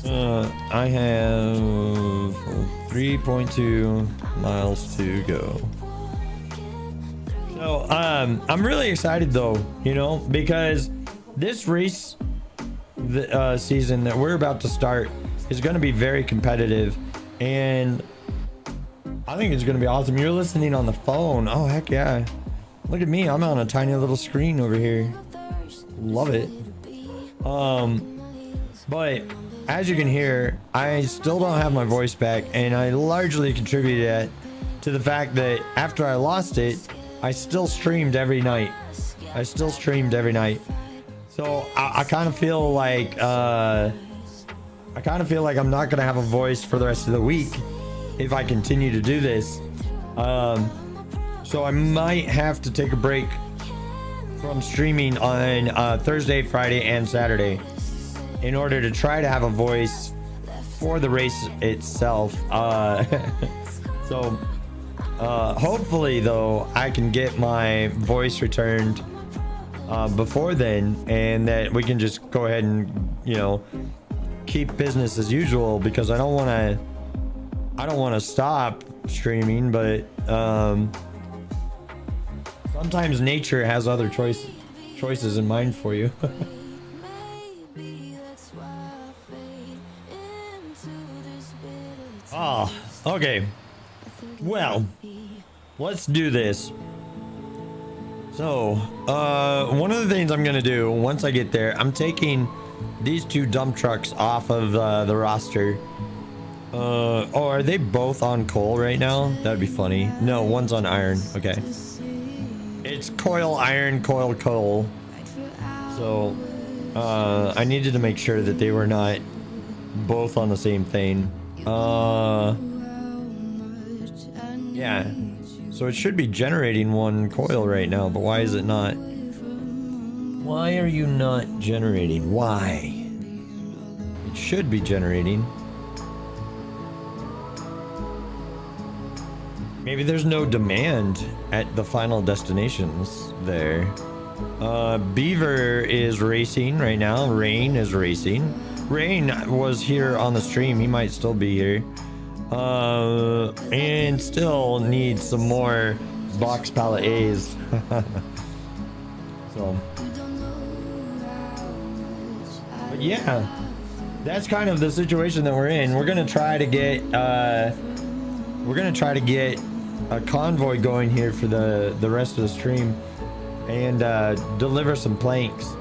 I have 3.2 miles to go. So I'm really excited though, you know, because this race season that we're about to start is going to be very competitive, and I think it's going to be awesome. You're listening on the phone. Oh heck yeah, look at me, I'm on a tiny little screen over here. Love it. But as you can hear, I still don't have my voice back, and I largely contributed that to the fact that after I lost it, I still streamed every night. So I kind of feel like I'm not gonna have a voice for the rest of the week if I continue to do this. So I might have to take a break from streaming on Thursday, Friday, and Saturday in order to try to have a voice for the race itself. So hopefully though I can get my voice returned before then, and that we can just go ahead and, you know, keep business as usual, because I don't want to stop streaming, but sometimes nature has other choices in mind for you. Oh, okay. Well, let's do this. So, one of the things I'm gonna do once I get there, I'm taking these two dump trucks off of the roster. Oh, are they both on coal right now? That'd be funny. No, one's on iron. Okay. It's coil iron, coil coal. So, I needed to make sure that they were not both on the same thing. Yeah. So it should be generating one coil right now, but why is it not? Why are you not generating? Why? It should be generating. Maybe there's no demand at the final destinations there. Beaver is racing right now. Rain is racing. Rain was here on the stream. He might still be here. And still need some more box pallet A's. So, but yeah, that's kind of the situation that we're in. We're gonna try to get a convoy going here for the rest of the stream, and deliver some planks.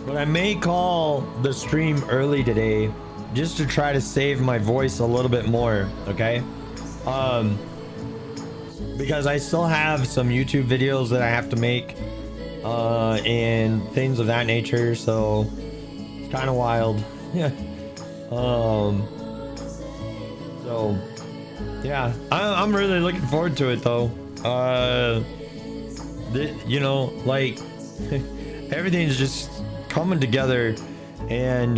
But I may call the stream early today just to try to save my voice a little bit more, okay? Because I still have some YouTube videos that I have to make and things of that nature, so it's kind of wild. Yeah. So yeah, I'm really looking forward to it though. You know, like everything's just coming together, and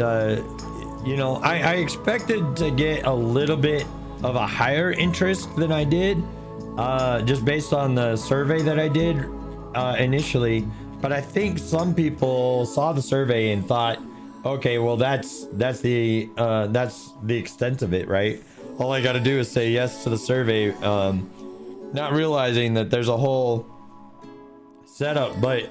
you know, I expected to get a little bit of a higher interest than I did, just based on the survey that I did initially. But I think some people saw the survey and thought Okay, well that's the extent of it, right? All I gotta do is say yes to the survey, not realizing that there's a whole setup. But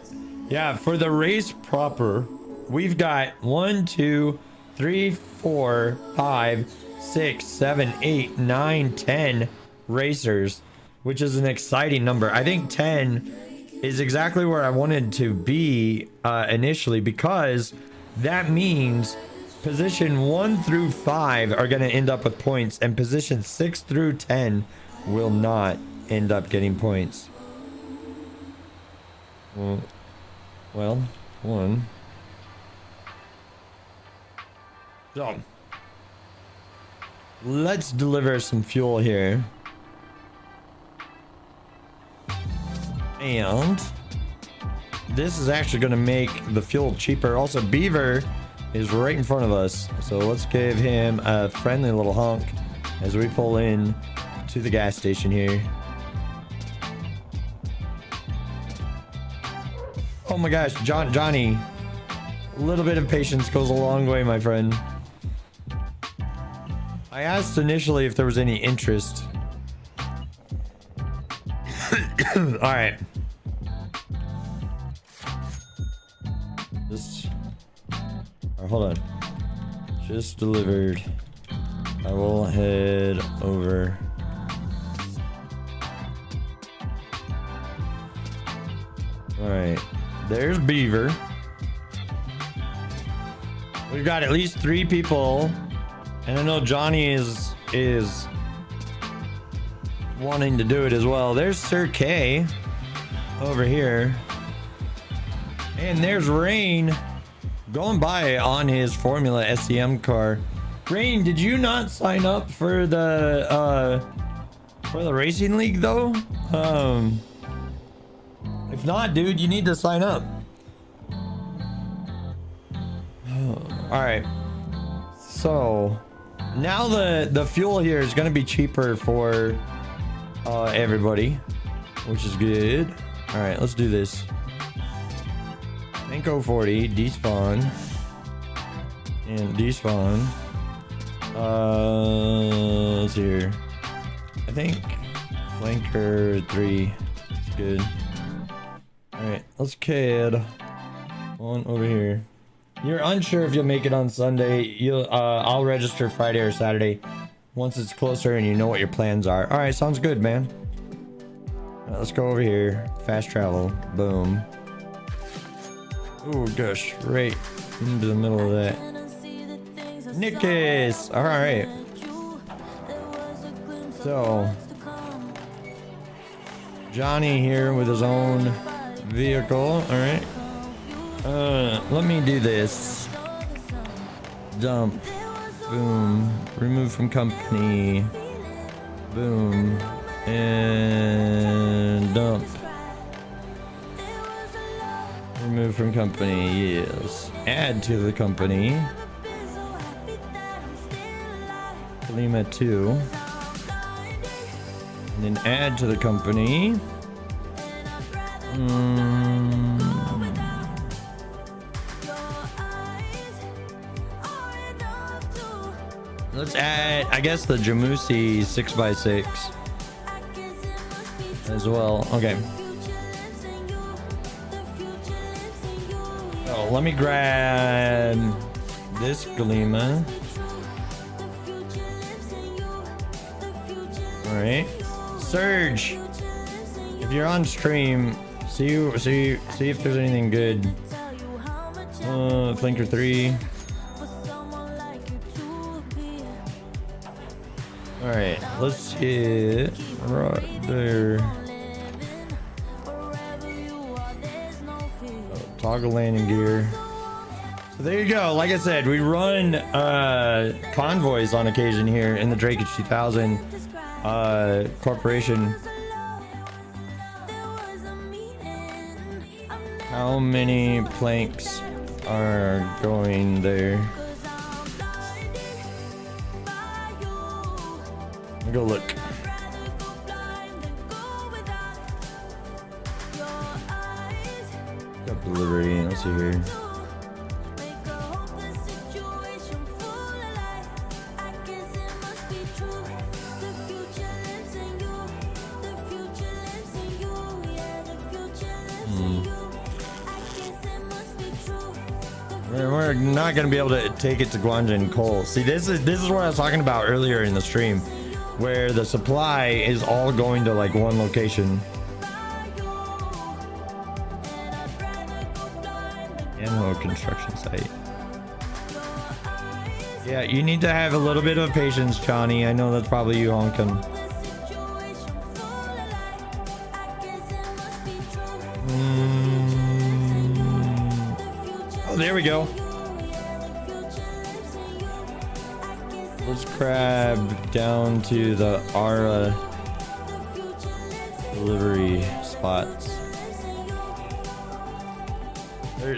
yeah, for the race proper, we've got 1, 2, 3, 4, 5, 6, 7, 8, 9, 10 racers, which is an exciting number. I think 10 is exactly where I wanted to be initially, because that means position 1 through 5 are going to end up with points, and position 6 through 10 will not end up getting points. Well, one. So, let's deliver some fuel here. And this is actually going to make the fuel cheaper. Also, Beaver is right in front of us, so let's give him a friendly little honk as we pull in to the gas station here. Oh my gosh, Johnny, a little bit of patience goes a long way, my friend. I asked initially if there was any interest. All right. Hold on. Just delivered. I will head over. All right. There's Beaver. We've got at least 3 people, and I know Johnny is wanting to do it as well. There's Sir K over here, and there's Rain going by on his Formula SEM car. Rain, did you not sign up for the racing league though? If not, dude, you need to sign up. All right. So now the fuel here is going to be cheaper for everybody, which is good. All right, let's do this. Tanko 40, despawn, and despawn. Let's see here. I think flanker 3 is good. All right, let's CAD on over here. You're unsure if you'll make it on Sunday. I'll register Friday or Saturday once it's closer and you know what your plans are. All right, sounds good, man. All right, let's go over here. Fast travel. Boom. Oh gosh, right into the middle of that. Nickus! Alright. So Johnny here with his own vehicle. Alright. Let me do this. Dump. Boom. Remove from company. Boom. And dump. Remove from company, yes. Add to the company. Lima 2. And then add to the company. Let's add, I guess, the Jamusi 6x6 as well. Okay. Oh, let me grab this Galima. All right, Surge. If you're on stream, see if there's anything good. Flanker 3. All right, let's hit right there. Toggle landing gear. So there you go. Like I said, we run convoys on occasion here in the Drakeage 2000 Corporation. How many planks are going there? Let me go look. Got delivery. Let's see here. We're not gonna be able to take it to Guanjin coal. See, this is what I was talking about earlier in the stream, where the supply is all going to like one location. Ammo construction site. Yeah, you need to have a little bit of patience, Johnny. I know that's probably you honking. Oh, there we go. Let's crab down to the Ara delivery spots.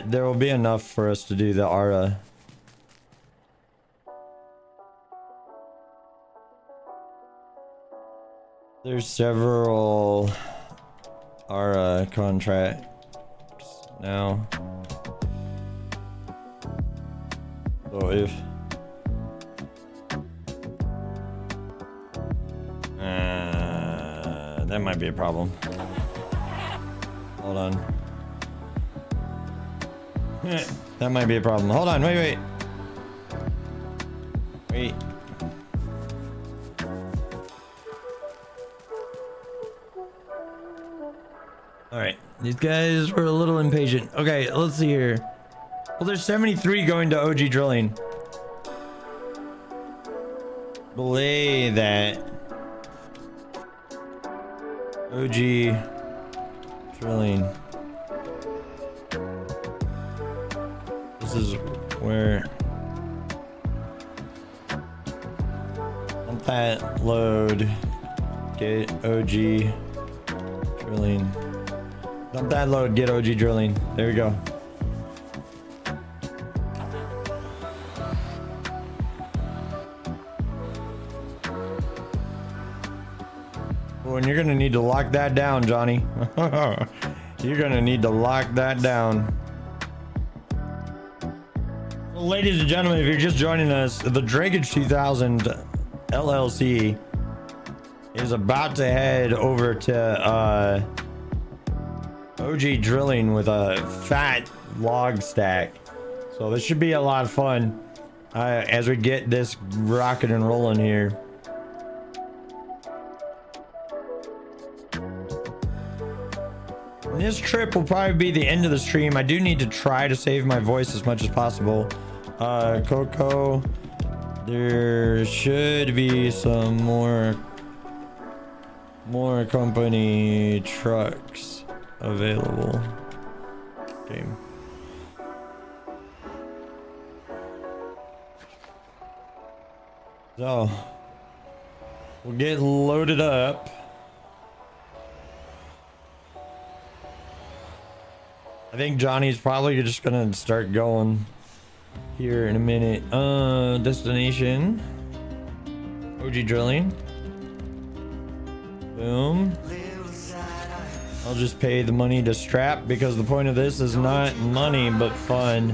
There will be enough for us to do the Ara. There's several Ara contracts now. So if that might be a problem. Hold on. That might be a problem. Hold on, wait. Alright, these guys were a little impatient. Okay, let's see here. Well, there's 73 going to OG drilling. Belay that. OG drilling. This is where dump that load. Get OG drilling. Dump that load, get OG drilling. There we go. Oh, and you're gonna need to lock that down, Johnny. You're gonna need to lock that down. Well, ladies and gentlemen, if you're just joining us, the Drakeage 2000 LLC is about to head over to OG drilling with a fat log stack. So this should be a lot of fun as we get this rocking and rolling here. This trip will probably be the end of the stream. I do need to try to save my voice as much as possible. Coco, there should be some more company trucks available. Okay. So we'll get loaded up. I think Johnny's probably just gonna start going here in a minute. Destination. OG drilling. Boom. I'll just pay the money to strap because the point of this is not money but fun.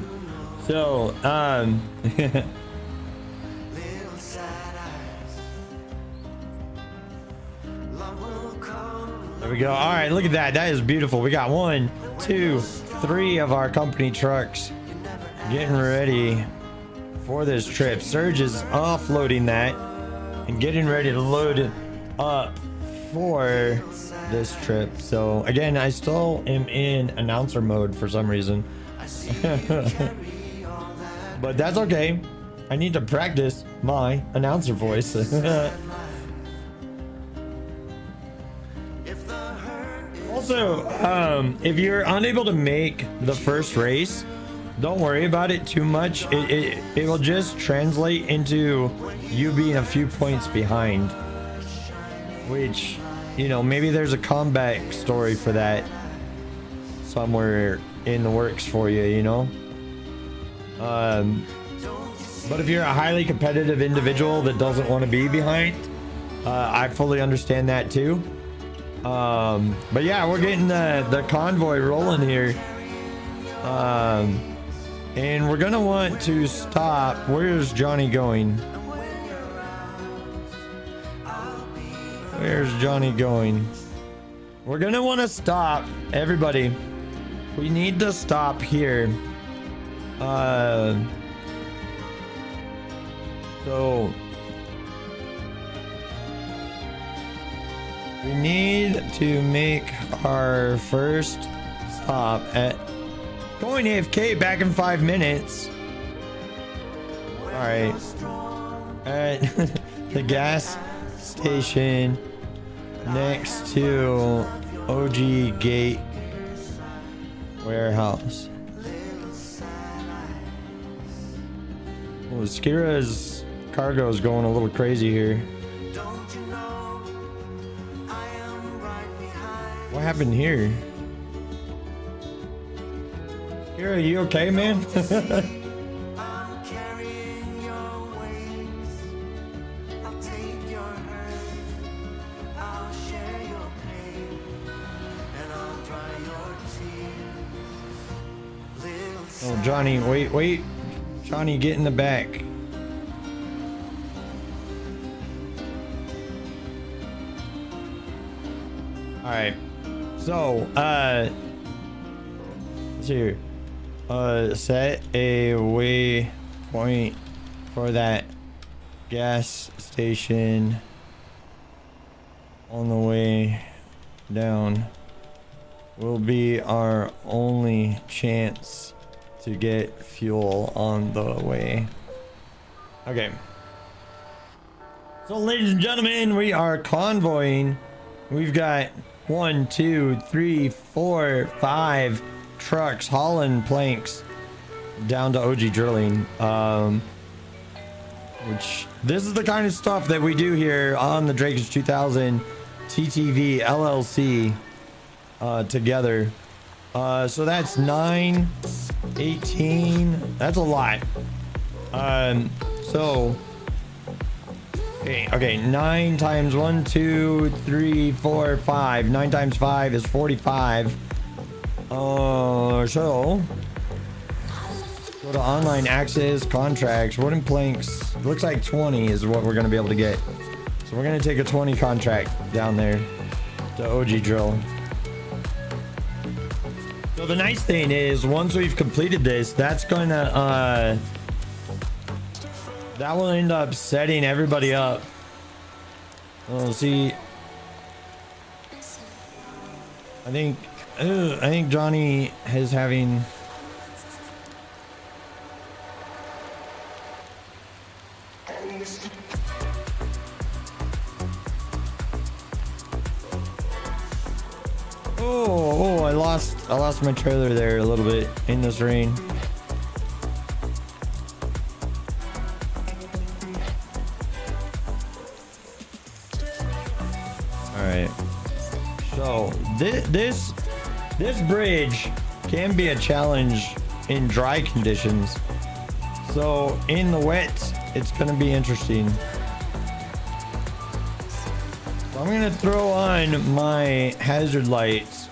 So, there we go. All right, look at that. That is beautiful. We got 1, 2, 3 of our company trucks getting ready for this trip. Surge is offloading that and getting ready to load it up for this trip. So again, I still am in announcer mode for some reason. But that's okay. I need to practice my announcer voice. Also, if you're unable to make the first race, don't worry about it too much. It will just translate into you being a few points behind, which, you know, maybe there's a comeback story for that somewhere in the works for you, you know. But if you're a highly competitive individual that doesn't want to be behind, I fully understand that too. But yeah, we're getting the convoy rolling here. And we're gonna want to stop. Where's Johnny going? Where's Johnny going? We're gonna want to stop. Everybody, we need to stop here So we need to make our first stop at going AFK back in 5 minutes. All right, at the gas station next to OG Gate Warehouse. Well, Skira's cargo is going a little crazy here. What happened here? Skira, you okay, man? Oh, Johnny, wait. Johnny, get in the back. Alright. So, let's see here. Set a waypoint for that gas station on the way down. Will be our only chance to get fuel on the way. Okay. So, ladies and gentlemen, we are convoying. We've got 1, 2, 3, 4, 5 trucks hauling planks down to OG Drilling. Which this is the kind of stuff that we do here on the Drakers 2000 TTV LLC together. So that's 9, 18. That's a lot. So okay, 9 times 1, 2, 3, 4, 5. 9 times 5 is 45. So go to online access contracts. Wooden planks. Looks like 20 is what we're gonna be able to get. So we're gonna take a 20 contract down there to OG Drill. So the nice thing is, once we've completed this, that's gonna that will end up setting everybody up. We'll see. I think Johnny is having. Oh, I lost my trailer there a little bit in this rain. All right. So this bridge can be a challenge in dry conditions. So in the wet, it's gonna be interesting. I'm gonna throw on my hazard lights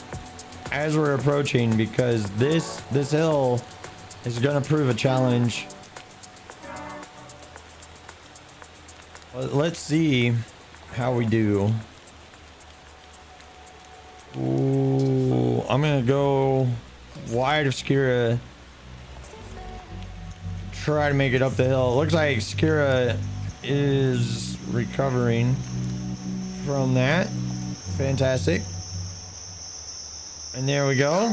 as we're approaching, because this hill is gonna prove a challenge. Let's see how we do. Ooh, I'm gonna go wide of Skira. Try to make it up the hill. It looks like Skira is recovering from that. Fantastic. And there we go.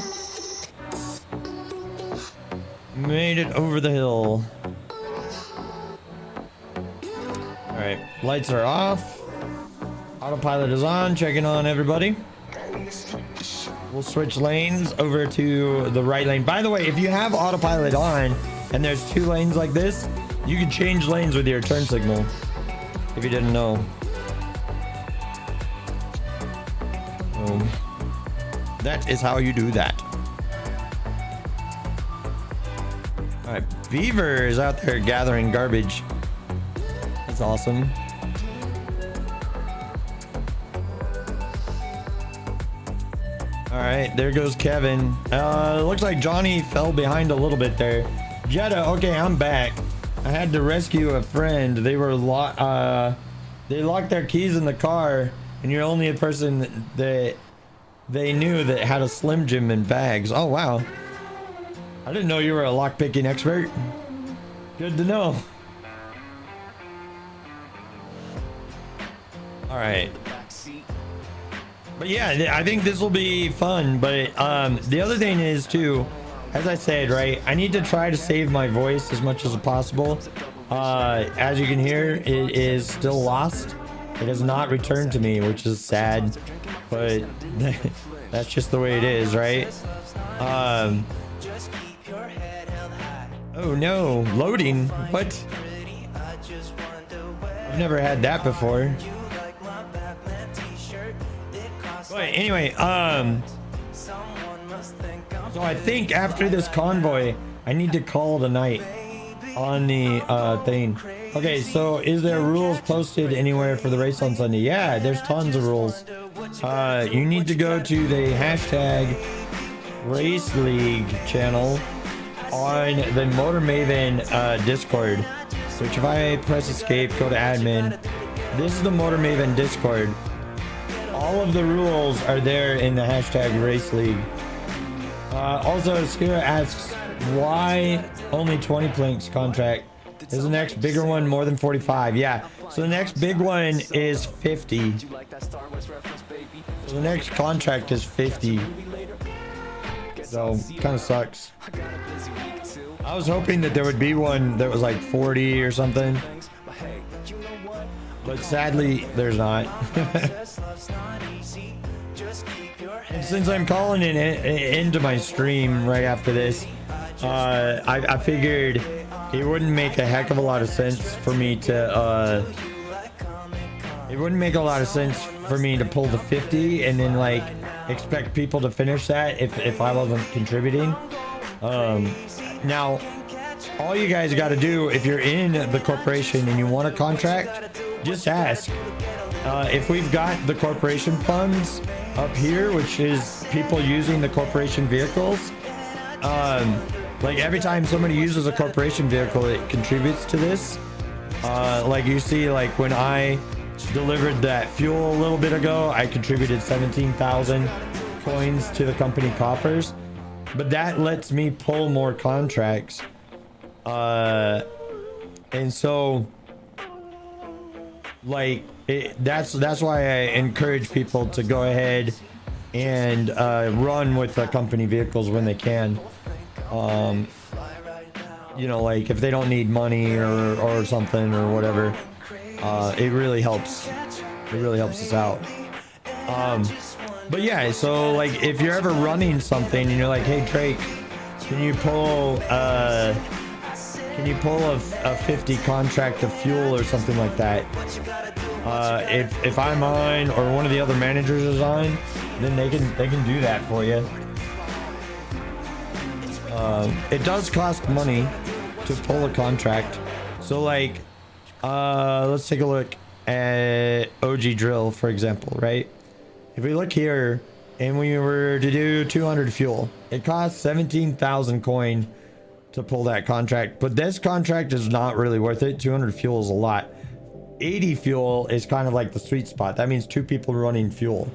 Made it over the hill. All right, lights are off. Autopilot is on. Checking on everybody. We'll switch lanes over to the right lane. By the way, if you have autopilot on and there's 2 lanes like this, you can change lanes with your turn signal, if you didn't know. That is how you do that. All right, Beaver is out there gathering garbage. That's awesome. All right, there goes Kevin. Looks like Johnny fell behind a little bit there. Jetta, okay, I'm back. I had to rescue a friend. They were they locked their keys in the car, and you're only a person that they knew that had a Slim Jim in bags. Oh wow. I didn't know you were a lockpicking expert. Good to know. All right. But yeah, I think this will be fun. But the other thing is too, as I said, right, I need to try to save my voice as much as possible. As you can hear, it is still lost. It has not returned to me, which is sad, but that's just the way it is, right? Oh no, loading. What? I've never had that before. But anyway, so I think after this convoy, I need to call it a night on the thing. Okay, so is there rules posted anywhere for the race on Sunday? Yeah, there's tons of rules. You need to go to the hashtag Race League channel on the Motor Maven Discord. Which if I press escape, go to admin. This is the Motor Maven Discord. All of the rules are there in the hashtag Race League. Also, Skira asks, why only 20 planks contract? Is the next bigger one more than 45? Yeah, so the next big one is 50. So the next contract is 50. So, kind of sucks. I was hoping that there would be one that was like 40 or something. But sadly, there's not. And since I'm calling it into my stream right after this, I figured it wouldn't make a heck of a lot of sense for me to pull the 50 and then like expect people to finish that if I wasn't contributing. Now all you guys got to do, if you're in the corporation and you want a contract, just ask. If we've got the corporation funds up here, which is people using the corporation vehicles, like every time somebody uses a corporation vehicle, it contributes to this. Like you see, like when I delivered that fuel a little bit ago, I contributed 17,000 coins to the company coffers, but that lets me pull more contracts. And so like that's why I encourage people to go ahead and run with the company vehicles when they can. You know, like if they don't need money or something or whatever, it really helps. It really helps us out. But yeah, so like if you're ever running something and you're like, hey Drake, can you pull a 50 contract of fuel or something like that? If I'm on or one of the other managers is on, then they can do that for you. It does cost money to pull a contract. So like, let's take a look at OG Drill, for example, right? If we look here and we were to do 200 fuel, it costs 17,000 coin to pull that contract, but this contract is not really worth it. 200 fuel is a lot. 80 fuel is kind of like the sweet spot. That means 2 people running fuel.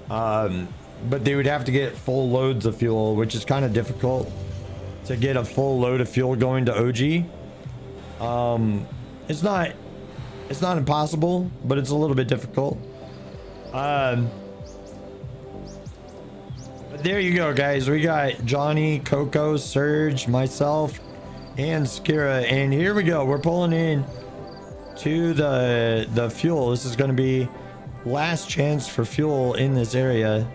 But they would have to get full loads of fuel, which is kind of difficult to get a full load of fuel going to OG. It's not impossible, but it's a little bit difficult. But there you go, guys. We got Johnny, Coco, Surge, myself, and Skira, and here we go. We're pulling in to the fuel. This is going to be last chance for fuel in this area.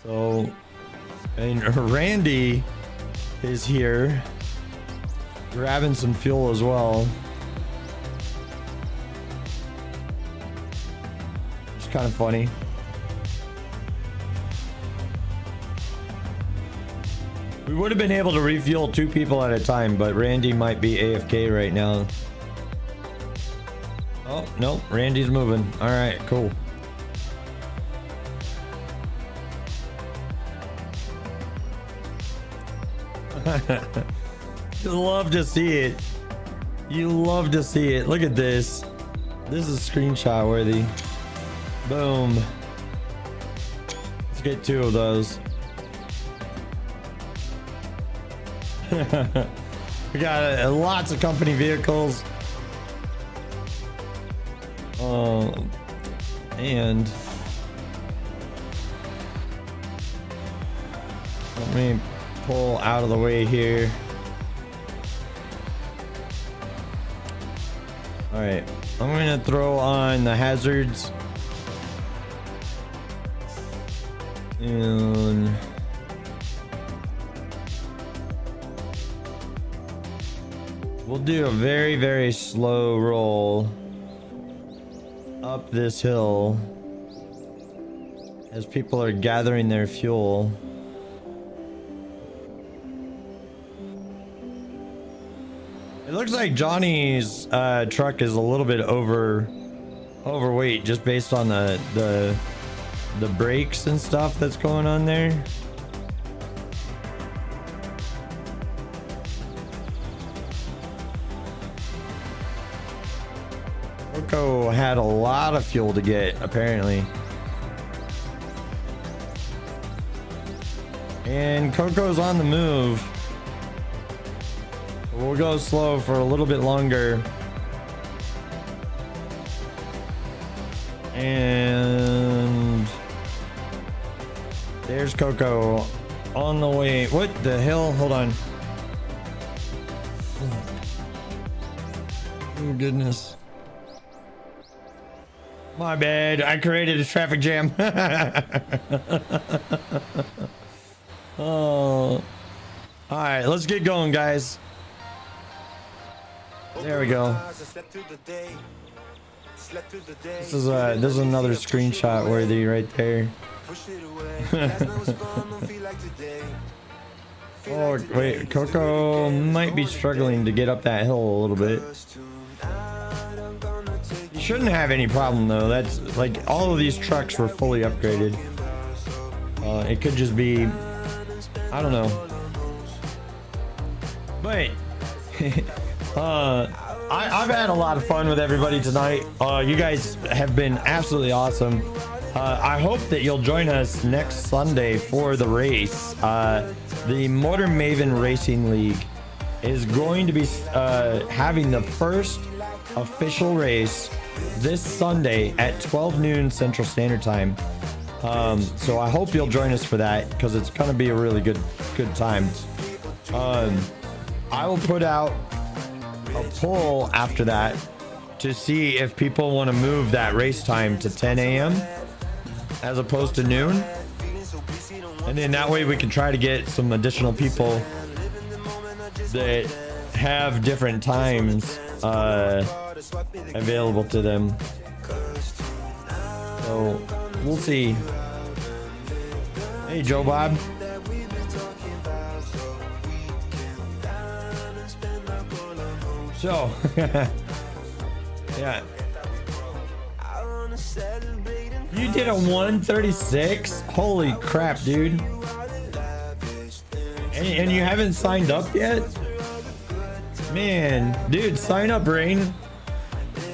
So, and Randy is here grabbing some fuel as well. It's kind of funny. We would have been able to refuel 2 people at a time, but Randy might be AFK right now. Oh, no, Randy's moving. All right, cool. You love to see it. You love to see it. Look at this. This is screenshot worthy. Boom. Let's get 2 of those. We got lots of company vehicles. And let me pull out of the way here. All right, I'm gonna throw on the hazards and we'll do a very, very slow roll up this hill as people are gathering their fuel. It looks like Johnny's truck is a little bit overweight just based on the brakes and stuff that's going on there. Coco had a lot of fuel to get, apparently. And Coco's on the move. We'll go slow for a little bit longer. And there's Coco on the way. What the hell? Hold on. Oh, goodness. My bad. I created a traffic jam. Oh. All right, let's get going, guys. There we go. This is another screenshot worthy right there. Oh wait, Coco might be struggling to get up that hill a little bit. You shouldn't have any problem though. That's like all of these trucks were fully upgraded. It could just be, I don't know. But I've had a lot of fun with everybody tonight. You guys have been absolutely awesome. I hope that you'll join us next Sunday for the race. The Motor Maven Racing League is going to be having the first official race this Sunday at 12 noon Central Standard Time. So I hope you'll join us for that because it's going to be a really good time. I will put out a poll after that to see if people want to move that race time to 10 a.m. as opposed to noon, and then that way we can try to get some additional people that have different times available to them. So we'll see. Hey Joe Bob. So, yeah. You did a 136? Holy crap, dude. And you haven't signed up yet? Man, dude, sign up, Rain.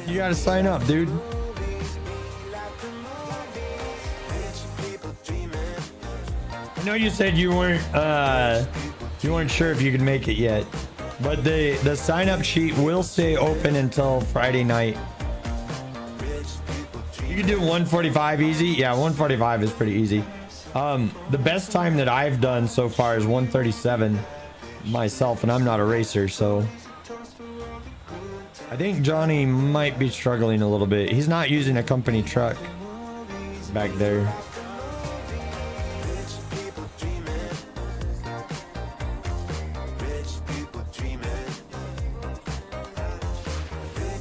You gotta sign up, dude. I know you said you weren't sure if you could make it yet. But the sign up sheet will stay open until Friday night. You can do 145 easy. Yeah, 145 is pretty easy. The best time that I've done so far is 137 myself, and I'm not a racer, so I think Johnny might be struggling a little bit. He's not using a company truck back there.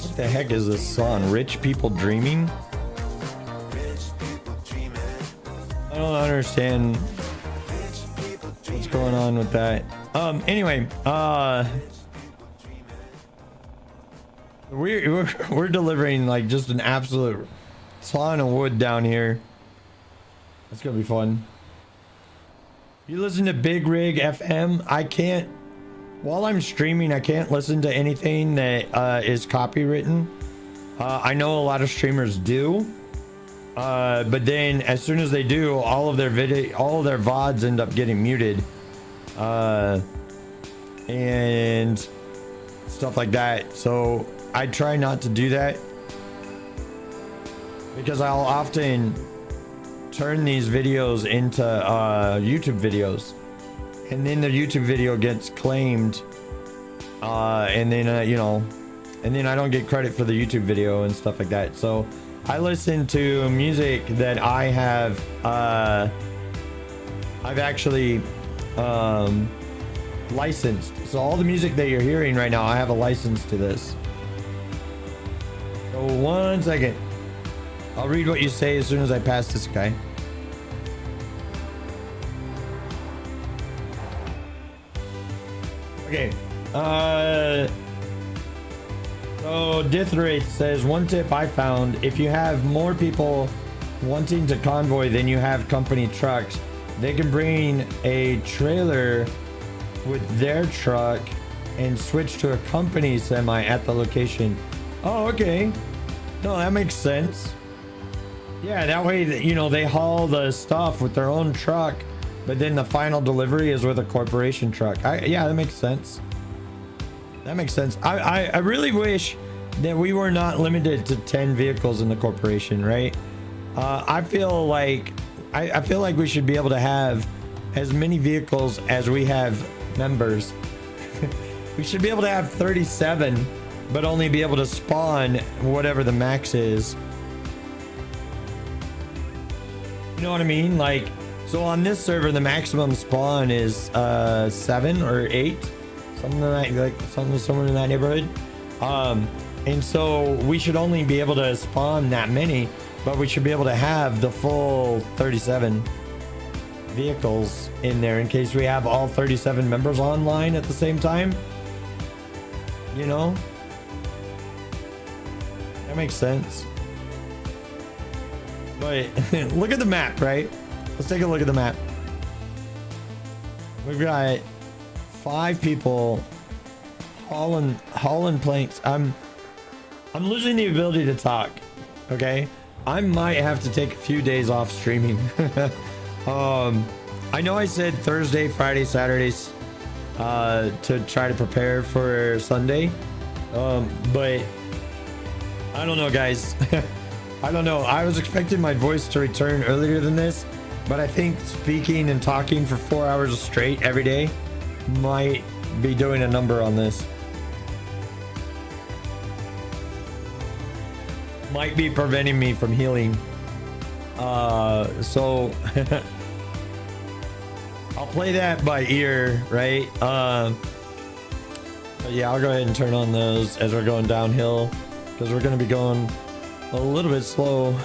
What the heck is this song? Rich People Dreaming? I don't understand what's going on with that. Anyway, we're delivering like just an absolute ton of wood down here. That's gonna be fun. You listen to Big Rig FM? I can't. While I'm streaming, I can't listen to anything that is copywritten. I know a lot of streamers do, but then as soon as they do, all of their VODs end up getting muted. And and stuff like that. So I try not to do that because I'll often turn these videos into YouTube videos, and then the YouTube video gets claimed, and then you know, and then I don't get credit for the YouTube video and stuff like that. So I listen to music that I have I've actually licensed. So all the music that you're hearing right now, I have a license to this. So 1 second, I'll read what you say as soon as I pass this guy. Okay. So Dithrit says, one tip I found, if you have more people wanting to convoy than you have company trucks, they can bring a trailer with their truck and switch to a company semi at the location. Oh, okay. No, that makes sense. Yeah, that way, you know, they haul the stuff with their own truck, but then the final delivery is with a corporation truck. Yeah, that makes sense. That makes sense. I really wish that we were not limited to 10 vehicles in the corporation, right? I feel like we should be able to have as many vehicles as we have members. We should be able to have 37, but only be able to spawn whatever the max is. You know what I mean? Like, so on this server, the maximum spawn is 7 or 8, somewhere in that neighborhood. And so we should only be able to spawn that many, but we should be able to have the full 37 vehicles in there in case we have all 37 members online at the same time. You know, that makes sense. But look at the map, right? Let's take a look at the map. We've got 5 people hauling planks. I'm losing the ability to talk. Okay, I might have to take a few days off streaming. I know I said Thursday, Friday, Saturdays to try to prepare for Sunday, but I don't know, guys. I don't know. I was expecting my voice to return earlier than this, but I think speaking and talking for 4 hours straight every day might be doing a number on this. Might be preventing me from healing. So I'll play that by ear, right? But yeah, I'll go ahead and turn on those as we're going downhill, because we're going to be going a little bit slow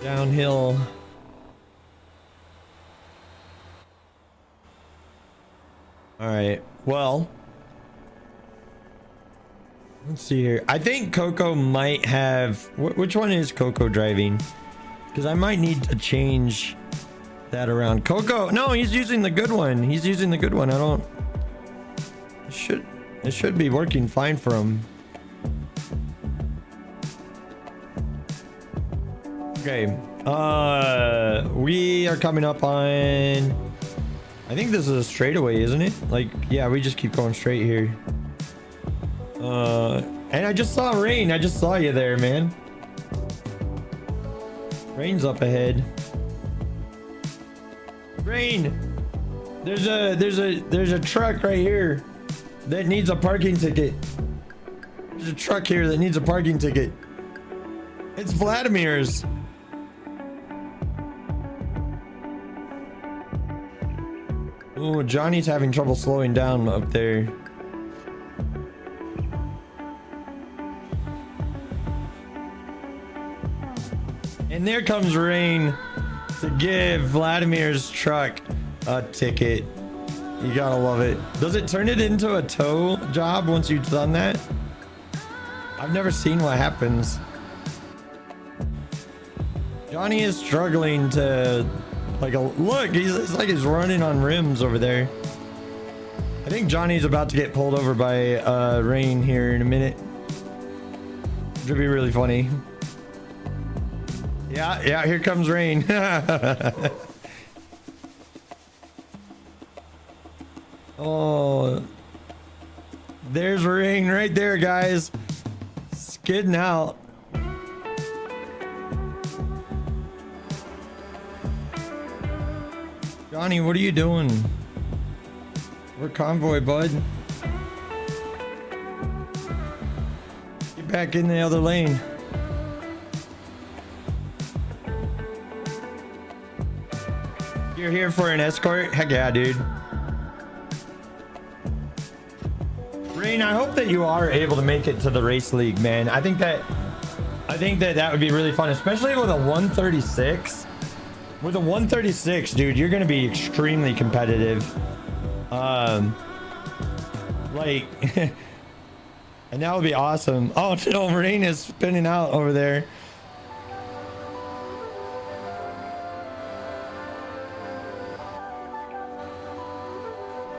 downhill. All right, well, let's see here. I think Coco might have, which one is Coco driving? Because I might need to change that around. Coco, no, he's using the good one. He's using the good one. It should be working fine for him. Okay, we are coming up on, I think this is a straightaway, isn't it? Like, yeah, we just keep going straight here. And I just saw Rain. I just saw you there, man. Rain's up ahead. Rain, there's a truck right here that needs a parking ticket. There's a truck here that needs a parking ticket. It's Vladimir's. Oh, Johnny's having trouble slowing down up there. And there comes Rain to give Vladimir's truck a ticket. You gotta love it. Does it turn it into a tow job once you've done that? I've never seen what happens. Johnny is struggling to, like, look, it's like he's running on rims over there. I think Johnny's about to get pulled over by Rain here in a minute. Which would be really funny. Yeah, here comes Rain. Oh, there's Rain right there, guys. Skidding out. Johnny, what are you doing? We're convoy, bud. Get back in the other lane. You're here for an escort? Heck yeah, dude. Rain, I hope that you are able to make it to the race league, man. I think that would be really fun, especially with a 136. With a 136, dude, you're gonna be extremely competitive. Like, and that would be awesome. Oh no, Rain is spinning out over there.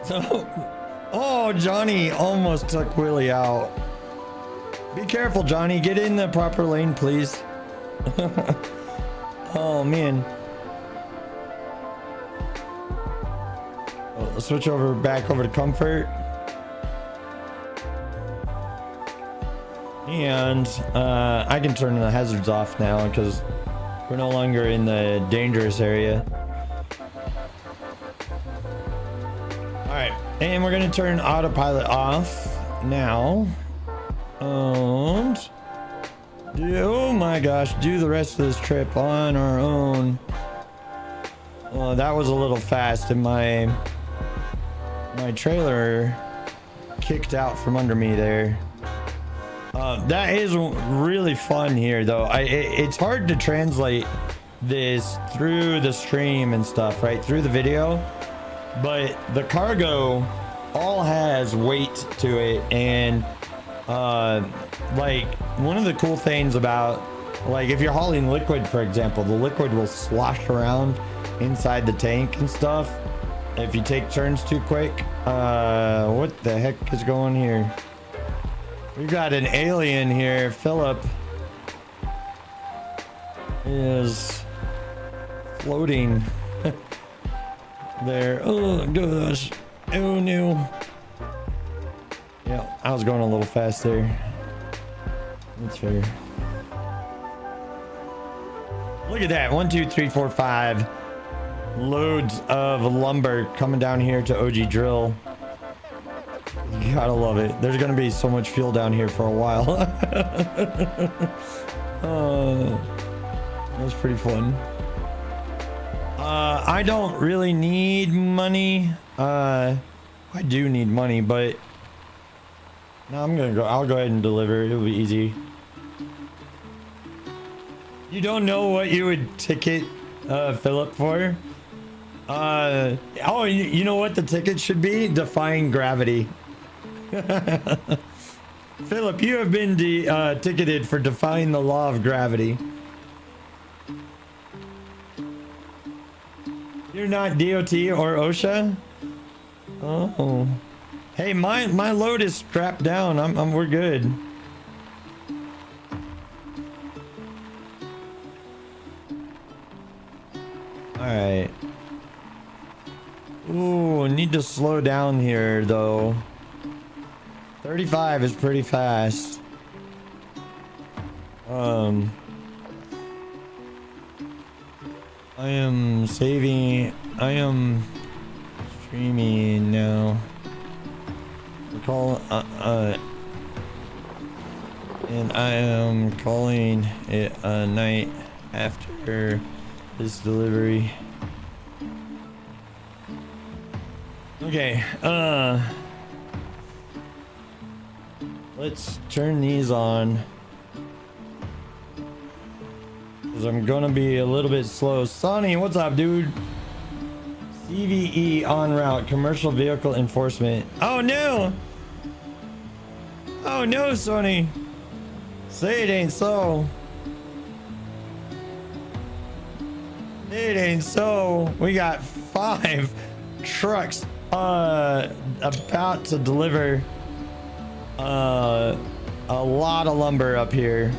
So, oh, Johnny almost took Willie out. Be careful, Johnny. Get in the proper lane, please. Oh, man. Oh, let's switch back over to comfort. And I can turn the hazards off now because we're no longer in the dangerous area. And we're gonna turn autopilot off now. And oh my gosh, do the rest of this trip on our own. Well, that was a little fast, and my trailer kicked out from under me there. That is really fun here, though. It's hard to translate this through the stream and stuff, right? Through the video. But the cargo all has weight to it, and like one of the cool things about, like, if you're hauling liquid, for example, the liquid will slosh around inside the tank and stuff if you take turns too quick. What the heck is going here? We got an alien here. Philip is floating. There. Oh gosh. Oh no. Yeah, I was going a little fast there. That's fair. Look at that. 1, 2, 3, 4, 5 loads of lumber coming down here to OG Drill. You gotta love it. There's gonna be so much fuel down here for a while. That was pretty fun. I don't really need money. I do need money, but no, I'll go ahead and deliver. It'll be easy. You don't know what you would ticket Philip for? Oh, you know what the ticket should be? Defying gravity. Philip, you have been ticketed for defying the law of gravity. You're not DOT or OSHA? Oh. Hey, my load is strapped down. We're good. All right. Ooh, need to slow down here though. 35 is pretty fast. I am saving. I am streaming now. And I am calling it a night after this delivery. Okay, let's turn these on, because I'm gonna be a little bit slow. Sonny, what's up, dude? CVE en route, commercial vehicle enforcement. Oh no! Oh no, Sonny! Say it ain't so. It ain't so. We got 5 trucks about to deliver a lot of lumber up here.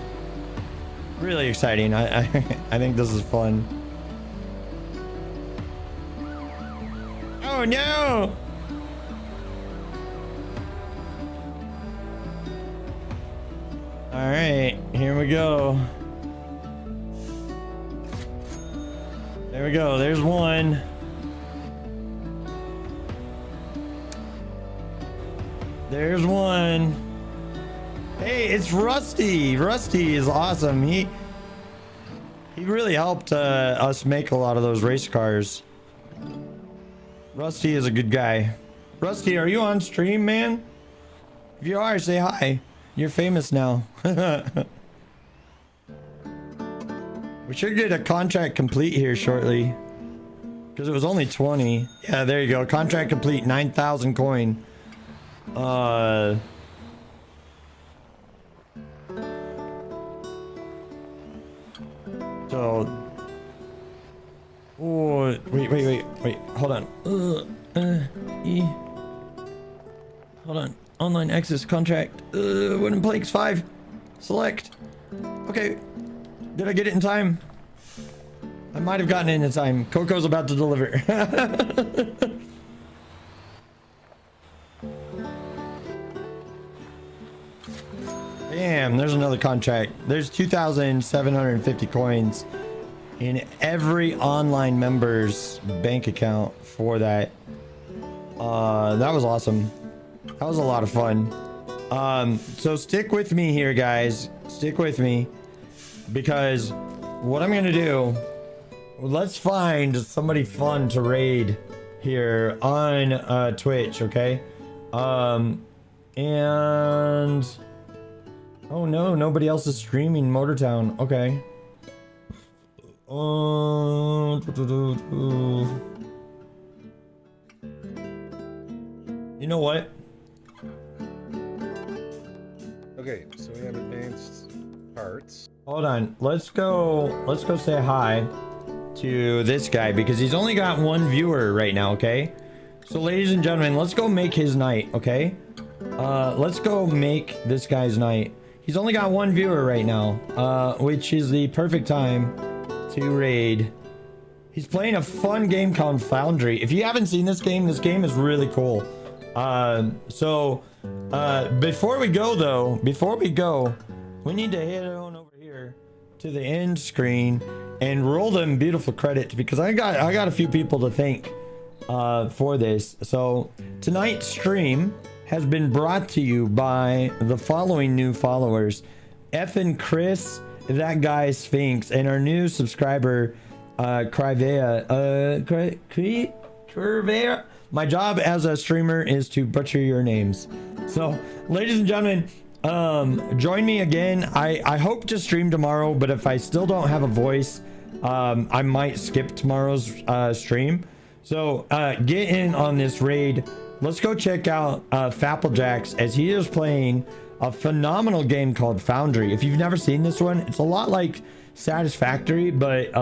Really exciting. I think this is fun. Oh no! All right, here we go. There we go. There's one. There's one. Hey, it's Rusty. Rusty is awesome. He really helped us make a lot of those race cars. Rusty is a good guy. Rusty, are you on stream, man? If you are, say hi. You're famous now. We should get a contract complete here shortly. Because it was only 20. Yeah, there you go. Contract complete, 9,000 coin. So... Oh, wait. Hold on. Hold on. Online access contract. Wooden planks 5. Select. Okay. Did I get it in time? I might have gotten it in time. Coco's about to deliver. Damn, there's another contract. There's 2,750 coins in every online member's bank account for that. That was awesome. That was a lot of fun. So stick with me here, guys. Stick with me. Because what I'm gonna do, let's find somebody fun to raid here on Twitch, okay? And oh no, nobody else is streaming Motortown. Okay. You know what? Okay, so we have advanced parts. Hold on. Let's go say hi to this guy because he's only got one viewer right now, okay? So ladies and gentlemen, let's go make his night, okay? Let's go make this guy's night. He's only got one viewer right now, which is the perfect time to raid. He's playing a fun game called Foundry. If you haven't seen this game is really cool. Before we go, we need to head on over here to the end screen and roll them beautiful credits because I got a few people to thank for this. So tonight's stream has been brought to you by the following new followers: Effin Chris, that guy Sphinx, and our new subscriber Crivea. Crivea. My job as a streamer is to butcher your names. So, ladies and gentlemen, join me again. I hope to stream tomorrow, but if I still don't have a voice, I might skip tomorrow's stream. So, get in on this raid. Let's go check out Fapplejax as he is playing a phenomenal game called Foundry. If you've never seen this one, it's a lot like Satisfactory, but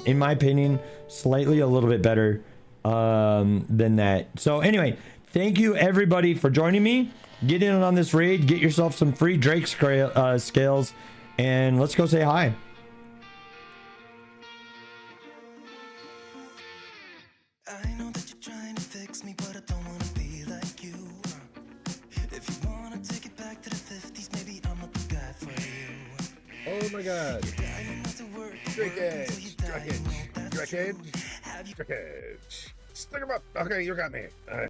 in my opinion, slightly a little bit better than that. So anyway, thank you everybody for joining me. Get in on this raid, get yourself some free Drake scales, and let's go say hi. I know that you're trying to fix me, but I don't want to be like you. If you want to take it back to the 50s, maybe I'm not the guy for you. Oh my god. Drake Edge. Stick him up. Okay, you got me.